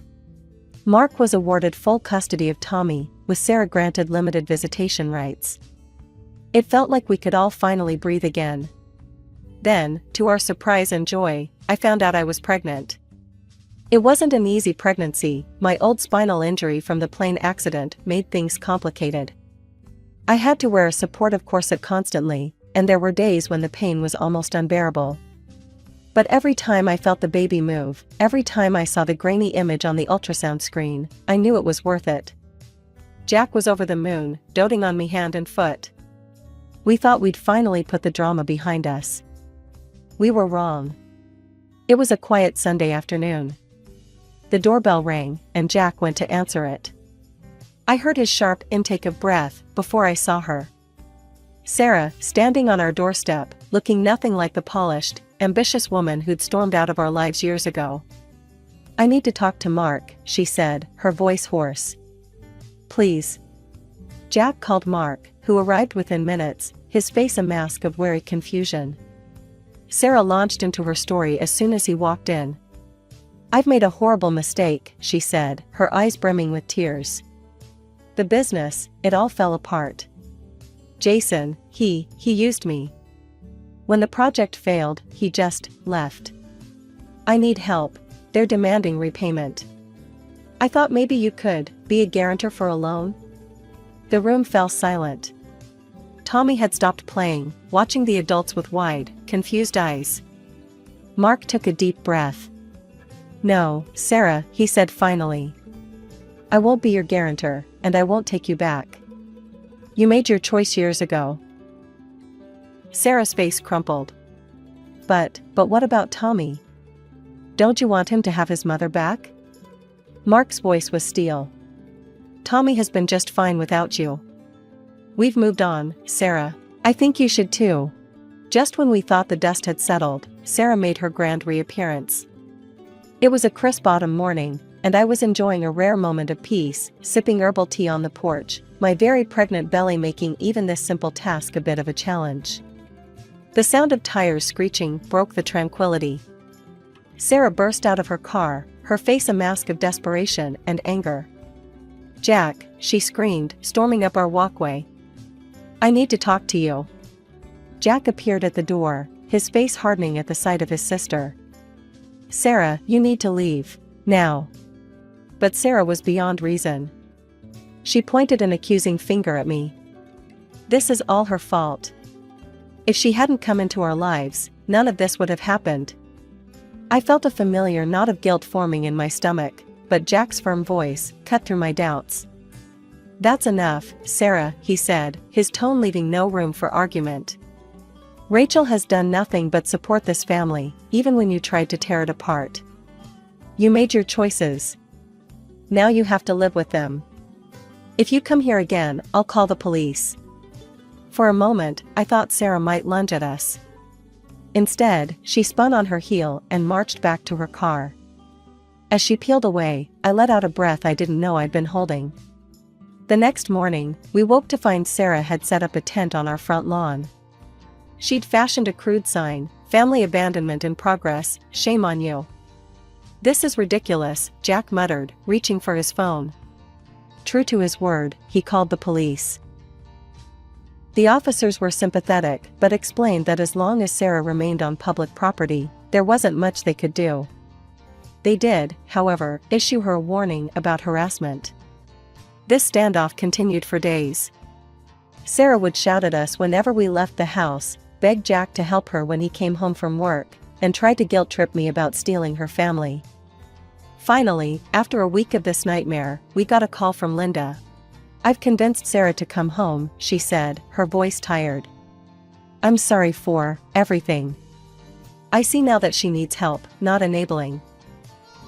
Mark was awarded full custody of Tommy, with Sarah granted limited visitation rights. It felt like we could all finally breathe again. Then, to our surprise and joy, I found out I was pregnant. It wasn't an easy pregnancy. My old spinal injury from the plane accident made things complicated. I had to wear a supportive corset constantly, and there were days when the pain was almost unbearable. But every time I felt the baby move, every time I saw the grainy image on the ultrasound screen, I knew it was worth it. Jack was over the moon, doting on me hand and foot. We thought we'd finally put the drama behind us. We were wrong. It was a quiet Sunday afternoon. The doorbell rang, and Jack went to answer it. I heard his sharp intake of breath before I saw her. Sarah, standing on our doorstep, looking nothing like the polished, ambitious woman who'd stormed out of our lives years ago. "I need to talk to Mark," she said, her voice hoarse. "Please." Jack called Mark, who arrived within minutes, his face a mask of wary confusion. Sarah launched into her story as soon as he walked in. "I've made a horrible mistake," she said, her eyes brimming with tears. "The business, it all fell apart. Jason, he used me. When the project failed, he just left. I need help. They're demanding repayment. I thought maybe you could be a guarantor for a loan." The room fell silent. Tommy had stopped playing, watching the adults with wide, confused eyes. Mark took a deep breath. "No, Sarah," he said finally. "I won't be your guarantor, and I won't take you back. You made your choice years ago." Sarah's face crumpled. But what about Tommy? Don't you want him to have his mother back?" Mark's voice was steel. Tommy has been just fine without you. We've moved on, Sarah. I think you should too. Just when we thought the dust had settled, Sarah made her grand reappearance. It was a crisp autumn morning, and I was enjoying a rare moment of peace, sipping herbal tea on the porch, my very pregnant belly making even this simple task a bit of a challenge. The sound of tires screeching broke the tranquility. Sarah burst out of her car, her face a mask of desperation and anger. "Jack," she screamed, storming up our walkway. "I need to talk to you." Jack appeared at the door, his face hardening at the sight of his sister. "Sarah, you need to leave. Now." But Sarah was beyond reason. She pointed an accusing finger at me. "This is all her fault. If she hadn't come into our lives, none of this would have happened." I felt a familiar knot of guilt forming in my stomach, but Jack's firm voice cut through my doubts. "That's enough, Sarah," he said, his tone leaving no room for argument. "Rachel has done nothing but support this family, even when you tried to tear it apart. You made your choices. Now you have to live with them. If you come here again, I'll call the police." For a moment, I thought Sarah might lunge at us. Instead, she spun on her heel and marched back to her car. As she peeled away, I let out a breath I didn't know I'd been holding. The next morning, we woke to find Sarah had set up a tent on our front lawn. She'd fashioned a crude sign, "Family abandonment in progress, shame on you." "This is ridiculous," Jack muttered, reaching for his phone. True to his word, he called the police. The officers were sympathetic, but explained that as long as Sarah remained on public property, there wasn't much they could do. They did, however, issue her a warning about harassment. This standoff continued for days. Sarah would shout at us whenever we left the house, beg Jack to help her when he came home from work, and tried to guilt-trip me about stealing her family. Finally, after a week of this nightmare, we got a call from Linda. "I've convinced Sarah to come home," she said, her voice tired. "I'm sorry for everything. I see now that she needs help, not enabling."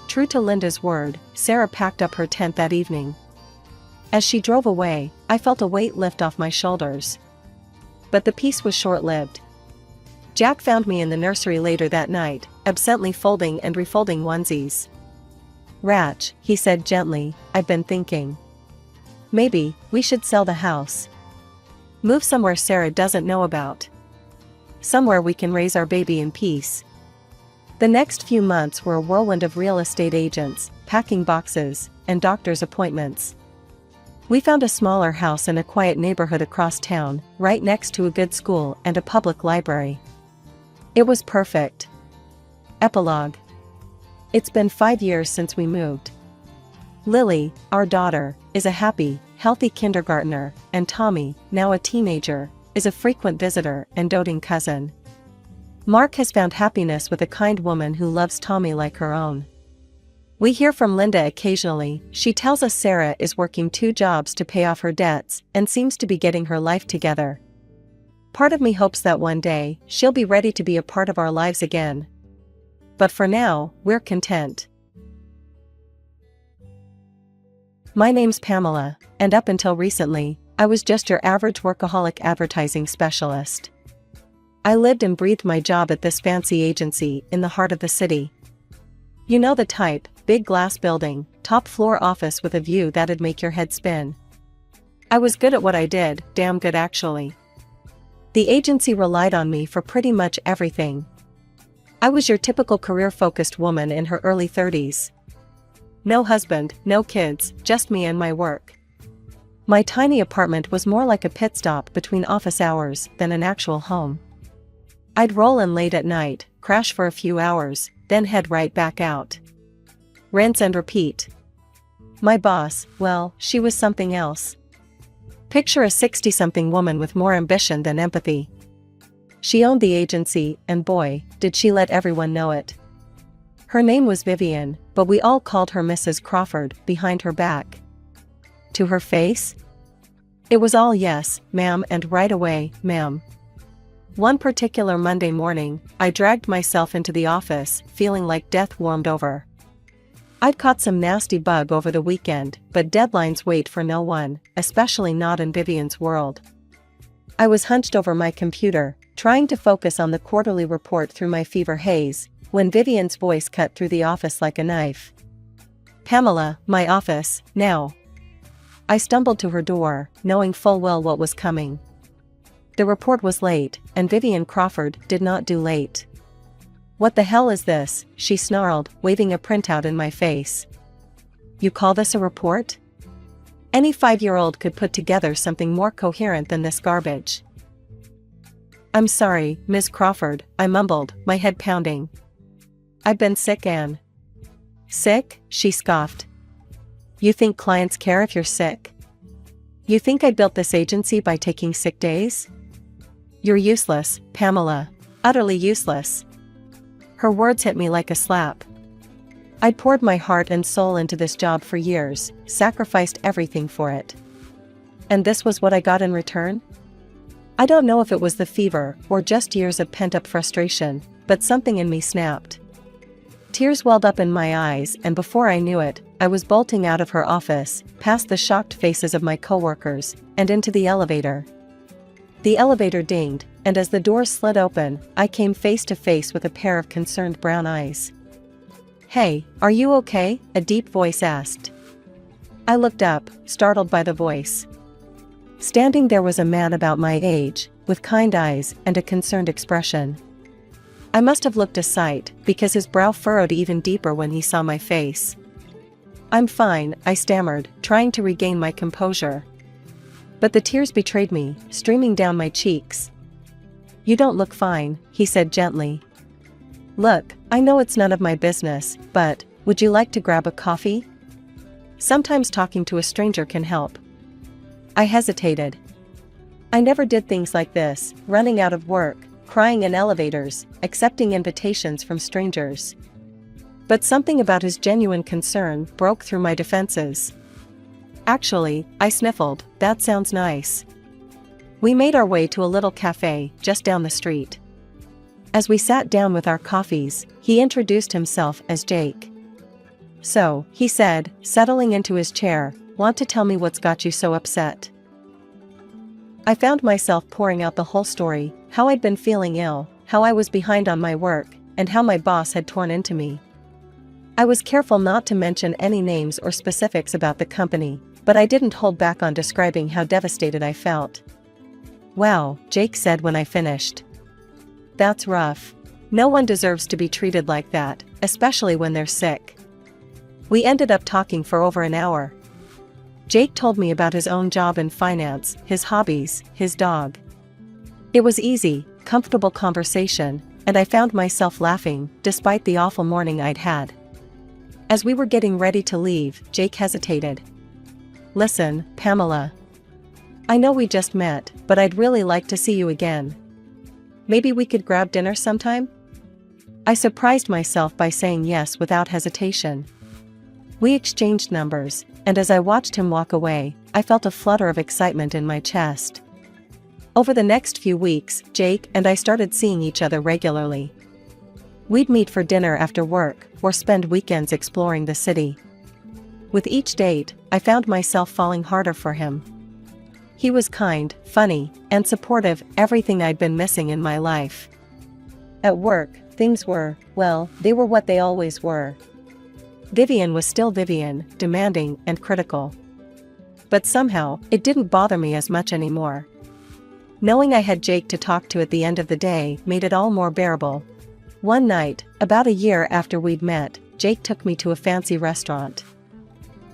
True to Linda's word, Sarah packed up her tent that evening. As she drove away, I felt a weight lift off my shoulders. But the peace was short-lived. Jack found me in the nursery later that night, absently folding and refolding onesies. "Ratch," he said gently, "I've been thinking. Maybe we should sell the house. Move somewhere Sarah doesn't know about. Somewhere we can raise our baby in peace." The next few months were a whirlwind of real estate agents, packing boxes, and doctor's appointments. We found a smaller house in a quiet neighborhood across town, right next to a good school and a public library. It was perfect. Epilogue. It's been 5 years since we moved. Lily, our daughter, is a happy, healthy kindergartner, and Tommy, now a teenager, is a frequent visitor and doting cousin. Mark has found happiness with a kind woman who loves Tommy like her own. We hear from Linda occasionally. She tells us Sarah is working 2 jobs to pay off her debts and seems to be getting her life together. Part of me hopes that one day, she'll be ready to be a part of our lives again. But for now, we're content. My name's Pamela, and up until recently, I was just your average workaholic advertising specialist. I lived and breathed my job at this fancy agency in the heart of the city. You know the type, big glass building, top floor office with a view that'd make your head spin. I was good at what I did, damn good actually. The agency relied on me for pretty much everything. I was your typical career-focused woman in her early 30s. No husband, no kids, just me and my work. My tiny apartment was more like a pit stop between office hours than an actual home. I'd roll in late at night, crash for a few hours, then head right back out. Rinse and repeat. My boss, well, she was something else. Picture a 60-something woman with more ambition than empathy. She owned the agency, and boy, did she let everyone know it. Her name was Vivian, but we all called her Mrs. Crawford behind her back. To her face? It was all yes, ma'am, and right away, ma'am. One particular Monday morning, I dragged myself into the office, feeling like death warmed over. I'd caught some nasty bug over the weekend, but deadlines wait for no one, especially not in Vivian's world. I was hunched over my computer, trying to focus on the quarterly report through my fever haze, when Vivian's voice cut through the office like a knife. "Pamela, my office, now." I stumbled to her door, knowing full well what was coming. The report was late, and Vivian Crawford did not do late. "What the hell is this?" she snarled, waving a printout in my face. "You call this a report? Any 5-year-old could put together something more coherent than this garbage." "I'm sorry, Ms. Crawford," I mumbled, my head pounding. "I've been sick, Anne." "Sick?" she scoffed. "You think clients care if you're sick? You think I built this agency by taking sick days? You're useless, Pamela. Utterly useless." Her words hit me like a slap. I'd poured my heart and soul into this job for years, sacrificed everything for it. And this was what I got in return? I don't know if it was the fever or just years of pent-up frustration, but something in me snapped. Tears welled up in my eyes, and before I knew it, I was bolting out of her office, past the shocked faces of my coworkers, and into the elevator. The elevator dinged, and as the doors slid open, I came face to face with a pair of concerned brown eyes. "Hey, are you okay?" a deep voice asked. I looked up, startled by the voice. Standing there was a man about my age, with kind eyes and a concerned expression. I must have looked a sight, because his brow furrowed even deeper when he saw my face. "I'm fine," I stammered, trying to regain my composure. But the tears betrayed me, streaming down my cheeks. "You don't look fine," he said gently. "Look, I know it's none of my business, but would you like to grab a coffee? Sometimes talking to a stranger can help." I hesitated. I never did things like this, running out of work, crying in elevators, accepting invitations from strangers. But something about his genuine concern broke through my defenses. "Actually," I sniffled, "that sounds nice." We made our way to a little cafe just down the street. As we sat down with our coffees, he introduced himself as Jake. "So," he said, settling into his chair, "want to tell me what's got you so upset?" I found myself pouring out the whole story, how I'd been feeling ill, how I was behind on my work, and how my boss had torn into me. I was careful not to mention any names or specifics about the company, but I didn't hold back on describing how devastated I felt. "Wow," Jake said when I finished. "That's rough. No one deserves to be treated like that, especially when they're sick." We ended up talking for over an hour. Jake told me about his own job in finance, his hobbies, his dog. It was easy, comfortable conversation, and I found myself laughing, despite the awful morning I'd had. As we were getting ready to leave, Jake hesitated. "Listen, Pamela. I know we just met, but I'd really like to see you again. Maybe we could grab dinner sometime?" I surprised myself by saying yes without hesitation. We exchanged numbers, and as I watched him walk away, I felt a flutter of excitement in my chest. Over the next few weeks, Jake and I started seeing each other regularly. We'd meet for dinner after work, or spend weekends exploring the city. With each date, I found myself falling harder for him. He was kind, funny, and supportive, everything I'd been missing in my life. At work, things were, well, they were what they always were. Vivian was still Vivian, demanding and critical. But somehow, it didn't bother me as much anymore. Knowing I had Jake to talk to at the end of the day made it all more bearable. One night, about a year after we'd met, Jake took me to a fancy restaurant.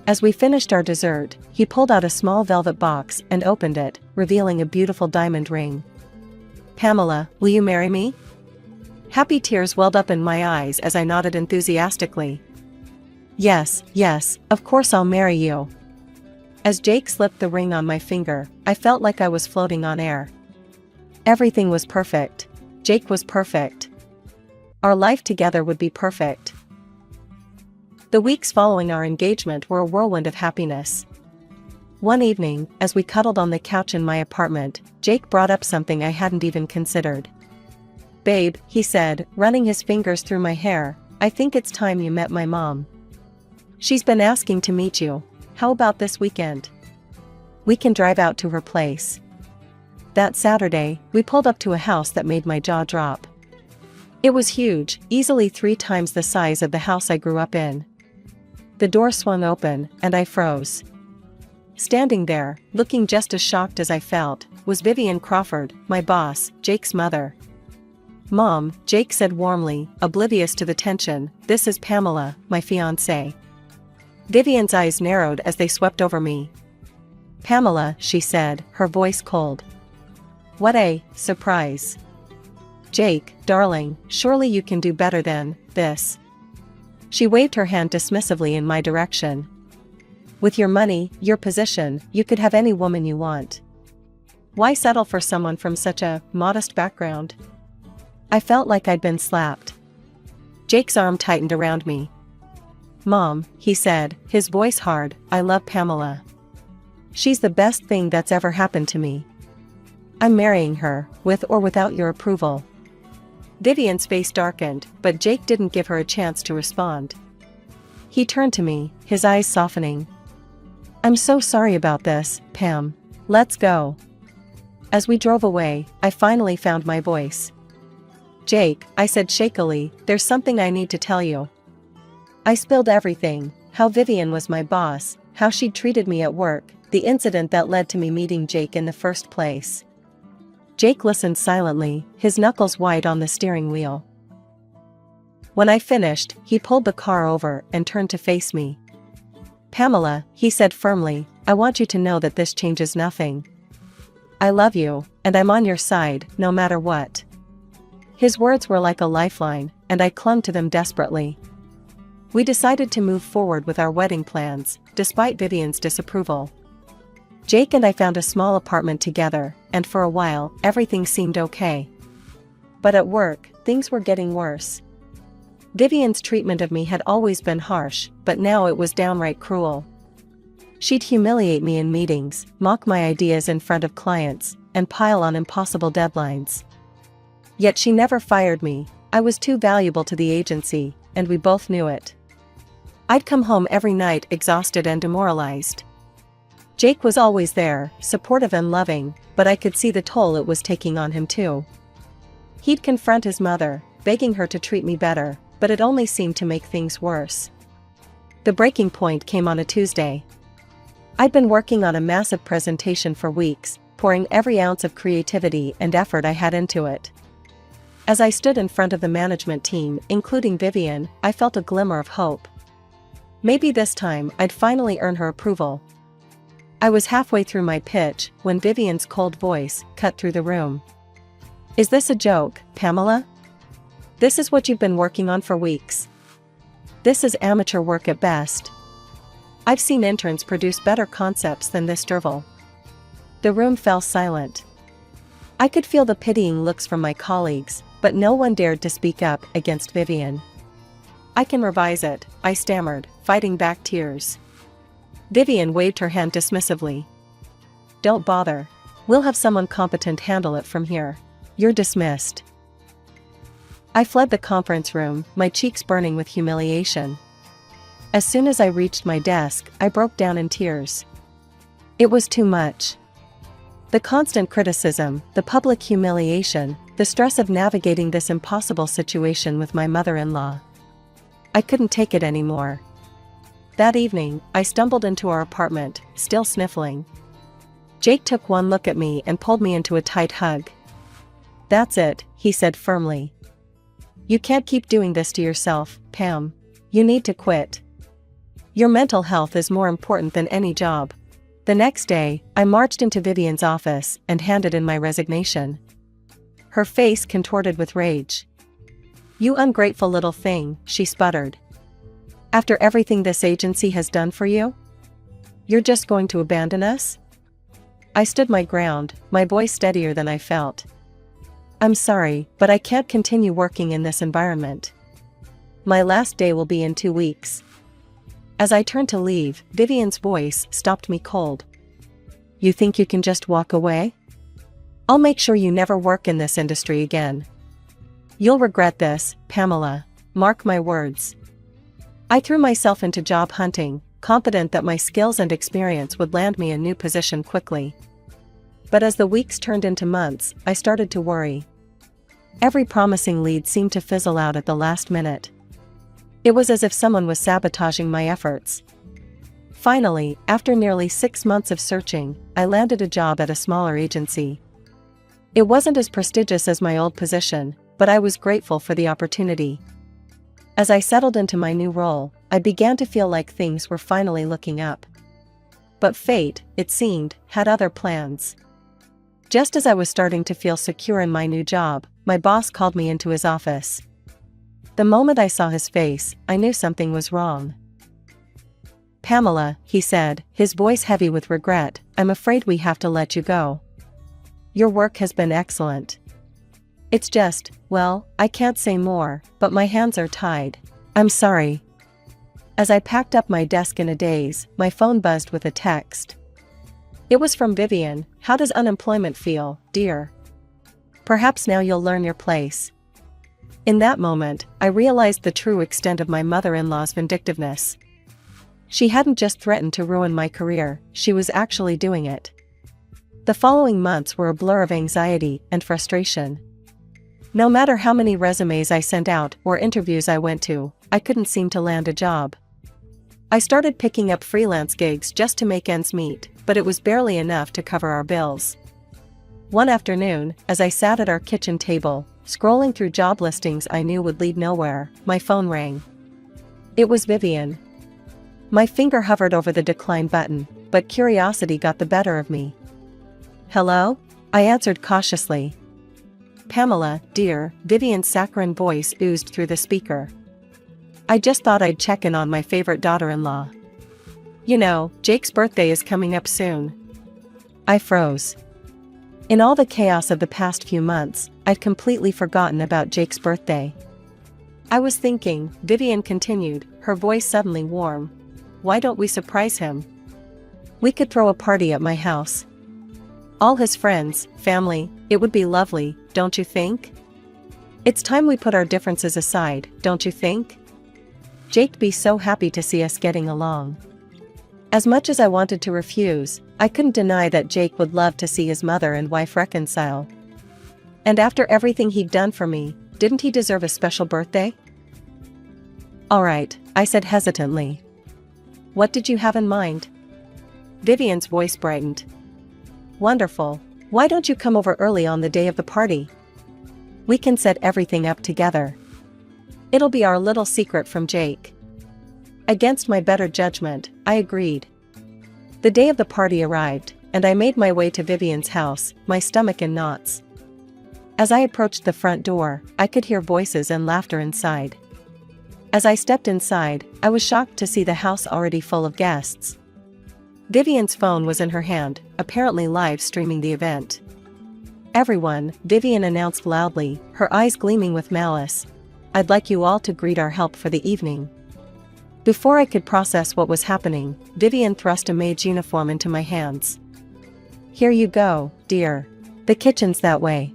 As we finished our dessert, he pulled out a small velvet box and opened it, revealing a beautiful diamond ring. "Pamela, will you marry me?" Happy tears welled up in my eyes as I nodded enthusiastically. Yes, of course I'll marry you." As Jake slipped the ring on my finger, I felt like I was floating on air. Everything was perfect. Jake was perfect. Our life together would be perfect. The weeks following our engagement were a whirlwind of happiness. One evening, as we cuddled on the couch in my apartment, Jake brought up something I hadn't even considered. "Babe," he said, running his fingers through my hair, "I think it's time you met my mom." She's been asking to meet you. How about this weekend? We can drive out to her place. That Saturday, we pulled up to a house that made my jaw drop. It was huge, easily 3 times the size of the house I grew up in. The door swung open, and I froze. Standing there, looking just as shocked as I felt, was Vivian Crawford, my boss, Jake's mother. "Mom," Jake said warmly, oblivious to the tension, "this is Pamela, my fiancée." Vivian's eyes narrowed as they swept over me. "Pamela," she said, her voice cold. "What a surprise." "Jake, darling, surely you can do better than this." She waved her hand dismissively in my direction. "With your money, your position, you could have any woman you want. Why settle for someone from such a modest background?" I felt like I'd been slapped. Jake's arm tightened around me. "Mom," he said, his voice hard, "I love Pamela. She's the best thing that's ever happened to me. I'm marrying her, with or without your approval." Vivian's face darkened, but Jake didn't give her a chance to respond. He turned to me, his eyes softening. "I'm so sorry about this, Pam. Let's go." As we drove away, I finally found my voice. "Jake," I said shakily, "there's something I need to tell you." I spilled everything: how Vivian was my boss, how she'd treated me at work, the incident that led to me meeting Jake in the first place. Jake listened silently, his knuckles white on the steering wheel. When I finished, he pulled the car over and turned to face me. "Pamela," he said firmly, "I want you to know that this changes nothing. I love you, and I'm on your side, no matter what." His words were like a lifeline, and I clung to them desperately. We decided to move forward with our wedding plans, despite Vivian's disapproval. Jake and I found a small apartment together, and for a while, everything seemed okay. But at work, things were getting worse. Vivian's treatment of me had always been harsh, but now it was downright cruel. She'd humiliate me in meetings, mock my ideas in front of clients, and pile on impossible deadlines. Yet she never fired me. I was too valuable to the agency, and we both knew it. I'd come home every night exhausted and demoralized. Jake was always there, supportive and loving, but I could see the toll it was taking on him too. He'd confront his mother, begging her to treat me better, but it only seemed to make things worse. The breaking point came on a Tuesday. I'd been working on a massive presentation for weeks, pouring every ounce of creativity and effort I had into it. As I stood in front of the management team, including Vivian, I felt a glimmer of hope. Maybe this time I'd finally earn her approval. I was halfway through my pitch when Vivian's cold voice cut through the room. "Is this a joke, Pamela? This is what you've been working on for weeks? This is amateur work at best. I've seen interns produce better concepts than this drivel." The room fell silent. I could feel the pitying looks from my colleagues, but no one dared to speak up against Vivian. "I can revise it," I stammered, fighting back tears. Vivian waved her hand dismissively. "Don't bother. We'll have someone competent handle it from here. You're dismissed." I fled the conference room, my cheeks burning with humiliation. As soon as I reached my desk, I broke down in tears. It was too much. The constant criticism, the public humiliation, the stress of navigating this impossible situation with my mother-in-law. I couldn't take it anymore. That evening, I stumbled into our apartment, still sniffling. Jake took one look at me and pulled me into a tight hug. "That's it," he said firmly. "You can't keep doing this to yourself, Pam. You need to quit. Your mental health is more important than any job." The next day, I marched into Vivian's office and handed in my resignation. Her face contorted with rage. "You ungrateful little thing," she sputtered. "After everything this agency has done for you? You're just going to abandon us?" I stood my ground, my voice steadier than I felt. "I'm sorry, but I can't continue working in this environment. My last day will be in 2 weeks." As I turned to leave, Vivian's voice stopped me cold. "You think you can just walk away? I'll make sure you never work in this industry again. You'll regret this, Pamela. Mark my words." I threw myself into job hunting, confident that my skills and experience would land me a new position quickly. But as the weeks turned into months, I started to worry. Every promising lead seemed to fizzle out at the last minute. It was as if someone was sabotaging my efforts. Finally, after nearly 6 months of searching, I landed a job at a smaller agency. It wasn't as prestigious as my old position, but I was grateful for the opportunity. As I settled into my new role, I began to feel like things were finally looking up. But fate, it seemed, had other plans. Just as I was starting to feel secure in my new job, my boss called me into his office. The moment I saw his face, I knew something was wrong. "Pamela," he said, his voice heavy with regret, "I'm afraid we have to let you go. Your work has been excellent. It's just, well, I can't say more, but my hands are tied. I'm sorry." As I packed up my desk in a daze, my phone buzzed with a text. It was from Vivian. "How does unemployment feel, dear? Perhaps now you'll learn your place." In that moment, I realized the true extent of my mother-in-law's vindictiveness. She hadn't just threatened to ruin my career, she was actually doing it. The following months were a blur of anxiety and frustration. No matter how many resumes I sent out or interviews I went to, I couldn't seem to land a job. I started picking up freelance gigs just to make ends meet, but it was barely enough to cover our bills. One afternoon, as I sat at our kitchen table, scrolling through job listings I knew would lead nowhere, my phone rang. It was Vivian. My finger hovered over the decline button, but curiosity got the better of me. "Hello?" I answered cautiously. "Pamela, dear," Vivian's saccharine voice oozed through the speaker. "I just thought I'd check in on my favorite daughter-in-law. You know, Jake's birthday is coming up soon." I froze. In all the chaos of the past few months, I'd completely forgotten about Jake's birthday. "I was thinking," Vivian continued, her voice suddenly warm, "why don't we surprise him? We could throw a party at my house. All his friends, family, it would be lovely, don't you think? It's time we put our differences aside, don't you think? Jake'd be so happy to see us getting along." As much as I wanted to refuse, I couldn't deny that Jake would love to see his mother and wife reconcile. And after everything he'd done for me, didn't he deserve a special birthday? "All right," I said hesitantly. "What did you have in mind?" Vivian's voice brightened. "Wonderful. Why don't you come over early on the day of the party? We can set everything up together. It'll be our little secret from Jake." Against my better judgment, I agreed. The day of the party arrived, and I made my way to Vivian's house, my stomach in knots. As I approached the front door, I could hear voices and laughter inside. As I stepped inside, I was shocked to see the house already full of guests. Vivian's phone was in her hand, apparently live streaming the event. "Everyone," Vivian announced loudly, her eyes gleaming with malice, "I'd like you all to greet our help for the evening." Before I could process what was happening, Vivian thrust a maid's uniform into my hands. "Here you go, dear. The kitchen's that way.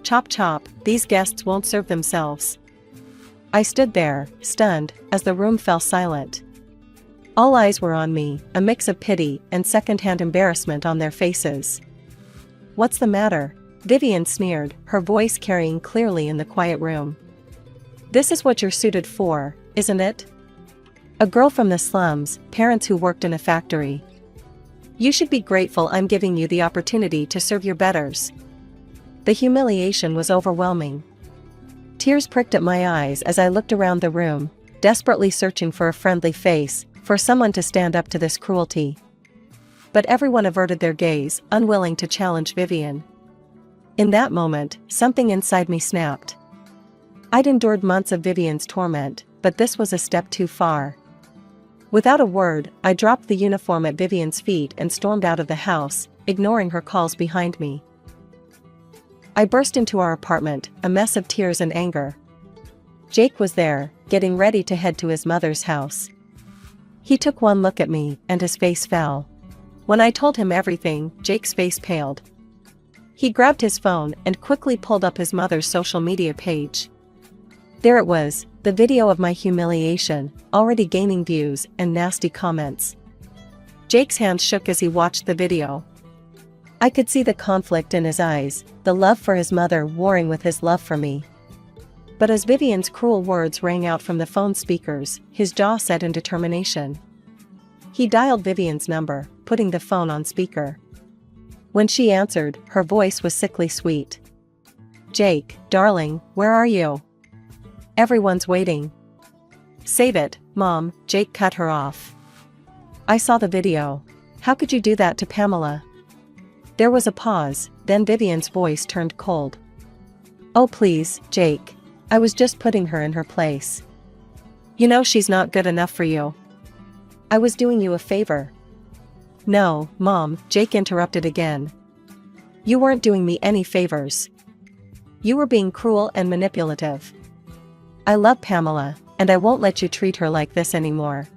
Chop chop, these guests won't serve themselves." I stood there, stunned, as the room fell silent. All eyes were on me, a mix of pity and second-hand embarrassment on their faces. "What's the matter?" Vivian sneered, her voice carrying clearly in the quiet room. "This is what you're suited for, isn't it? A girl from the slums, parents who worked in a factory. You should be grateful I'm giving you the opportunity to serve your betters." The humiliation was overwhelming. Tears pricked at my eyes as I looked around the room, desperately searching for a friendly face, for someone to stand up to this cruelty. But everyone averted their gaze, unwilling to challenge Vivian. In that moment, something inside me snapped. I'd endured months of Vivian's torment, but this was a step too far. Without a word, I dropped the uniform at Vivian's feet and stormed out of the house, ignoring her calls behind me. I burst into our apartment, a mess of tears and anger. Jake was there, getting ready to head to his mother's house. He took one look at me, and his face fell. When I told him everything, Jake's face paled. He grabbed his phone and quickly pulled up his mother's social media page. There it was, the video of my humiliation, already gaining views and nasty comments. Jake's hand shook as he watched the video. I could see the conflict in his eyes, the love for his mother warring with his love for me. But as Vivian's cruel words rang out from the phone speakers, his jaw set in determination. He dialed Vivian's number, putting the phone on speaker. When she answered, her voice was sickly sweet. Jake, darling, where are you? Everyone's waiting. Save it, Mom, Jake cut her off. I saw the video. How could you do that to Pamela? There was a pause, then Vivian's voice turned cold. Oh please, Jake. I was just putting her in her place. You know she's not good enough for you. I was doing you a favor. No, Mom, Jake interrupted again. You weren't doing me any favors. You were being cruel and manipulative. I love Pamela, and I won't let you treat her like this anymore.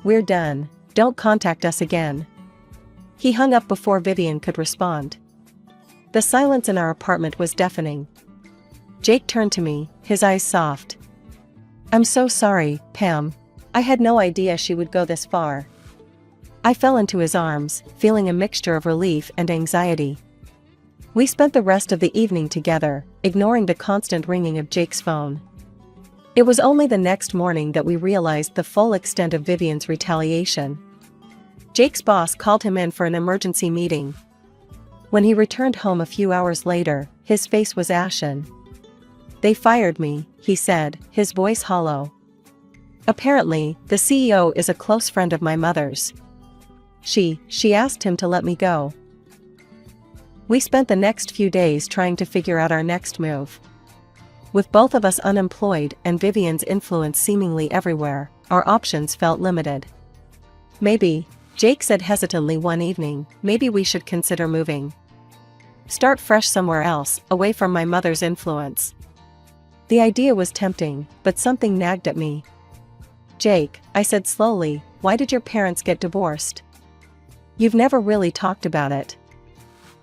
We're done. Don't contact us again. He hung up before Vivian could respond. The silence in our apartment was deafening. Jake turned to me, his eyes soft. I'm so sorry, Pam. I had no idea she would go this far. I fell into his arms, feeling a mixture of relief and anxiety. We spent the rest of the evening together, ignoring the constant ringing of Jake's phone. It was only the next morning that we realized the full extent of Vivian's retaliation. Jake's boss called him in for an emergency meeting. When he returned home a few hours later, his face was ashen. They fired me, he said, his voice hollow. Apparently, the CEO is a close friend of my mother's. She asked him to let me go. We spent the next few days trying to figure out our next move. With both of us unemployed and Vivian's influence seemingly everywhere, our options felt limited. Maybe, Jake said hesitantly one evening, maybe we should consider moving. Start fresh somewhere else, away from my mother's influence. The idea was tempting, but something nagged at me. Jake, I said slowly, why did your parents get divorced? You've never really talked about it.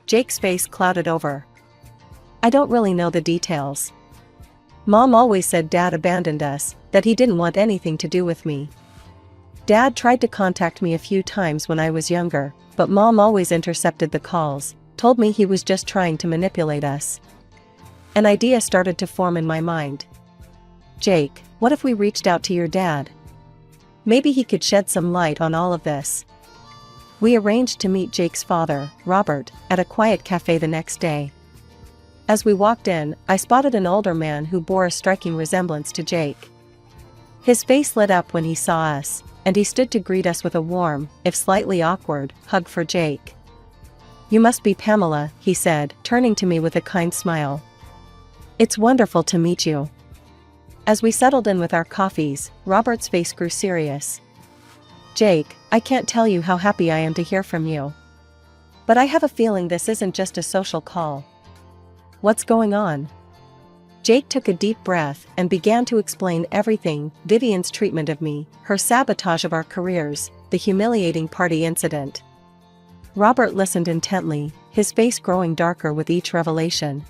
Jake's face clouded over. I don't really know the details. Mom always said Dad abandoned us, that he didn't want anything to do with me. Dad tried to contact me a few times when I was younger, but Mom always intercepted the calls, told me he was just trying to manipulate us. An idea started to form in my mind. Jake, what if we reached out to your dad? Maybe he could shed some light on all of this. We arranged to meet Jake's father, Robert, at a quiet cafe the next day. As we walked in, I spotted an older man who bore a striking resemblance to Jake. His face lit up when he saw us, and he stood to greet us with a warm, if slightly awkward, hug for Jake. You must be Pamela, he said, turning to me with a kind smile. It's wonderful to meet you. As we settled in with our coffees, Robert's face grew serious. Jake, I can't tell you how happy I am to hear from you. But I have a feeling this isn't just a social call. What's going on? Jake took a deep breath and began to explain everything, Vivian's treatment of me, her sabotage of our careers, the humiliating party incident. Robert listened intently, his face growing darker with each revelation.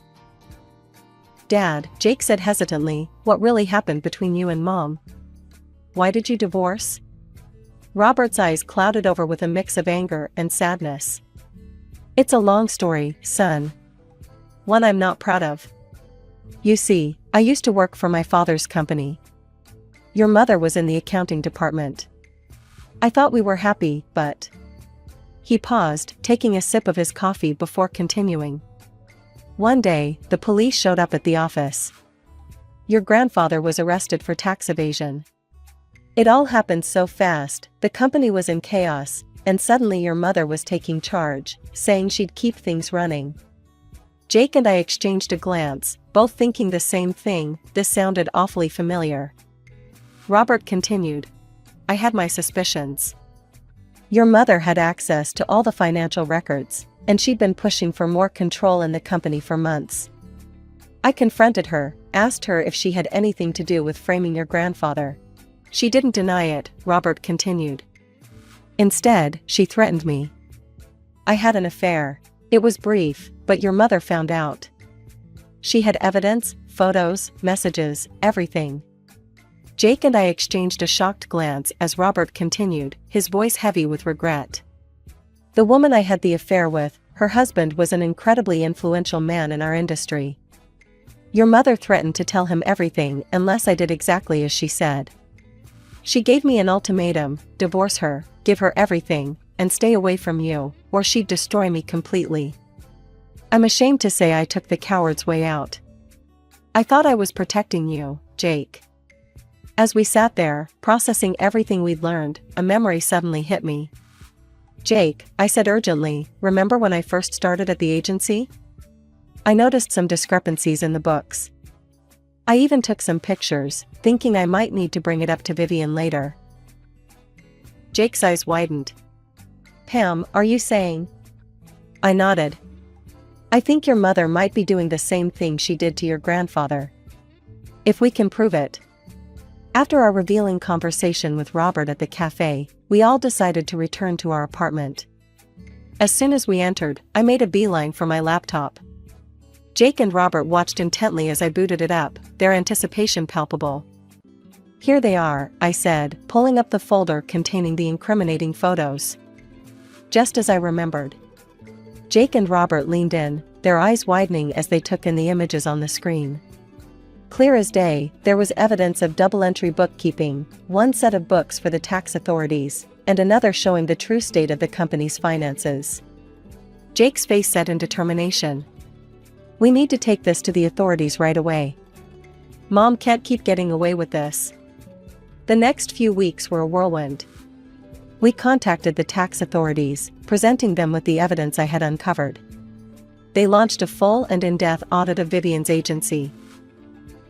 Dad, Jake said hesitantly, what really happened between you and Mom? Why did you divorce? Robert's eyes clouded over with a mix of anger and sadness. It's a long story, son. One I'm not proud of. You see, I used to work for my father's company. Your mother was in the accounting department. I thought we were happy, but... He paused, taking a sip of his coffee before continuing. One day, the police showed up at the office. Your grandfather was arrested for tax evasion. It all happened so fast, the company was in chaos, and suddenly your mother was taking charge, saying she'd keep things running. Jake and I exchanged a glance, both thinking the same thing. This sounded awfully familiar. Robert continued. I had my suspicions. Your mother had access to all the financial records, and she'd been pushing for more control in the company for months. I confronted her, asked her if she had anything to do with framing your grandfather. She didn't deny it, Robert continued. Instead, she threatened me. I had an affair. It was brief, but your mother found out. She had evidence, photos, messages, everything. Jake and I exchanged a shocked glance as Robert continued, his voice heavy with regret. The woman I had the affair with, her husband was an incredibly influential man in our industry. Your mother threatened to tell him everything unless I did exactly as she said. She gave me an ultimatum: divorce her, give her everything, and stay away from you, or she'd destroy me completely. I'm ashamed to say I took the coward's way out. I thought I was protecting you, Jake. As we sat there, processing everything we'd learned, a memory suddenly hit me. Jake, I said urgently, remember when I first started at the agency? I noticed some discrepancies in the books. I even took some pictures, thinking I might need to bring it up to Vivian later. Jake's eyes widened. Pam, are you saying? I nodded. I think your mother might be doing the same thing she did to your grandfather. If we can prove it. After our revealing conversation with Robert at the cafe, we all decided to return to our apartment. As soon as we entered, I made a beeline for my laptop. Jake and Robert watched intently as I booted it up, their anticipation palpable. Here they are, I said, pulling up the folder containing the incriminating photos. Just as I remembered. Jake and Robert leaned in, their eyes widening as they took in the images on the screen. Clear as day, there was evidence of double-entry bookkeeping, one set of books for the tax authorities, and another showing the true state of the company's finances. Jake's face set in determination. We need to take this to the authorities right away. Mom can't keep getting away with this. The next few weeks were a whirlwind. We contacted the tax authorities, presenting them with the evidence I had uncovered. They launched a full and in-depth audit of Vivian's agency.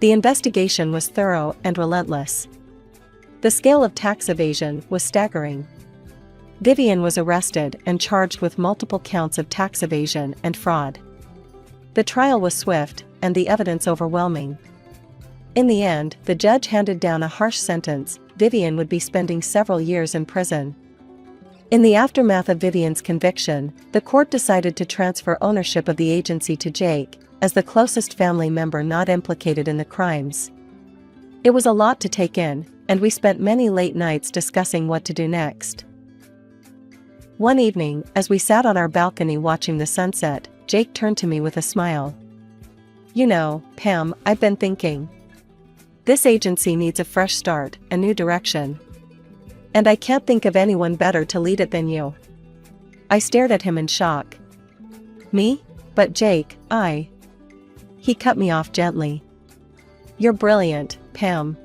The investigation was thorough and relentless. The scale of tax evasion was staggering. Vivian was arrested and charged with multiple counts of tax evasion and fraud. The trial was swift, and the evidence overwhelming. In the end, the judge handed down a harsh sentence: Vivian would be spending several years in prison. In the aftermath of Vivian's conviction, the court decided to transfer ownership of the agency to Jake, as the closest family member not implicated in the crimes. It was a lot to take in, and we spent many late nights discussing what to do next. One evening, as we sat on our balcony watching the sunset, Jake turned to me with a smile. You know, Pam, I've been thinking. This agency needs a fresh start, a new direction. And I can't think of anyone better to lead it than you. I stared at him in shock. Me? But Jake, He cut me off gently. You're brilliant, Pam.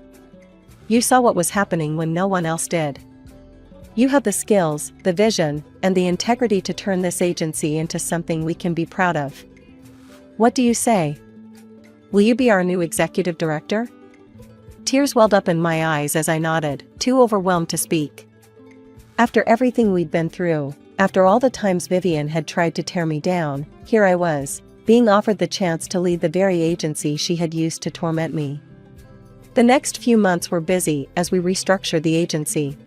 You saw what was happening when no one else did. You have the skills, the vision, and the integrity to turn this agency into something we can be proud of. What do you say? Will you be our new executive director? Tears welled up in my eyes as I nodded, too overwhelmed to speak. After everything we'd been through, after all the times Vivian had tried to tear me down, here I was, being offered the chance to lead the very agency she had used to torment me. The next few months were busy as we restructured the agency.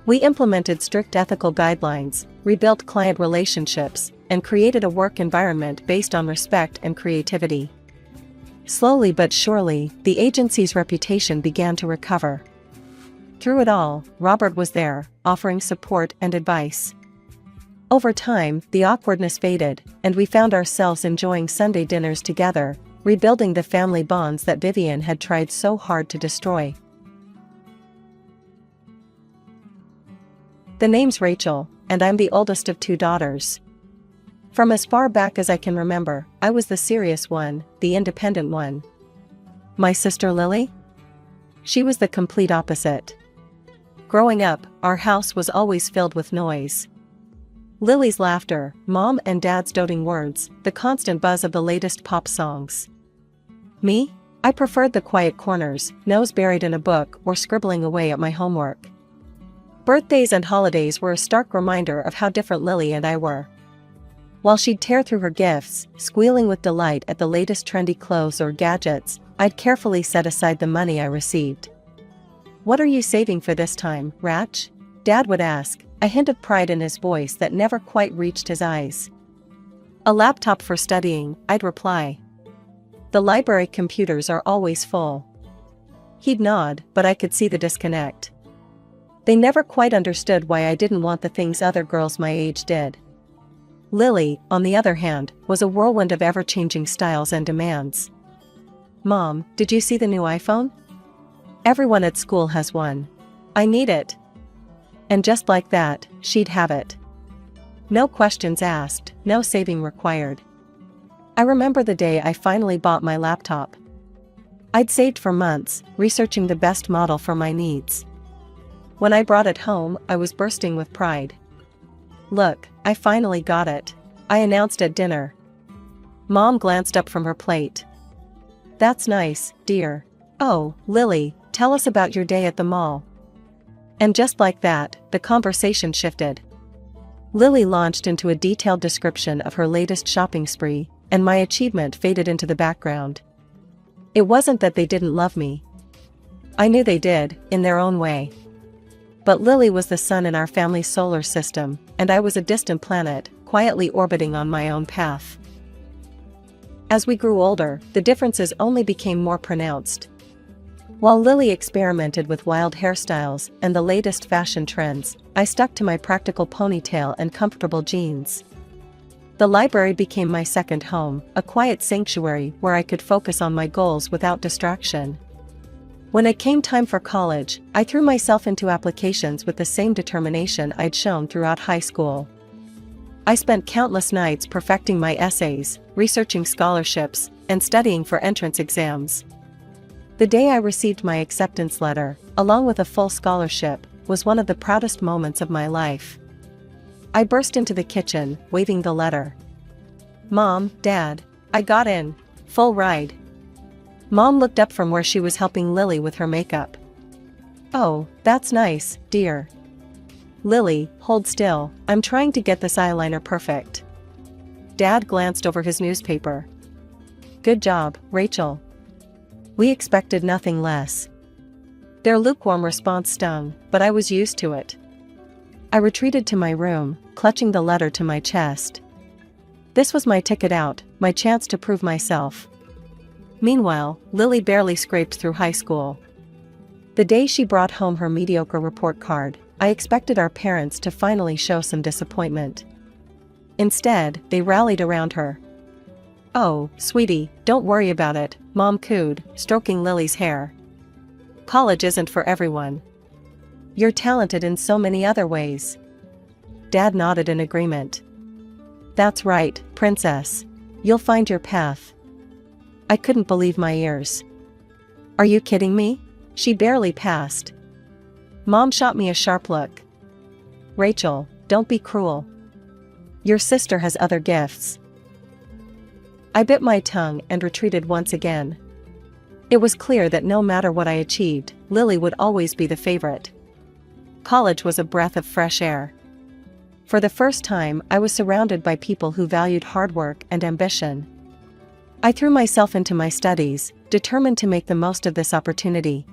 We implemented strict ethical guidelines, rebuilt client relationships, and created a work environment based on respect and creativity. Slowly but surely, the agency's reputation began to recover. Through it all, Robert was there, offering support and advice. Over time, the awkwardness faded, and we found ourselves enjoying Sunday dinners together, rebuilding the family bonds that Vivian had tried so hard to destroy. The name's Rachel, and I'm the oldest of 2 daughters. From as far back as I can remember, I was the serious one, the independent one. My sister Lily? She was the complete opposite. Growing up, our house was always filled with noise. Lily's laughter, Mom and Dad's doting words, the constant buzz of the latest pop songs. Me? I preferred the quiet corners, nose buried in a book or scribbling away at my homework. Birthdays and holidays were a stark reminder of how different Lily and I were. While she'd tear through her gifts, squealing with delight at the latest trendy clothes or gadgets, I'd carefully set aside the money I received. What are you saving for this time, Ratch? Dad would ask, a hint of pride in his voice that never quite reached his eyes. A laptop for studying, I'd reply. The library computers are always full. He'd nod, but I could see the disconnect. They never quite understood why I didn't want the things other girls my age did. Lily, on the other hand, was a whirlwind of ever-changing styles and demands. "Mom, did you see the new iPhone? Everyone at school has one. I need it." And just like that, she'd have it. No questions asked, no saving required. I remember the day I finally bought my laptop. I'd saved for months, researching the best model for my needs. When I brought it home, I was bursting with pride. "Look, I finally got it," I announced at dinner. Mom glanced up from her plate. "That's nice, dear. Oh, Lily, tell us about your day at the mall." And just like that, the conversation shifted. Lily launched into a detailed description of her latest shopping spree, and my achievement faded into the background. It wasn't that they didn't love me. I knew they did, in their own way. But Lily was the sun in our family's solar system, and I was a distant planet, quietly orbiting on my own path. As we grew older, the differences only became more pronounced. While Lily experimented with wild hairstyles and the latest fashion trends, I stuck to my practical ponytail and comfortable jeans. The library became my second home, a quiet sanctuary where I could focus on my goals without distraction. When it came time for college, I threw myself into applications with the same determination I'd shown throughout high school. I spent countless nights perfecting my essays, researching scholarships, and studying for entrance exams. The day I received my acceptance letter, along with a full scholarship, was one of the proudest moments of my life. I burst into the kitchen, waving the letter. "Mom, Dad, I got in. Full ride." Mom looked up from where she was helping Lily with her makeup. "Oh, that's nice, dear." "Lily, hold still, I'm trying to get this eyeliner perfect." Dad glanced over his newspaper. "Good job, Rachel." We expected nothing less. Their lukewarm response stung, but I was used to it. I retreated to my room, clutching the letter to my chest. This was my ticket out, my chance to prove myself. Meanwhile, Lily barely scraped through high school. The day she brought home her mediocre report card, I expected our parents to finally show some disappointment. Instead, they rallied around her. "Oh, sweetie, don't worry about it," Mom cooed, stroking Lily's hair. "College isn't for everyone. You're talented in so many other ways." Dad nodded in agreement. "That's right, princess. You'll find your path." I couldn't believe my ears. "Are you kidding me? She barely passed." Mom shot me a sharp look. "Rachel, don't be cruel. Your sister has other gifts." I bit my tongue and retreated once again. It was clear that no matter what I achieved, Lily would always be the favorite. College was a breath of fresh air. For the first time, I was surrounded by people who valued hard work and ambition. I threw myself into my studies, determined to make the most of this opportunity.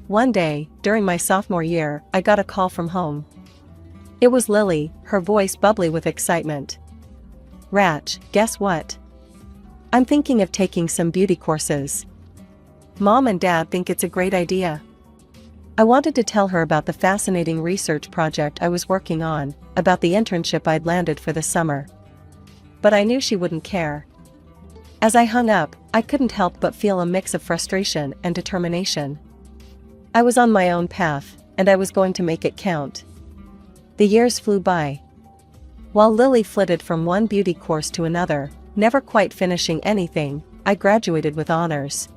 One day, during my sophomore year, I got a call from home. It was Lily, her voice bubbly with excitement. "Rach, guess what? I'm thinking of taking some beauty courses. Mom and Dad think it's a great idea." I wanted to tell her about the fascinating research project I was working on, about the internship I'd landed for the summer. But I knew she wouldn't care. As I hung up, I couldn't help but feel a mix of frustration and determination. I was on my own path, and I was going to make it count. The years flew by. While Lily flitted from one beauty course to another, never quite finishing anything, I graduated with honors.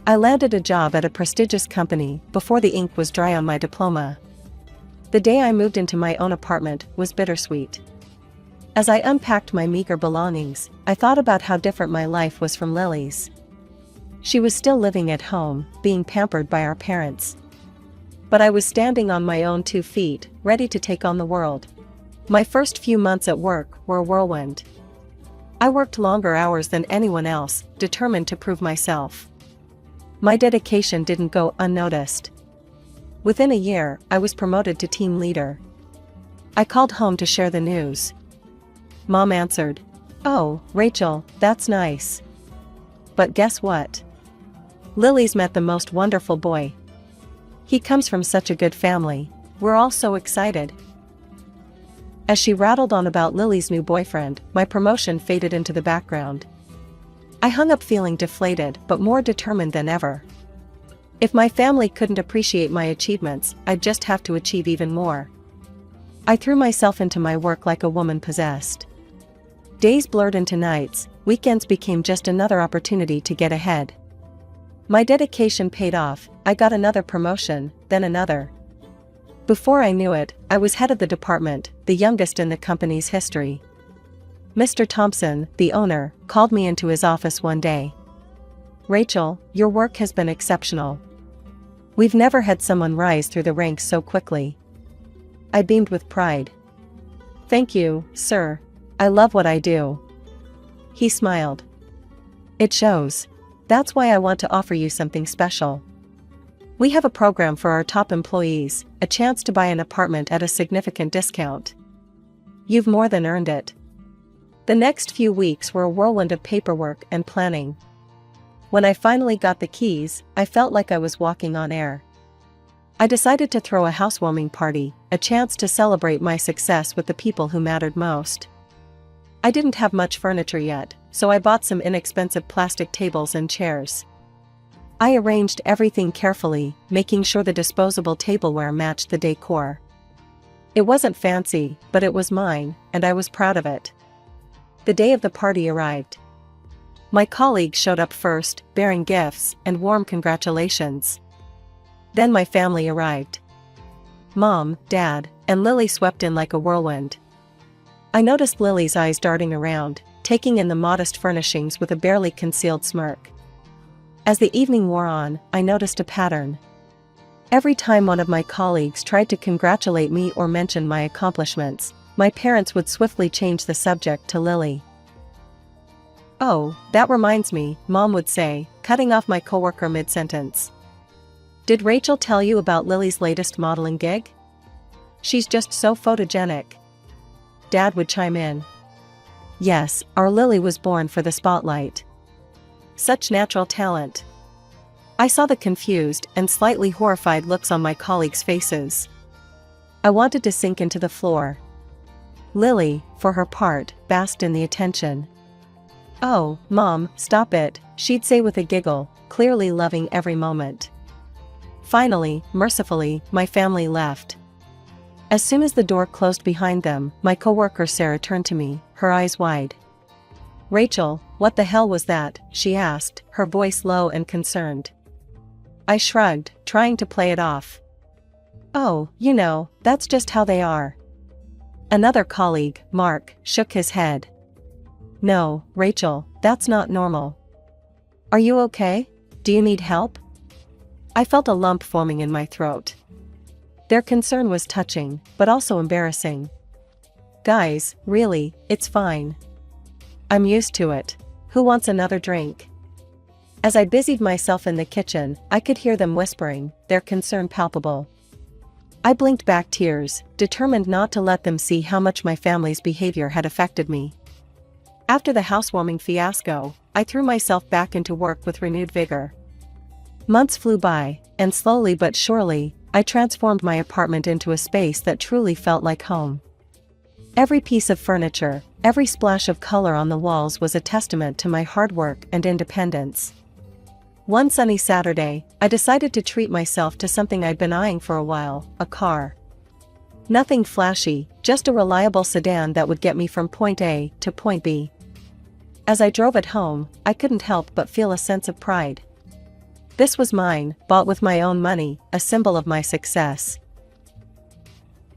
I landed a job at a prestigious company before the ink was dry on my diploma. The day I moved into my own apartment was bittersweet. As I unpacked my meager belongings, I thought about how different my life was from Lily's. She was still living at home, being pampered by our parents. But I was standing on my own 2 feet, ready to take on the world. My first few months at work were a whirlwind. I worked longer hours than anyone else, determined to prove myself. My dedication didn't go unnoticed. Within a year, I was promoted to team leader. I called home to share the news. Mom answered, "Oh, Rachel, that's nice. but guess what? Lily's met the most wonderful boy. He comes from such a good family. We're all so excited. As she rattled on about Lily's new boyfriend, my promotion faded into the background. I hung up feeling deflated but more determined than ever. If my family couldn't appreciate my achievements, I'd just have to achieve even more. I threw myself into my work like a woman possessed. Days blurred into nights, weekends became just another opportunity to get ahead. My dedication paid off. I got another promotion, then another. Before I knew it, I was head of the department, the youngest in the company's history. Mr. Thompson, the owner, called me into his office one day. "Rachel, your work has been exceptional. We've never had someone rise through the ranks so quickly." I beamed with pride. "Thank you, sir. I love what I do." He smiled. "It shows. That's why I want to offer you something special. We have a program for our top employees, a chance to buy an apartment at a significant discount. You've more than earned it." The next few weeks were a whirlwind of paperwork and planning. When I finally got the keys, I felt like I was walking on air. I decided to throw a housewarming party, a chance to celebrate my success with the people who mattered most. I didn't have much furniture yet, so I bought some inexpensive plastic tables and chairs. I arranged everything carefully, making sure the disposable tableware matched the decor. It wasn't fancy, but it was mine, and I was proud of it. The day of the party arrived. My colleagues showed up first, bearing gifts and warm congratulations. Then my family arrived. Mom, Dad, and Lily swept in like a whirlwind. I noticed Lily's eyes darting around, taking in the modest furnishings with a barely concealed smirk. As the evening wore on, I noticed a pattern. Every time one of my colleagues tried to congratulate me or mention my accomplishments, my parents would swiftly change the subject to Lily. "Oh, that reminds me," Mom would say, cutting off my coworker mid-sentence. "Did Rachel tell you about Lily's latest modeling gig? She's just so photogenic." Dad would chime in. "Yes, our Lily was born for the spotlight. Such natural talent." I saw the confused and slightly horrified looks on my colleagues' faces. I wanted to sink into the floor. Lily, for her part, basked in the attention. "Oh, Mom, stop it," she'd say with a giggle, clearly loving every moment. Finally, mercifully, my family left. As soon as the door closed behind them, my coworker Sarah turned to me, her eyes wide. "Rachel, what the hell was that?" she asked, her voice low and concerned. I shrugged, trying to play it off. "Oh, you know, that's just how they are." Another colleague, Mark, shook his head. "No, Rachel, that's not normal. Are you okay? Do you need help?" I felt a lump forming in my throat. Their concern was touching, but also embarrassing. "Guys, really, it's fine. I'm used to it. Who wants another drink?" As I busied myself in the kitchen, I could hear them whispering, their concern palpable. I blinked back tears, determined not to let them see how much my family's behavior had affected me. After the housewarming fiasco, I threw myself back into work with renewed vigor. Months flew by, and slowly but surely, I transformed my apartment into a space that truly felt like home. Every piece of furniture, every splash of color on the walls was a testament to my hard work and independence. One sunny Saturday, I decided to treat myself to something I'd been eyeing for a while, a car. Nothing flashy, just a reliable sedan that would get me from point A to point B. As I drove it home, I couldn't help but feel a sense of pride. This was mine, bought with my own money, a symbol of my success.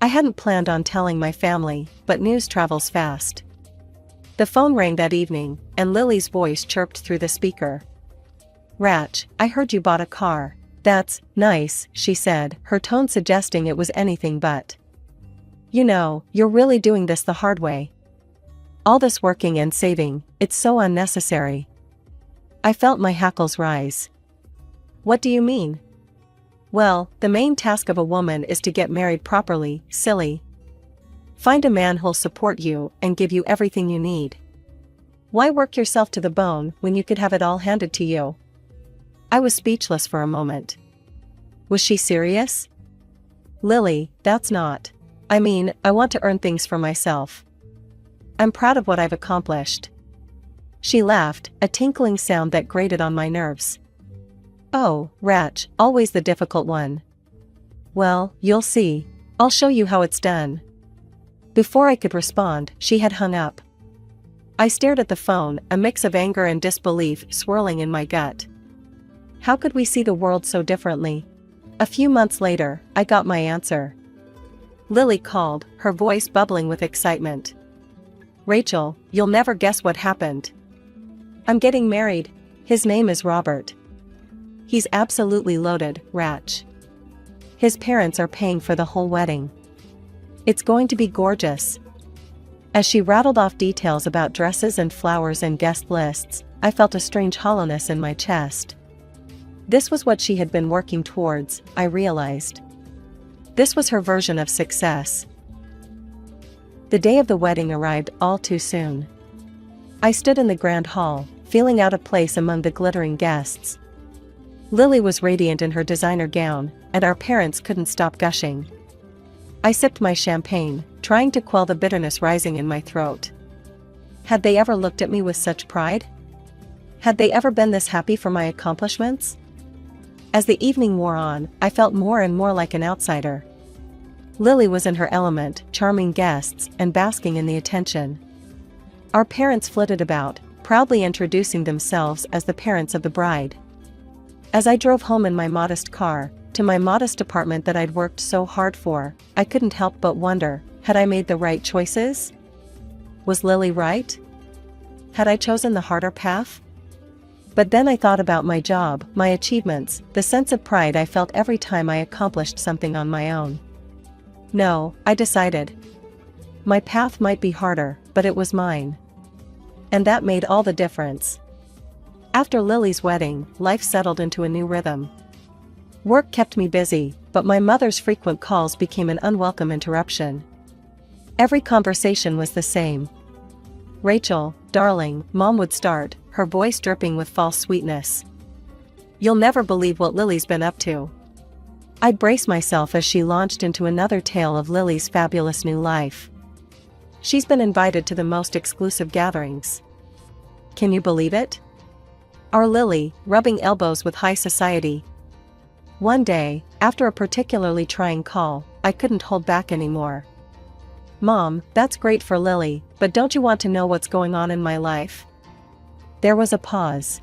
I hadn't planned on telling my family, but news travels fast. The phone rang that evening, and Lily's voice chirped through the speaker. "Rach, I heard you bought a car." "That's nice," she said, her tone suggesting it was anything but. "You know, you're really doing this the hard way. All this working and saving, it's so unnecessary." I felt my hackles rise. "What do you mean?" "Well, the main task of a woman is to get married properly, silly. Find a man who'll support you and give you everything you need. Why work yourself to the bone when you could have it all handed to you? I was speechless for a moment. Was she serious? Lily, that's not. I mean, I want to earn things for myself. I'm proud of what I've accomplished. She laughed, a tinkling sound that grated on my nerves. Oh, Ratch, always the difficult one. Well, you'll see. I'll show you how it's done. Before I could respond, she had hung up. I stared at the phone, a mix of anger and disbelief swirling in my gut. How could we see the world so differently? A few months later, I got my answer. Lily called, her voice bubbling with excitement. Rachel, you'll never guess what happened. I'm getting married. His name is Robert. He's absolutely loaded, Ratch. His parents are paying for the whole wedding. It's going to be gorgeous. As she rattled off details about dresses and flowers and guest lists, I felt a strange hollowness in my chest. This was what she had been working towards, I realized. This was her version of success. The day of the wedding arrived all too soon. I stood in the grand hall, feeling out of place among the glittering guests. Lily was radiant in her designer gown, and our parents couldn't stop gushing. I sipped my champagne, trying to quell the bitterness rising in my throat. Had they ever looked at me with such pride? Had they ever been this happy for my accomplishments? As the evening wore on, I felt more and more like an outsider. Lily was in her element, charming guests and basking in the attention. Our parents flitted about, proudly introducing themselves as the parents of the bride. As I drove home in my modest car, to my modest apartment that I'd worked so hard for, I couldn't help but wonder, had I made the right choices? Was Lily right? Had I chosen the harder path? But then I thought about my job, my achievements, the sense of pride I felt every time I accomplished something on my own. No, I decided. My path might be harder, but it was mine. And that made all the difference. After Lily's wedding, life settled into a new rhythm. Work kept me busy, but my mother's frequent calls became an unwelcome interruption. Every conversation was the same. Rachel, darling, Mom would start, her voice dripping with false sweetness. You'll never believe what Lily's been up to. I'd brace myself as she launched into another tale of Lily's fabulous new life. She's been invited to the most exclusive gatherings. Can you believe it? Our Lily, rubbing elbows with high society. One day, after a particularly trying call, I couldn't hold back anymore. Mom, that's great for Lily, but don't you want to know what's going on in my life? There was a pause.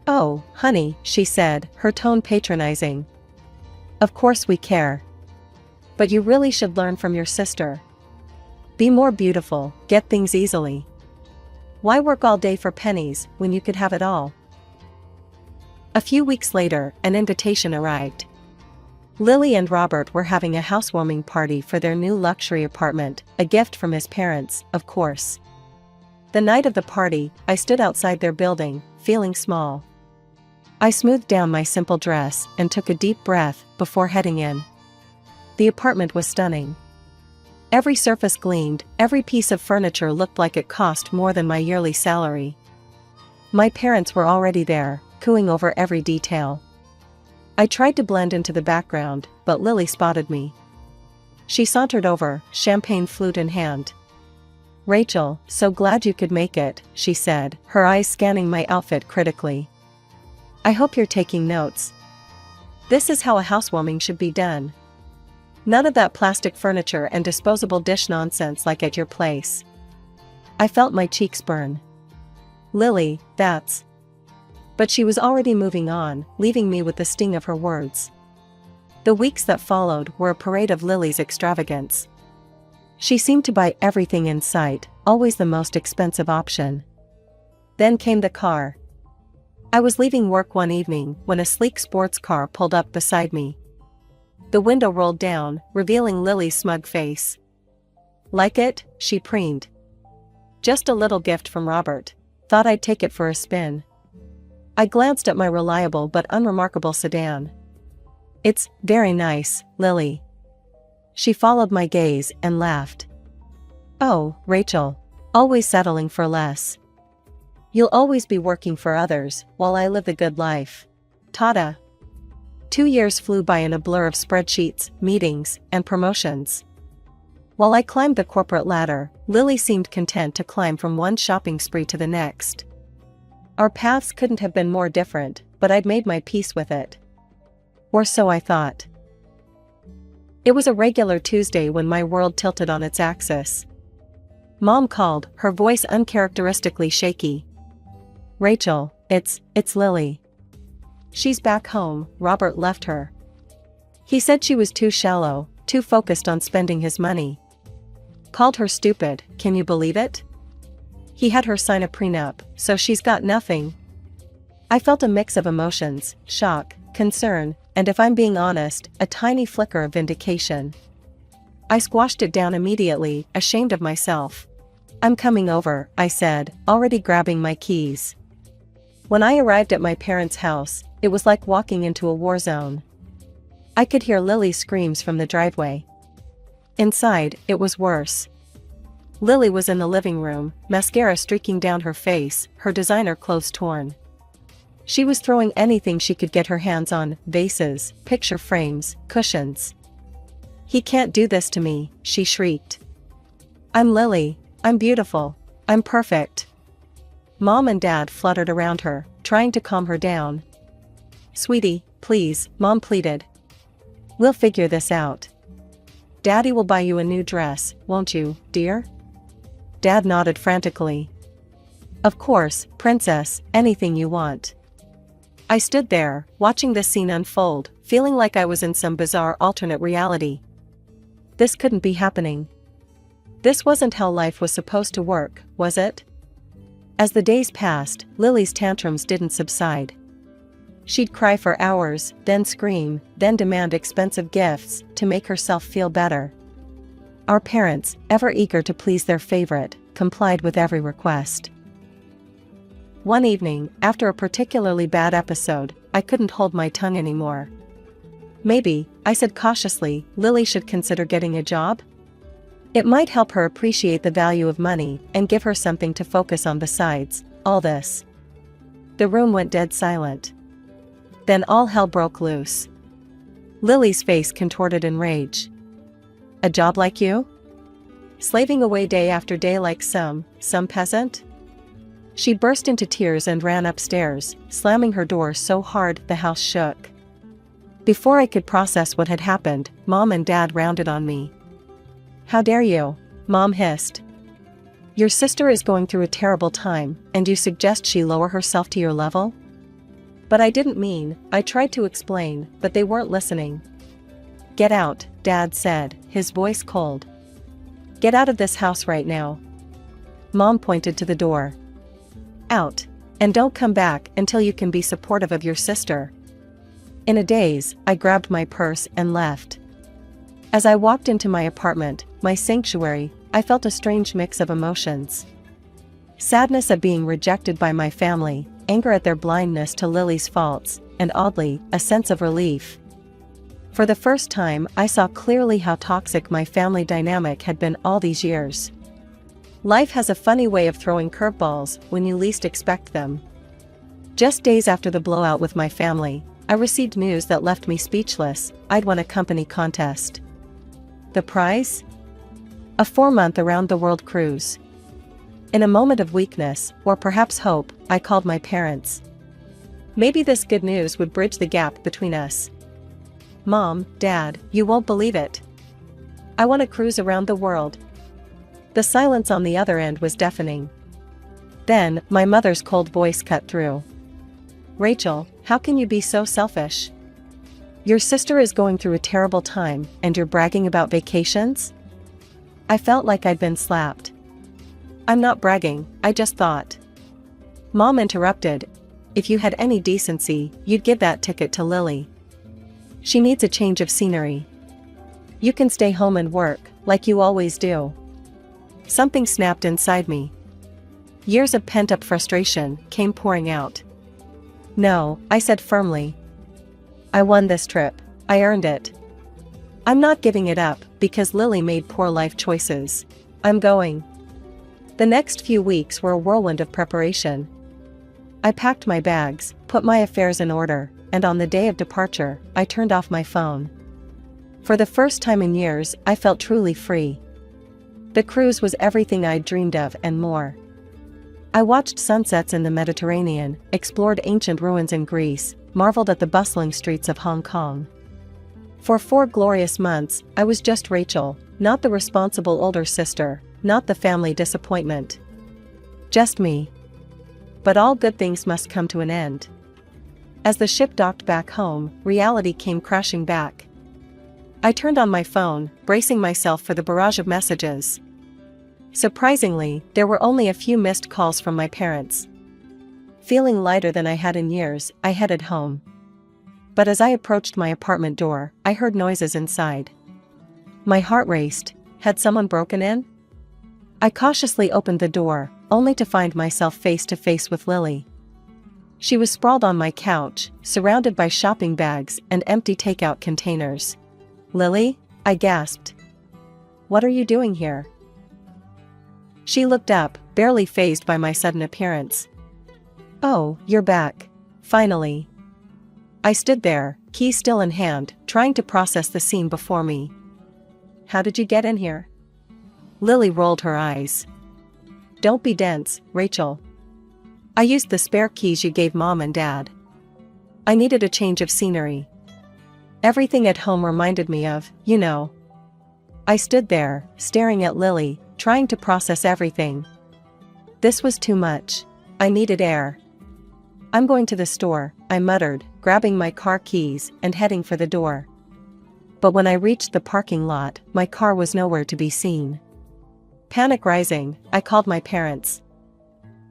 Oh, honey, she said, her tone patronizing. Of course we care. But you really should learn from your sister. Be more beautiful, get things easily. Why work all day for pennies when you could have it all? A few weeks later, an invitation arrived. Lily and Robert were having a housewarming party for their new luxury apartment, a gift from his parents, of course. The night of the party, I stood outside their building, feeling small. I smoothed down my simple dress and took a deep breath before heading in. The apartment was stunning. Every surface gleamed, every piece of furniture looked like it cost more than my yearly salary. My parents were already there, cooing over every detail. I tried to blend into the background, but Lily spotted me. She sauntered over, champagne flute in hand. Rachel, so glad you could make it, she said, her eyes scanning my outfit critically. I hope you're taking notes. This is how a housewarming should be done. None of that plastic furniture and disposable dish nonsense like at your place. I felt my cheeks burn. Lily, that's... But she was already moving on, leaving me with the sting of her words. The weeks that followed were a parade of Lily's extravagance. She seemed to buy everything in sight, always the most expensive option. Then came the car. I was leaving work one evening when a sleek sports car pulled up beside me. The window rolled down, revealing Lily's smug face. Like it? She preened. Just a little gift from Robert. Thought I'd take it for a spin. I glanced at my reliable but unremarkable sedan. It's very nice, Lily. She followed my gaze and laughed. Oh, Rachel. Always settling for less. You'll always be working for others, while I live the good life. Tada. 2 years flew by in a blur of spreadsheets, meetings, and promotions. While I climbed the corporate ladder, Lily seemed content to climb from one shopping spree to the next. Our paths couldn't have been more different, but I'd made my peace with it. Or so I thought. It was a regular Tuesday when my world tilted on its axis. Mom called, her voice uncharacteristically shaky. Rachel, it's Lily. She's back home. Robert left her. He said she was too shallow, too focused on spending his money. Called her stupid, can you believe it? He had her sign a prenup, so she's got nothing. I felt a mix of emotions, shock, concern, and if I'm being honest, a tiny flicker of vindication. I squashed it down immediately, ashamed of myself. I'm coming over, I said, already grabbing my keys. When I arrived at my parents' house, it was like walking into a war zone. I could hear Lily's screams from the driveway. Inside, it was worse. Lily was in the living room, mascara streaking down her face, her designer clothes torn. She was throwing anything she could get her hands on, vases, picture frames, cushions. He can't do this to me, she shrieked. I'm Lily, I'm beautiful, I'm perfect. Mom and Dad fluttered around her, trying to calm her down. Sweetie, please, Mom pleaded. We'll figure this out. Daddy will buy you a new dress, won't you, dear? Dad nodded frantically. Of course, princess, anything you want. I stood there, watching this scene unfold, feeling like I was in some bizarre alternate reality. This couldn't be happening. This wasn't how life was supposed to work, was it? As the days passed, Lily's tantrums didn't subside. She'd cry for hours, then scream, then demand expensive gifts to make herself feel better. Our parents, ever eager to please their favorite, complied with every request. One evening, after a particularly bad episode, I couldn't hold my tongue anymore. Maybe, I said cautiously, Lily should consider getting a job? It might help her appreciate the value of money and give her something to focus on besides all this. The room went dead silent. Then all hell broke loose. Lily's face contorted in rage. A job like you? Slaving away day after day like some peasant? She burst into tears and ran upstairs, slamming her door so hard the house shook. Before I could process what had happened, Mom and Dad rounded on me. How dare you? Mom hissed. Your sister is going through a terrible time, and you suggest she lower herself to your level? But I didn't mean, I tried to explain, but they weren't listening. Get out, Dad said, his voice cold. Get out of this house right now. Mom pointed to the door. Out. And don't come back until you can be supportive of your sister. In a daze, I grabbed my purse and left. As I walked into my apartment, my sanctuary, I felt a strange mix of emotions. Sadness at being rejected by my family, anger at their blindness to Lily's faults, and oddly, a sense of relief. For the first time, I saw clearly how toxic my family dynamic had been all these years. Life has a funny way of throwing curveballs when you least expect them. Just days after the blowout with my family, I received news that left me speechless. I'd won a company contest. The prize? A 4-month around-the-world cruise. In a moment of weakness, or perhaps hope, I called my parents. Maybe this good news would bridge the gap between us. Mom, Dad, you won't believe it. I want to cruise around the world. The silence on the other end was deafening. Then, my mother's cold voice cut through. Rachel, how can you be so selfish? Your sister is going through a terrible time, and you're bragging about vacations? I felt like I'd been slapped. I'm not bragging, I just thought. Mom interrupted. If you had any decency, you'd give that ticket to Lily. She needs a change of scenery. You can stay home and work, like you always do. Something snapped inside me. Years of pent-up frustration came pouring out. No, I said firmly. I won this trip. I earned it. I'm not giving it up because Lily made poor life choices. I'm going. The next few weeks were a whirlwind of preparation. I packed my bags, put my affairs in order, and on the day of departure, I turned off my phone. For the first time in years, I felt truly free. The cruise was everything I'd dreamed of and more. I watched sunsets in the Mediterranean, explored ancient ruins in Greece, marveled at the bustling streets of Hong Kong. For 4 glorious months, I was just Rachel, not the responsible older sister, not the family disappointment. Just me. But all good things must come to an end. As the ship docked back home, reality came crashing back. I turned on my phone, bracing myself for the barrage of messages. Surprisingly, there were only a few missed calls from my parents. Feeling lighter than I had in years, I headed home. But as I approached my apartment door, I heard noises inside. My heart raced. Had someone broken in? I cautiously opened the door, only to find myself face to face with Lily. She was sprawled on my couch, surrounded by shopping bags and empty takeout containers. "Lily?" I gasped. "What are you doing here?" She looked up, barely fazed by my sudden appearance. "Oh, you're back. Finally." I stood there, key still in hand, trying to process the scene before me. "How did you get in here?" Lily rolled her eyes. "Don't be dense, Rachel. I used the spare keys you gave Mom and Dad. I needed a change of scenery. Everything at home reminded me of, you know." I stood there, staring at Lily, trying to process everything. This was too much. I needed air. "I'm going to the store," I muttered, grabbing my car keys and heading for the door. But when I reached the parking lot, my car was nowhere to be seen. Panic rising, I called my parents.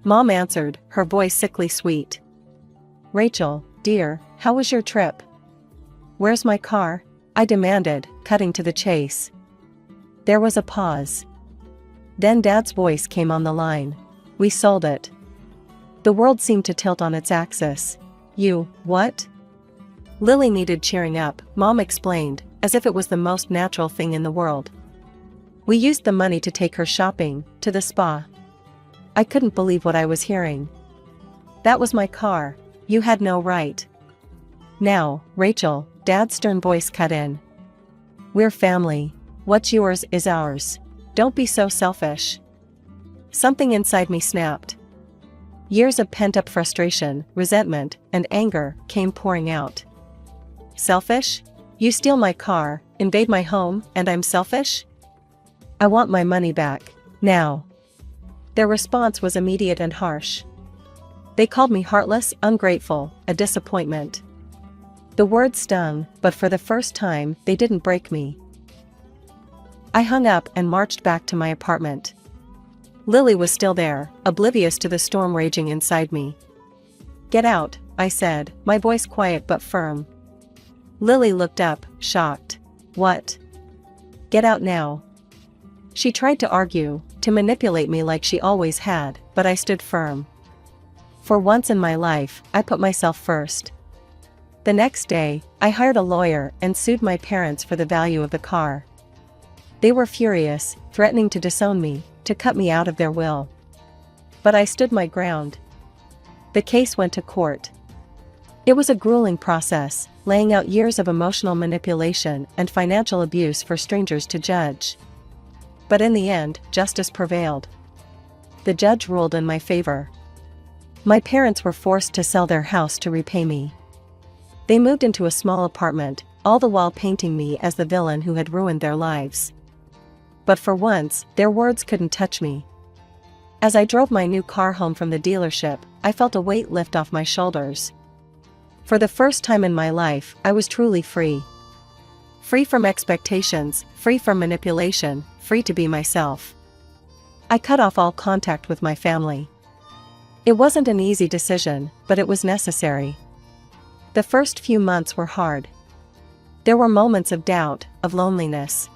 Mom answered, her voice sickly sweet. "Rachel, dear, how was your trip?" "Where's my car?" I demanded, cutting to the chase. There was a pause. Then Dad's voice came on the line. "We sold it." The world seemed to tilt on its axis. "You, what?" Lily needed cheering up, Mom explained, as if it was the most natural thing in the world. "We used the money to take her shopping, to the spa." I couldn't believe what I was hearing. "That was my car. You had no right." "Now, Rachel," Dad's stern voice cut in. "We're family. What's yours is ours. Don't be so selfish." Something inside me snapped. Years of pent-up frustration, resentment, and anger came pouring out. "Selfish? You steal my car, invade my home, and I'm selfish? I want my money back, now." Their response was immediate and harsh. They called me heartless, ungrateful, a disappointment. The words stung, but for the first time, they didn't break me. I hung up and marched back to my apartment. Lily was still there, oblivious to the storm raging inside me. "Get out," I said, my voice quiet but firm. Lily looked up, shocked. "What?" "Get out now." She tried to argue, to manipulate me like she always had, but I stood firm. For once in my life, I put myself first. The next day, I hired a lawyer and sued my parents for the value of the car. They were furious, threatening to disown me, to cut me out of their will. But I stood my ground. The case went to court. It was a grueling process, laying out years of emotional manipulation and financial abuse for strangers to judge. But in the end, justice prevailed. The judge ruled in my favor. My parents were forced to sell their house to repay me. They moved into a small apartment, all the while painting me as the villain who had ruined their lives. But for once, their words couldn't touch me. As I drove my new car home from the dealership, I felt a weight lift off my shoulders. For the first time in my life, I was truly free. Free from expectations, free from manipulation, free to be myself. I cut off all contact with my family. It wasn't an easy decision, but it was necessary. The first few months were hard. There were moments of doubt, of loneliness.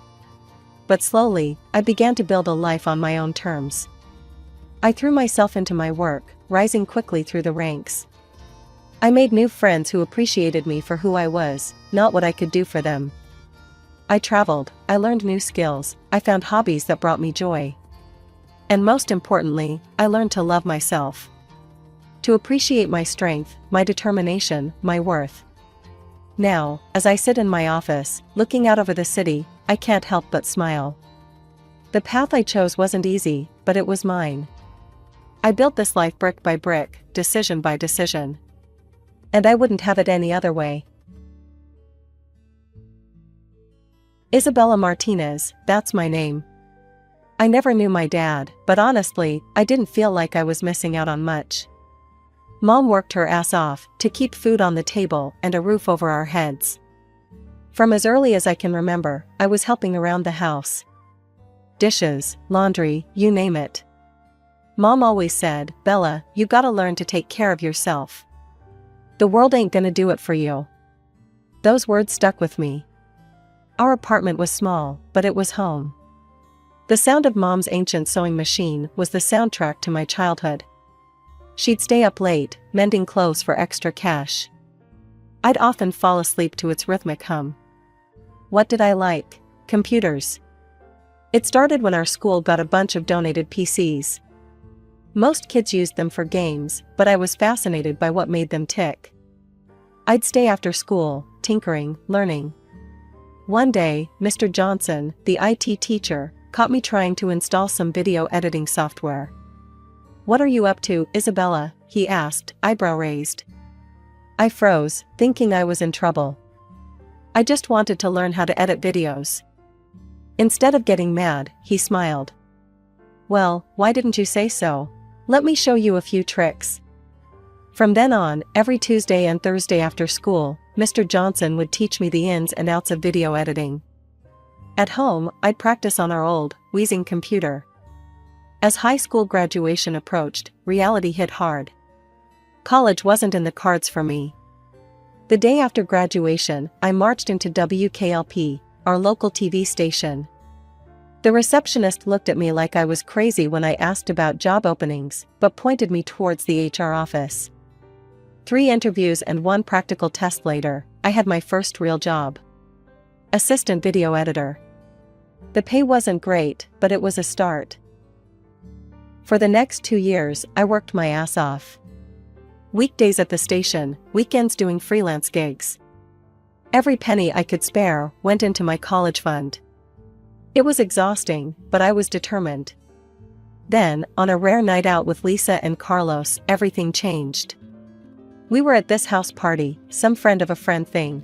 But slowly, I began to build a life on my own terms. I threw myself into my work, rising quickly through the ranks. I made new friends who appreciated me for who I was, not what I could do for them. I traveled, I learned new skills, I found hobbies that brought me joy. And most importantly, I learned to love myself. to appreciate my strength, my determination, my worth. Now, as I sit in my office, looking out over the city, I can't help but smile. The path I chose wasn't easy, but it was mine. I built this life brick by brick, decision by decision. And I wouldn't have it any other way. Isabella Martinez, that's my name. I never knew my dad, but honestly, I didn't feel like I was missing out on much. Mom worked her ass off to keep food on the table and a roof over our heads. From as early as I can remember, I was helping around the house. Dishes, laundry, you name it. Mom always said, "Bella, you gotta learn to take care of yourself. The world ain't gonna do it for you." Those words stuck with me. Our apartment was small, but it was home. The sound of Mom's ancient sewing machine was the soundtrack to my childhood. She'd stay up late, mending clothes for extra cash. I'd often fall asleep to its rhythmic hum. What did I like? Computers. It started when our school got a bunch of donated PCs. Most kids used them for games, but I was fascinated by what made them tick. I'd stay after school, tinkering, learning. One day, Mr. Johnson, the IT teacher, caught me trying to install some video editing software. "What are you up to, Isabella?" he asked, eyebrow raised. I froze, thinking I was in trouble. I just wanted to learn how to edit videos. Instead of getting mad, he smiled. "Well, why didn't you say so? Let me show you a few tricks." From then on, every Tuesday and Thursday after school, Mr. Johnson would teach me the ins and outs of video editing. At home, I'd practice on our old, wheezing computer. As high school graduation approached, reality hit hard. College wasn't in the cards for me. The day after graduation, I marched into WKLP, our local TV station. The receptionist looked at me like I was crazy when I asked about job openings, but pointed me towards the HR office. 3 interviews and 1 practical test later, I had my first real job. Assistant video editor. The pay wasn't great, but it was a start. For the next 2 years, I worked my ass off. Weekdays at the station, weekends doing freelance gigs. Every penny I could spare went into my college fund. It was exhausting, but I was determined. Then, on a rare night out with Lisa and Carlos, everything changed. We were at this house party, some friend of a friend thing.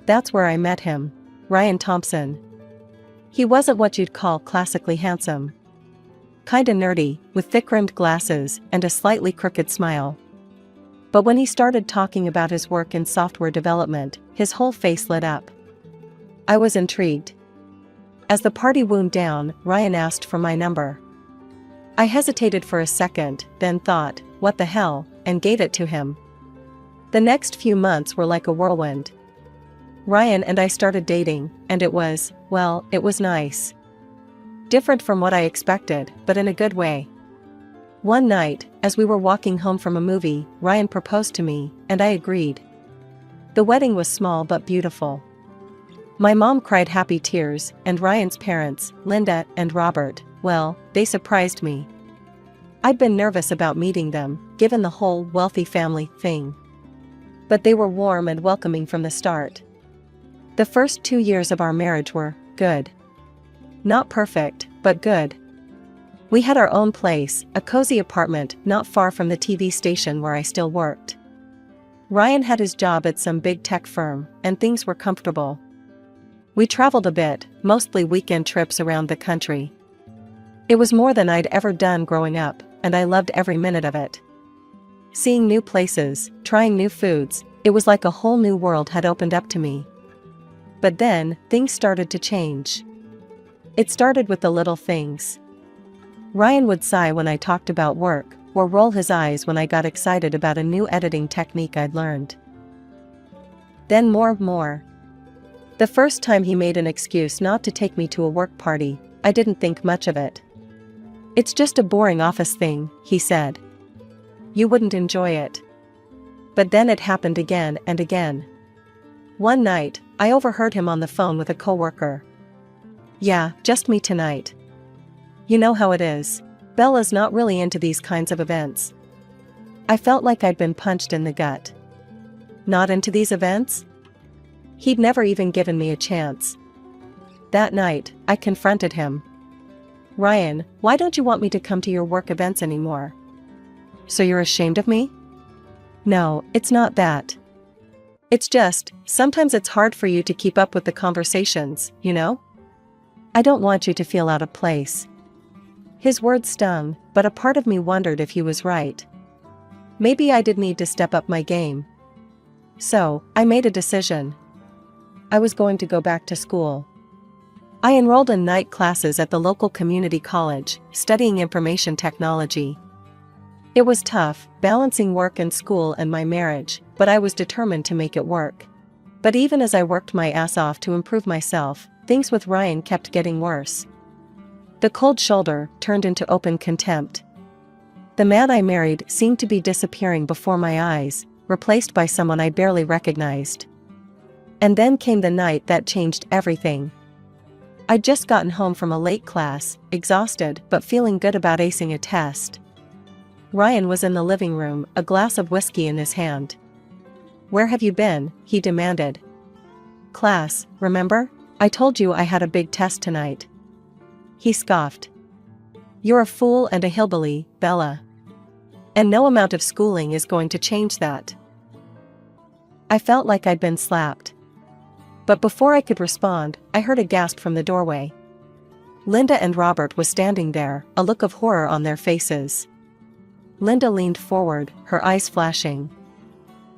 That's where I met him, Ryan Thompson. He wasn't what you'd call classically handsome. Kinda nerdy, with thick-rimmed glasses and a slightly crooked smile. But when he started talking about his work in software development, his whole face lit up. I was intrigued. As the party wound down, Ryan asked for my number. I hesitated for a second, then thought, what the hell, and gave it to him. The next few months were like a whirlwind. Ryan and I started dating, and it was nice. Different from what I expected, but in a good way. One night, as we were walking home from a movie, Ryan proposed to me, and I agreed. The wedding was small but beautiful. My mom cried happy tears, and Ryan's parents, Linda and Robert, they surprised me. I'd been nervous about meeting them, given the whole wealthy family thing. But they were warm and welcoming from the start. The first 2 years of our marriage were good. Not perfect, but good. We had our own place, a cozy apartment not far from the TV station where I still worked. Ryan had his job at some big tech firm, and things were comfortable. We traveled a bit, mostly weekend trips around the country. It was more than I'd ever done growing up, and I loved every minute of it. Seeing new places, trying new foods, it was like a whole new world had opened up to me. But then, things started to change. It started with the little things. Ryan would sigh when I talked about work, or roll his eyes when I got excited about a new editing technique I'd learned. Then more. The first time he made an excuse not to take me to a work party, I didn't think much of it. "It's just a boring office thing," he said. "You wouldn't enjoy it." But then it happened again and again. One night, I overheard him on the phone with a coworker. "Yeah, just me tonight. You know how it is. Bella's not really into these kinds of events." I felt like I'd been punched in the gut. Not into these events? He'd never even given me a chance. That night, I confronted him. Ryan, why don't you want me to come to your work events anymore? So you're ashamed of me? No, it's not that. It's just, sometimes it's hard for you to keep up with the conversations, you know? I don't want you to feel out of place. His words stung, but a part of me wondered if he was right. Maybe I did need to step up my game. So, I made a decision. I was going to go back to school. I enrolled in night classes at the local community college, studying information technology. It was tough, balancing work and school and my marriage, but I was determined to make it work. But even as I worked my ass off to improve myself, things with Ryan kept getting worse. The cold shoulder turned into open contempt. The man I married seemed to be disappearing before my eyes, replaced by someone I barely recognized. And then came the night that changed everything. I'd just gotten home from a late class, exhausted but feeling good about acing a test. Ryan was in the living room, a glass of whiskey in his hand. Where have you been? He demanded. Class, remember? I told you I had a big test tonight. He scoffed. You're a fool and a hillbilly, Bella. And no amount of schooling is going to change that. I felt like I'd been slapped. But before I could respond, I heard a gasp from the doorway. Linda and Robert was standing there, a look of horror on their faces. Linda leaned forward, her eyes flashing.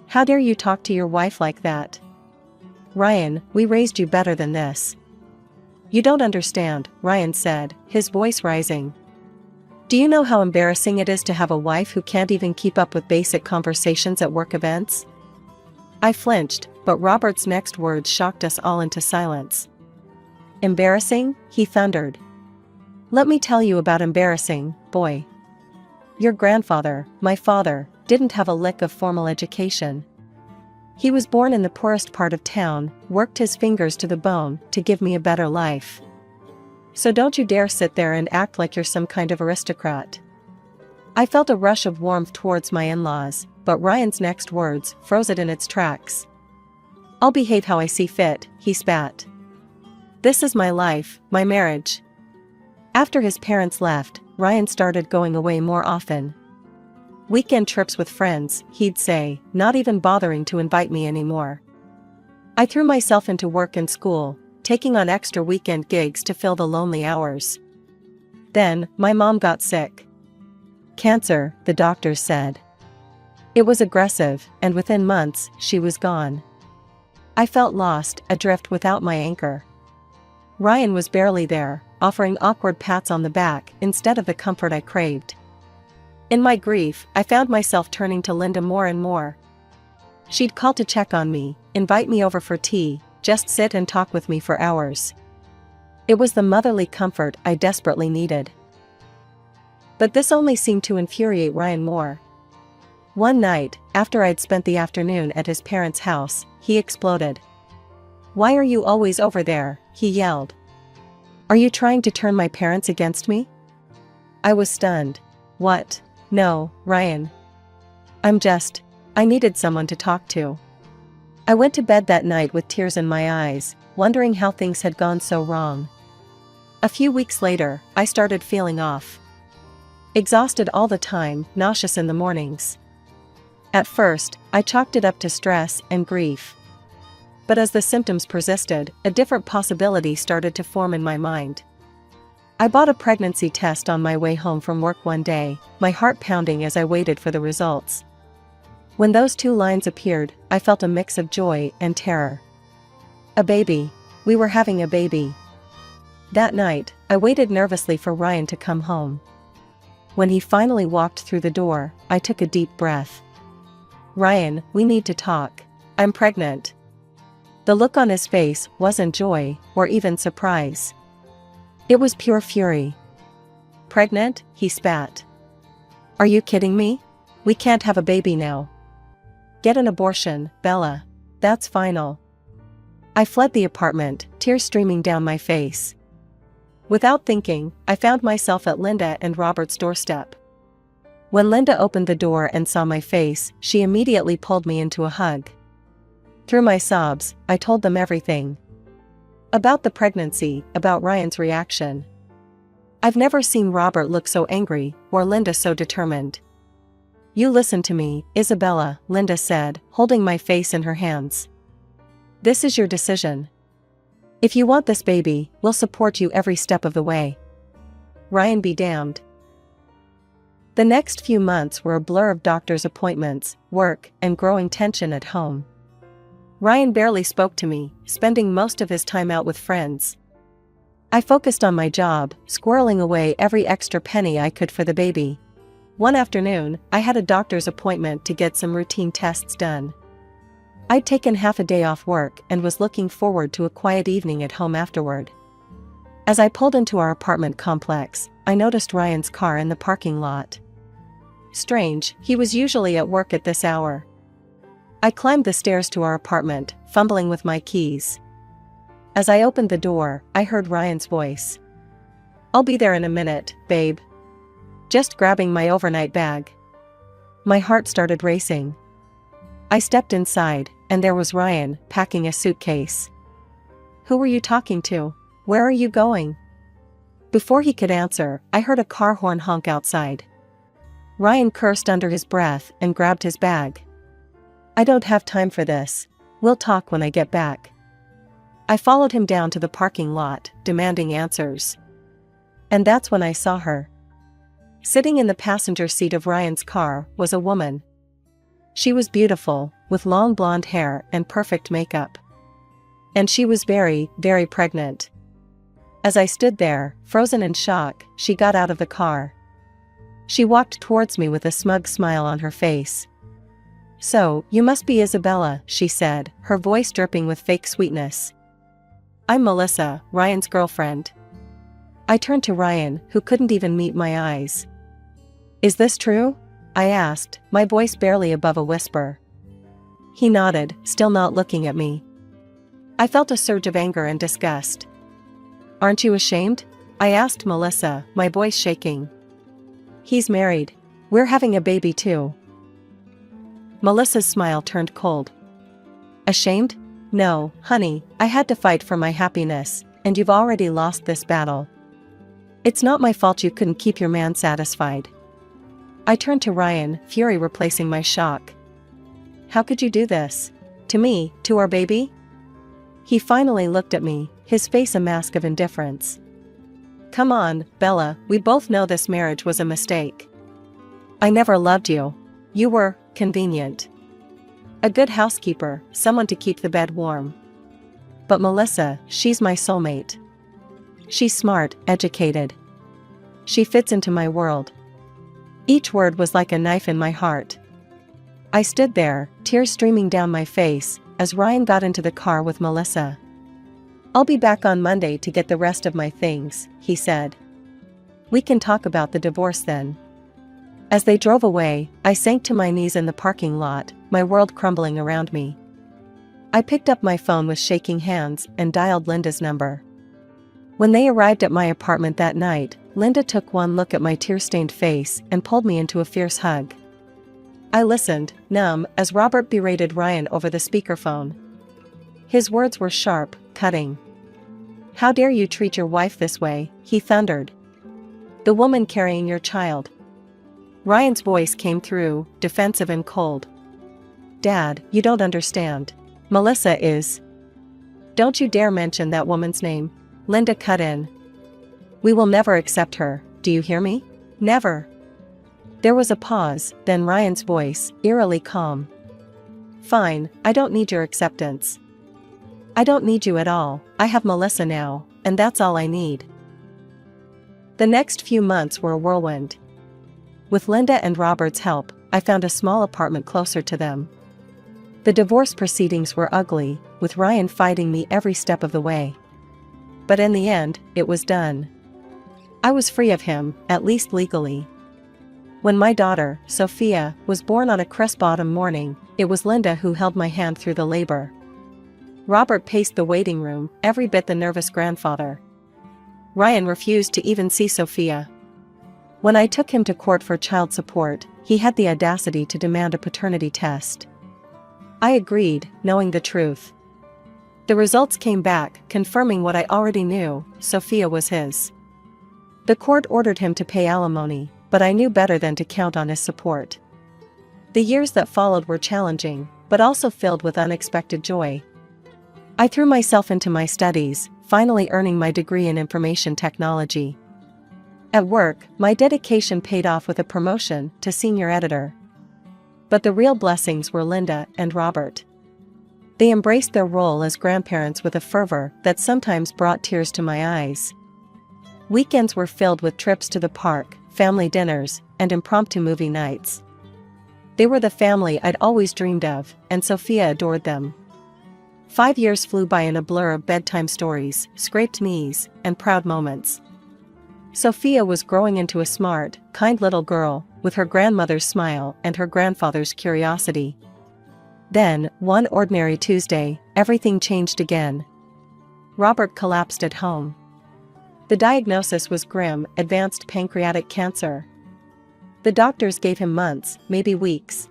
How dare you talk to your wife like that? Ryan, we raised you better than this. You don't understand, Ryan said, his voice rising. Do you know how embarrassing it is to have a wife who can't even keep up with basic conversations at work events? I flinched, but Robert's next words shocked us all into silence. Embarrassing? He thundered. Let me tell you about embarrassing, boy. Your grandfather, my father, didn't have a lick of formal education. He was born in the poorest part of town, worked his fingers to the bone to give me a better life. So don't you dare sit there and act like you're some kind of aristocrat. I felt a rush of warmth towards my in-laws, but Ryan's next words froze it in its tracks. I'll behave how I see fit, he spat. This is my life, my marriage. After his parents left, Ryan started going away more often. Weekend trips with friends, he'd say, not even bothering to invite me anymore. I threw myself into work and school, taking on extra weekend gigs to fill the lonely hours. Then, my mom got sick. Cancer, the doctors said. It was aggressive, and within months, she was gone. I felt lost, adrift without my anchor. Ryan was barely there, offering awkward pats on the back instead of the comfort I craved. In my grief, I found myself turning to Linda more and more. She'd call to check on me, invite me over for tea, just sit and talk with me for hours. It was the motherly comfort I desperately needed. But this only seemed to infuriate Ryan more. One night, after I'd spent the afternoon at his parents' house, he exploded. Why are you always over there? He yelled. Are you trying to turn my parents against me? I was stunned. What? No, Ryan. I needed someone to talk to. I went to bed that night with tears in my eyes, wondering how things had gone so wrong. A few weeks later, I started feeling off. Exhausted all the time, nauseous in the mornings. At first, I chalked it up to stress and grief. But as the symptoms persisted, a different possibility started to form in my mind. I bought a pregnancy test on my way home from work one day, my heart pounding as I waited for the results. When those two lines appeared, I felt a mix of joy and terror. A baby. We were having a baby. That night, I waited nervously for Ryan to come home. When he finally walked through the door, I took a deep breath. Ryan, we need to talk. I'm pregnant. The look on his face wasn't joy, or even surprise. It was pure fury. Pregnant? He spat. Are you kidding me? We can't have a baby now. Get an abortion, Bella. That's final. I fled the apartment, tears streaming down my face. Without thinking, I found myself at Linda and Robert's doorstep. When Linda opened the door and saw my face, she immediately pulled me into a hug. Through my sobs, I told them everything. About the pregnancy, about Ryan's reaction. I've never seen Robert look so angry, or Linda so determined. You listen to me, Isabella, Linda said, holding my face in her hands. This is your decision. If you want this baby, we'll support you every step of the way. Ryan be damned. The next few months were a blur of doctor's appointments, work, and growing tension at home. Ryan barely spoke to me, spending most of his time out with friends. I focused on my job, squirreling away every extra penny I could for the baby. One afternoon, I had a doctor's appointment to get some routine tests done. I'd taken half a day off work and was looking forward to a quiet evening at home afterward. As I pulled into our apartment complex, I noticed Ryan's car in the parking lot. Strange, he was usually at work at this hour. I climbed the stairs to our apartment, fumbling with my keys. As I opened the door, I heard Ryan's voice. I'll be there in a minute, babe. Just grabbing my overnight bag. My heart started racing. I stepped inside, and there was Ryan, packing a suitcase. Who were you talking to? Where are you going? Before he could answer, I heard a car horn honk outside. Ryan cursed under his breath and grabbed his bag. I don't have time for this. We'll talk when I get back. I followed him down to the parking lot, demanding answers. And that's when I saw her. Sitting in the passenger seat of Ryan's car was a woman. She was beautiful, with long blonde hair and perfect makeup. And she was very, very pregnant. As I stood there, frozen in shock, she got out of the car. She walked towards me with a smug smile on her face. So, you must be Isabella, she said, her voice dripping with fake sweetness. I'm Melissa, Ryan's girlfriend. I turned to Ryan, who couldn't even meet my eyes. Is this true? I asked, my voice barely above a whisper. He nodded, still not looking at me. I felt a surge of anger and disgust. Aren't you ashamed? I asked Melissa, my voice shaking. He's married. We're having a baby too. Melissa's smile turned cold. Ashamed? No, honey, I had to fight for my happiness, and you've already lost this battle. It's not my fault you couldn't keep your man satisfied. I turned to Ryan, fury replacing my shock. How could you do this? To me, to our baby? He finally looked at me, his face a mask of indifference. Come on, Bella, we both know this marriage was a mistake. I never loved you. You were convenient. A good housekeeper, someone to keep the bed warm. But Melissa, she's my soulmate. She's smart, educated. She fits into my world. Each word was like a knife in my heart. I stood there, tears streaming down my face, as Ryan got into the car with Melissa. I'll be back on Monday to get the rest of my things, he said. We can talk about the divorce then. As they drove away, I sank to my knees in the parking lot, my world crumbling around me. I picked up my phone with shaking hands and dialed Linda's number. When they arrived at my apartment that night, Linda took one look at my tear-stained face and pulled me into a fierce hug. I listened, numb, as Robert berated Ryan over the speakerphone. His words were sharp, cutting. How dare you treat your wife this way, he thundered. The woman carrying your child. Ryan's voice came through, defensive and cold. Dad, you don't understand. Melissa is. Don't you dare mention that woman's name. Linda cut in. We will never accept her, do you hear me? Never. There was a pause, then Ryan's voice, eerily calm. Fine, I don't need your acceptance. I don't need you at all, I have Melissa now, and that's all I need. The next few months were a whirlwind. With Linda and Robert's help, I found a small apartment closer to them. The divorce proceedings were ugly, with Ryan fighting me every step of the way. But in the end, it was done. I was free of him, at least legally. When my daughter, Sophia, was born on a crisp autumn morning, it was Linda who held my hand through the labor. Robert paced the waiting room, every bit the nervous grandfather. Ryan refused to even see Sophia. When I took him to court for child support, he had the audacity to demand a paternity test. I agreed, knowing the truth. The results came back, confirming what I already knew: Sophia was his. The court ordered him to pay alimony, but I knew better than to count on his support. The years that followed were challenging, but also filled with unexpected joy. I threw myself into my studies, finally earning my degree in information technology. At work, my dedication paid off with a promotion to senior editor. But the real blessings were Linda and Robert. They embraced their role as grandparents with a fervor that sometimes brought tears to my eyes. Weekends were filled with trips to the park, family dinners, and impromptu movie nights. They were the family I'd always dreamed of, and Sophia adored them. 5 years flew by in a blur of bedtime stories, scraped knees, and proud moments. Sophia was growing into a smart, kind little girl, with her grandmother's smile and her grandfather's curiosity. Then, one ordinary Tuesday, everything changed again. Robert collapsed at home. The diagnosis was grim: advanced pancreatic cancer. The doctors gave him months, maybe weeks.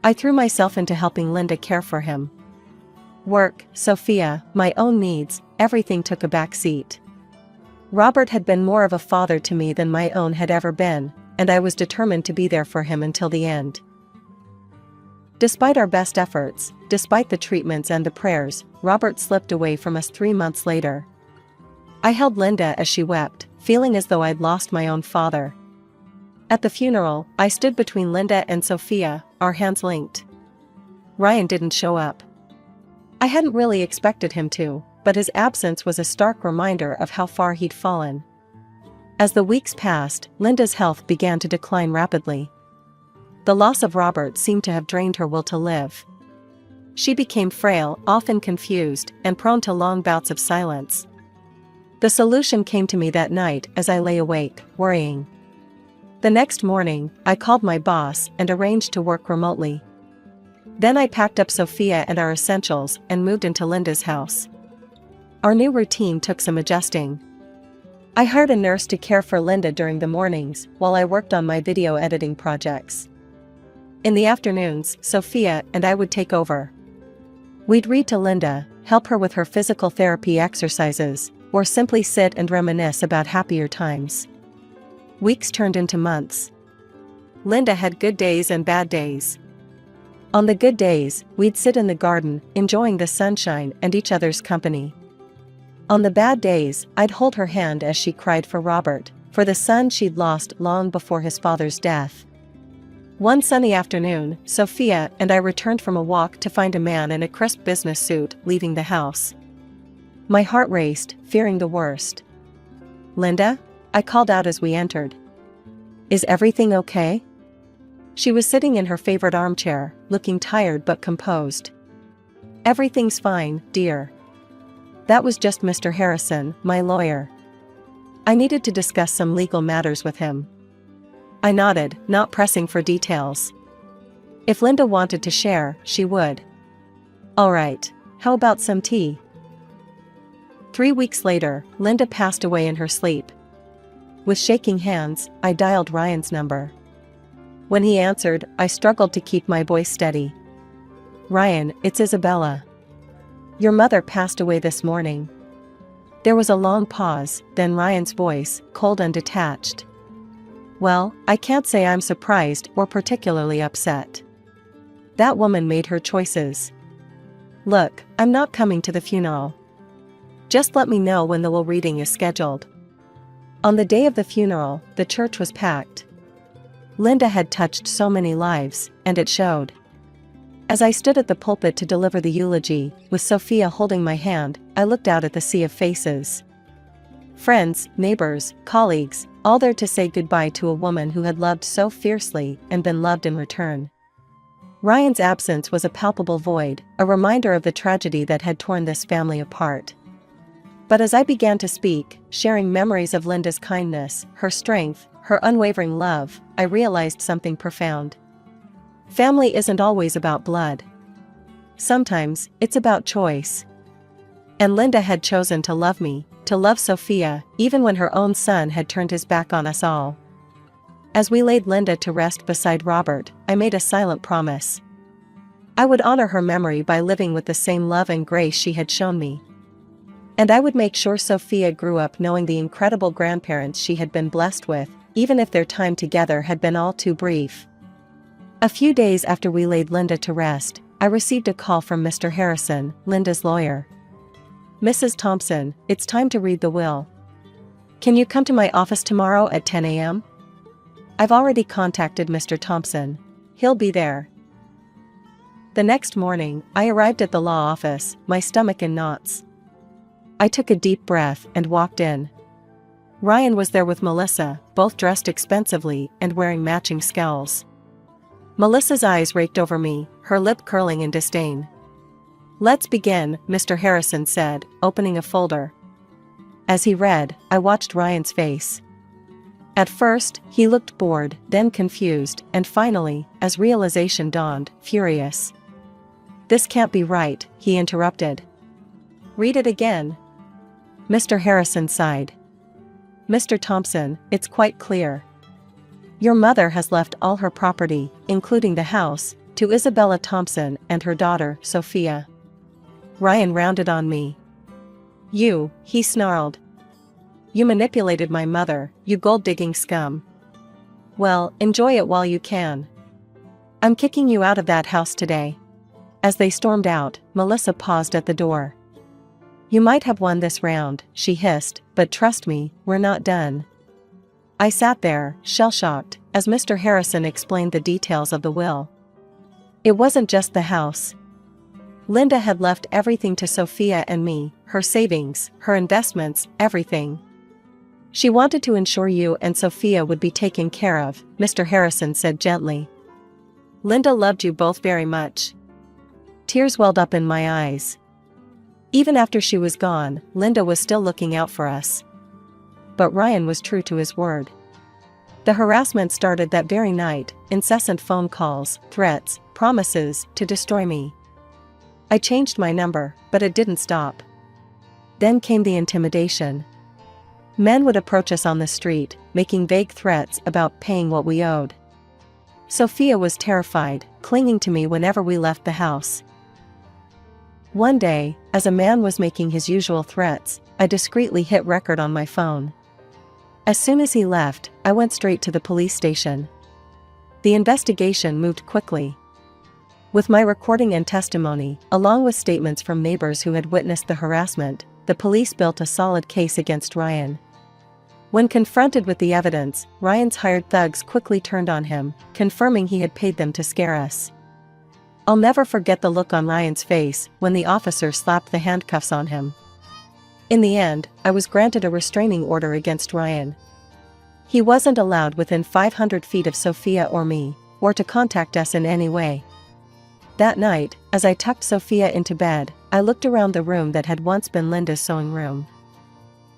I threw myself into helping Linda care for him. Work, Sophia, my own needs, everything took a back seat. Robert had been more of a father to me than my own had ever been, and I was determined to be there for him until the end. Despite our best efforts, despite the treatments and the prayers, Robert slipped away from us 3 months later. I held Linda as she wept, feeling as though I'd lost my own father. At the funeral, I stood between Linda and Sophia, our hands linked. Ryan didn't show up. I hadn't really expected him to, but his absence was a stark reminder of how far he'd fallen. As the weeks passed, Linda's health began to decline rapidly. The loss of Robert seemed to have drained her will to live. She became frail, often confused, and prone to long bouts of silence. The solution came to me that night as I lay awake, worrying. The next morning, I called my boss and arranged to work remotely. Then I packed up Sophia and our essentials and moved into Linda's house. Our new routine took some adjusting. I hired a nurse to care for Linda during the mornings while I worked on my video editing projects. In the afternoons, Sophia and I would take over. We'd read to Linda, help her with her physical therapy exercises, or simply sit and reminisce about happier times. Weeks turned into months. Linda had good days and bad days. On the good days, we'd sit in the garden, enjoying the sunshine and each other's company. On the bad days, I'd hold her hand as she cried for Robert, for the son she'd lost long before his father's death. One sunny afternoon, Sophia and I returned from a walk to find a man in a crisp business suit leaving the house. My heart raced, fearing the worst. "Linda?" I called out as we entered. "Is everything okay?" She was sitting in her favorite armchair, looking tired but composed. "Everything's fine, dear. That was just Mr. Harrison, my lawyer. I needed to discuss some legal matters with him." I nodded, not pressing for details. If Linda wanted to share, she would. "All right, how about some tea?" 3 weeks later, Linda passed away in her sleep. With shaking hands, I dialed Ryan's number. When he answered, I struggled to keep my voice steady. "Ryan, it's Isabella. Your mother passed away this morning." There was a long pause, then Ryan's voice, cold and detached. "Well, I can't say I'm surprised or particularly upset. That woman made her choices. Look, I'm not coming to the funeral. Just let me know when the will reading is scheduled." On the day of the funeral, the church was packed. Linda had touched so many lives, and it showed. As I stood at the pulpit to deliver the eulogy, with Sophia holding my hand, I looked out at the sea of faces. Friends, neighbors, colleagues, all there to say goodbye to a woman who had loved so fiercely and been loved in return. Ryan's absence was a palpable void, a reminder of the tragedy that had torn this family apart. But as I began to speak, sharing memories of Linda's kindness, her strength, her unwavering love, I realized something profound. Family isn't always about blood. Sometimes, it's about choice. And Linda had chosen to love me, to love Sophia, even when her own son had turned his back on us all. As we laid Linda to rest beside Robert, I made a silent promise. I would honor her memory by living with the same love and grace she had shown me. And I would make sure Sophia grew up knowing the incredible grandparents she had been blessed with, even if their time together had been all too brief. A few days after we laid Linda to rest, I received a call from Mr. Harrison, Linda's lawyer. "Mrs. Thompson, it's time to read the will. Can you come to my office tomorrow at 10 a.m.? I've already contacted Mr. Thompson. He'll be there." The next morning, I arrived at the law office, my stomach in knots. I took a deep breath and walked in. Ryan was there with Melissa, both dressed expensively and wearing matching scowls. Melissa's eyes raked over me, her lip curling in disdain. "Let's begin," Mr. Harrison said, opening a folder. As he read, I watched Ryan's face. At first, he looked bored, then confused, and finally, as realization dawned, furious. "This can't be right," he interrupted. "Read it again." Mr. Harrison sighed. "Mr. Thompson, it's quite clear. Your mother has left all her property, including the house, to Isabella Thompson and her daughter, Sophia." Ryan rounded on me. "You," he snarled. "You manipulated my mother, you gold-digging scum. Well, enjoy it while you can. I'm kicking you out of that house today." As they stormed out, Melissa paused at the door. "You might have won this round," she hissed, "but trust me, we're not done." I sat there, shell-shocked, as Mr. Harrison explained the details of the will. It wasn't just the house. Linda had left everything to Sophia and me, her savings, her investments, everything. "She wanted to ensure you and Sophia would be taken care of," Mr. Harrison said gently. "Linda loved you both very much." Tears welled up in my eyes. Even after she was gone, Linda was still looking out for us. But Ryan was true to his word. The harassment started that very night, incessant phone calls, threats, promises to destroy me. I changed my number, but it didn't stop. Then came the intimidation. Men would approach us on the street, making vague threats about paying what we owed. Sophia was terrified, clinging to me whenever we left the house. One day, as a man was making his usual threats, I discreetly hit record on my phone. As soon as he left, I went straight to the police station. The investigation moved quickly. With my recording and testimony, along with statements from neighbors who had witnessed the harassment, the police built a solid case against Ryan. When confronted with the evidence, Ryan's hired thugs quickly turned on him, confirming he had paid them to scare us. I'll never forget the look on Ryan's face when the officer slapped the handcuffs on him. In the end, I was granted a restraining order against Ryan. He wasn't allowed within 500 feet of Sophia or me, or to contact us in any way. That night, as I tucked Sophia into bed, I looked around the room that had once been Linda's sewing room.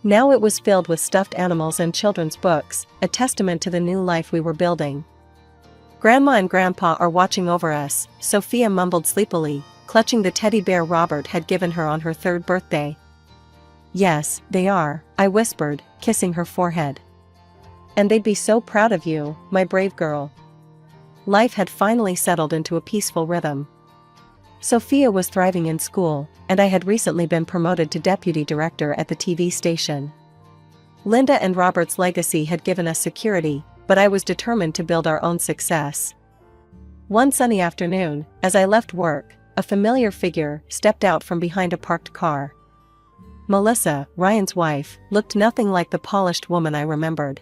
Now it was filled with stuffed animals and children's books, a testament to the new life we were building. "Grandma and Grandpa are watching over us," Sophia mumbled sleepily, clutching the teddy bear Robert had given her on her 3rd birthday. "Yes, they are," I whispered, kissing her forehead. "And they'd be so proud of you, my brave girl." Life had finally settled into a peaceful rhythm. Sophia was thriving in school, and I had recently been promoted to deputy director at the TV station. Linda and Robert's legacy had given us security, but I was determined to build our own success. One sunny afternoon, as I left work, a familiar figure stepped out from behind a parked car. Melissa, Ryan's wife, looked nothing like the polished woman I remembered.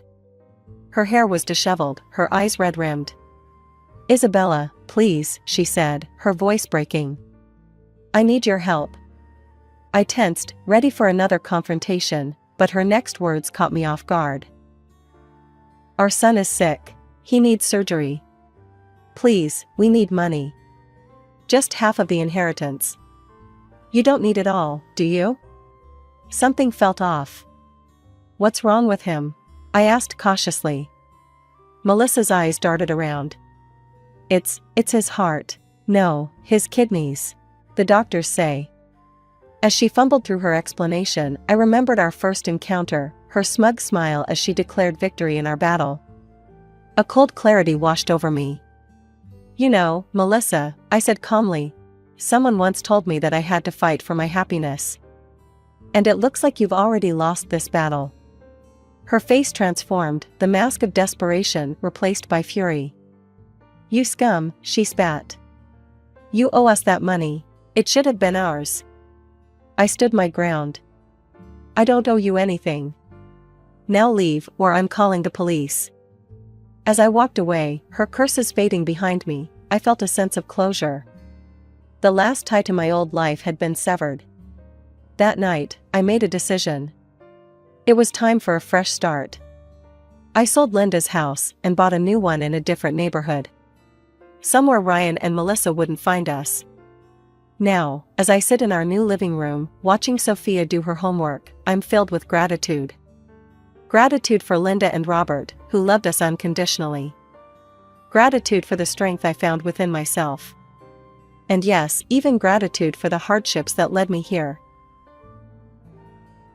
Her hair was disheveled, her eyes red-rimmed. "Isabella, please," she said, her voice breaking. "I need your help." I tensed, ready for another confrontation, but her next words caught me off guard. "Our son is sick. He needs surgery. Please, we need money. Just half of the inheritance." "You don't need it all, do you?" Something felt off. "What's wrong with him?" I asked cautiously. Melissa's eyes darted around. It's his heart. No, his kidneys. The doctors say." As she fumbled through her explanation, I remembered our first encounter, her smug smile as she declared victory in our battle. A cold clarity washed over me. You know, Melissa, I said calmly, someone once told me that I had to fight for my happiness. And it looks like you've already lost this battle. Her face transformed, the mask of desperation replaced by fury. You scum, she spat. You owe us that money. It should have been ours. I stood my ground. I don't owe you anything. Now leave, or I'm calling the police. As I walked away, her curses fading behind me, I felt a sense of closure. The last tie to my old life had been severed. That night, I made a decision. It was time for a fresh start. I sold Linda's house and bought a new one in a different neighborhood. Somewhere Ryan and Melissa wouldn't find us. Now, as I sit in our new living room, watching Sophia do her homework, I'm filled with gratitude. Gratitude for Linda and Robert, who loved us unconditionally. Gratitude for the strength I found within myself. And yes, even gratitude for the hardships that led me here.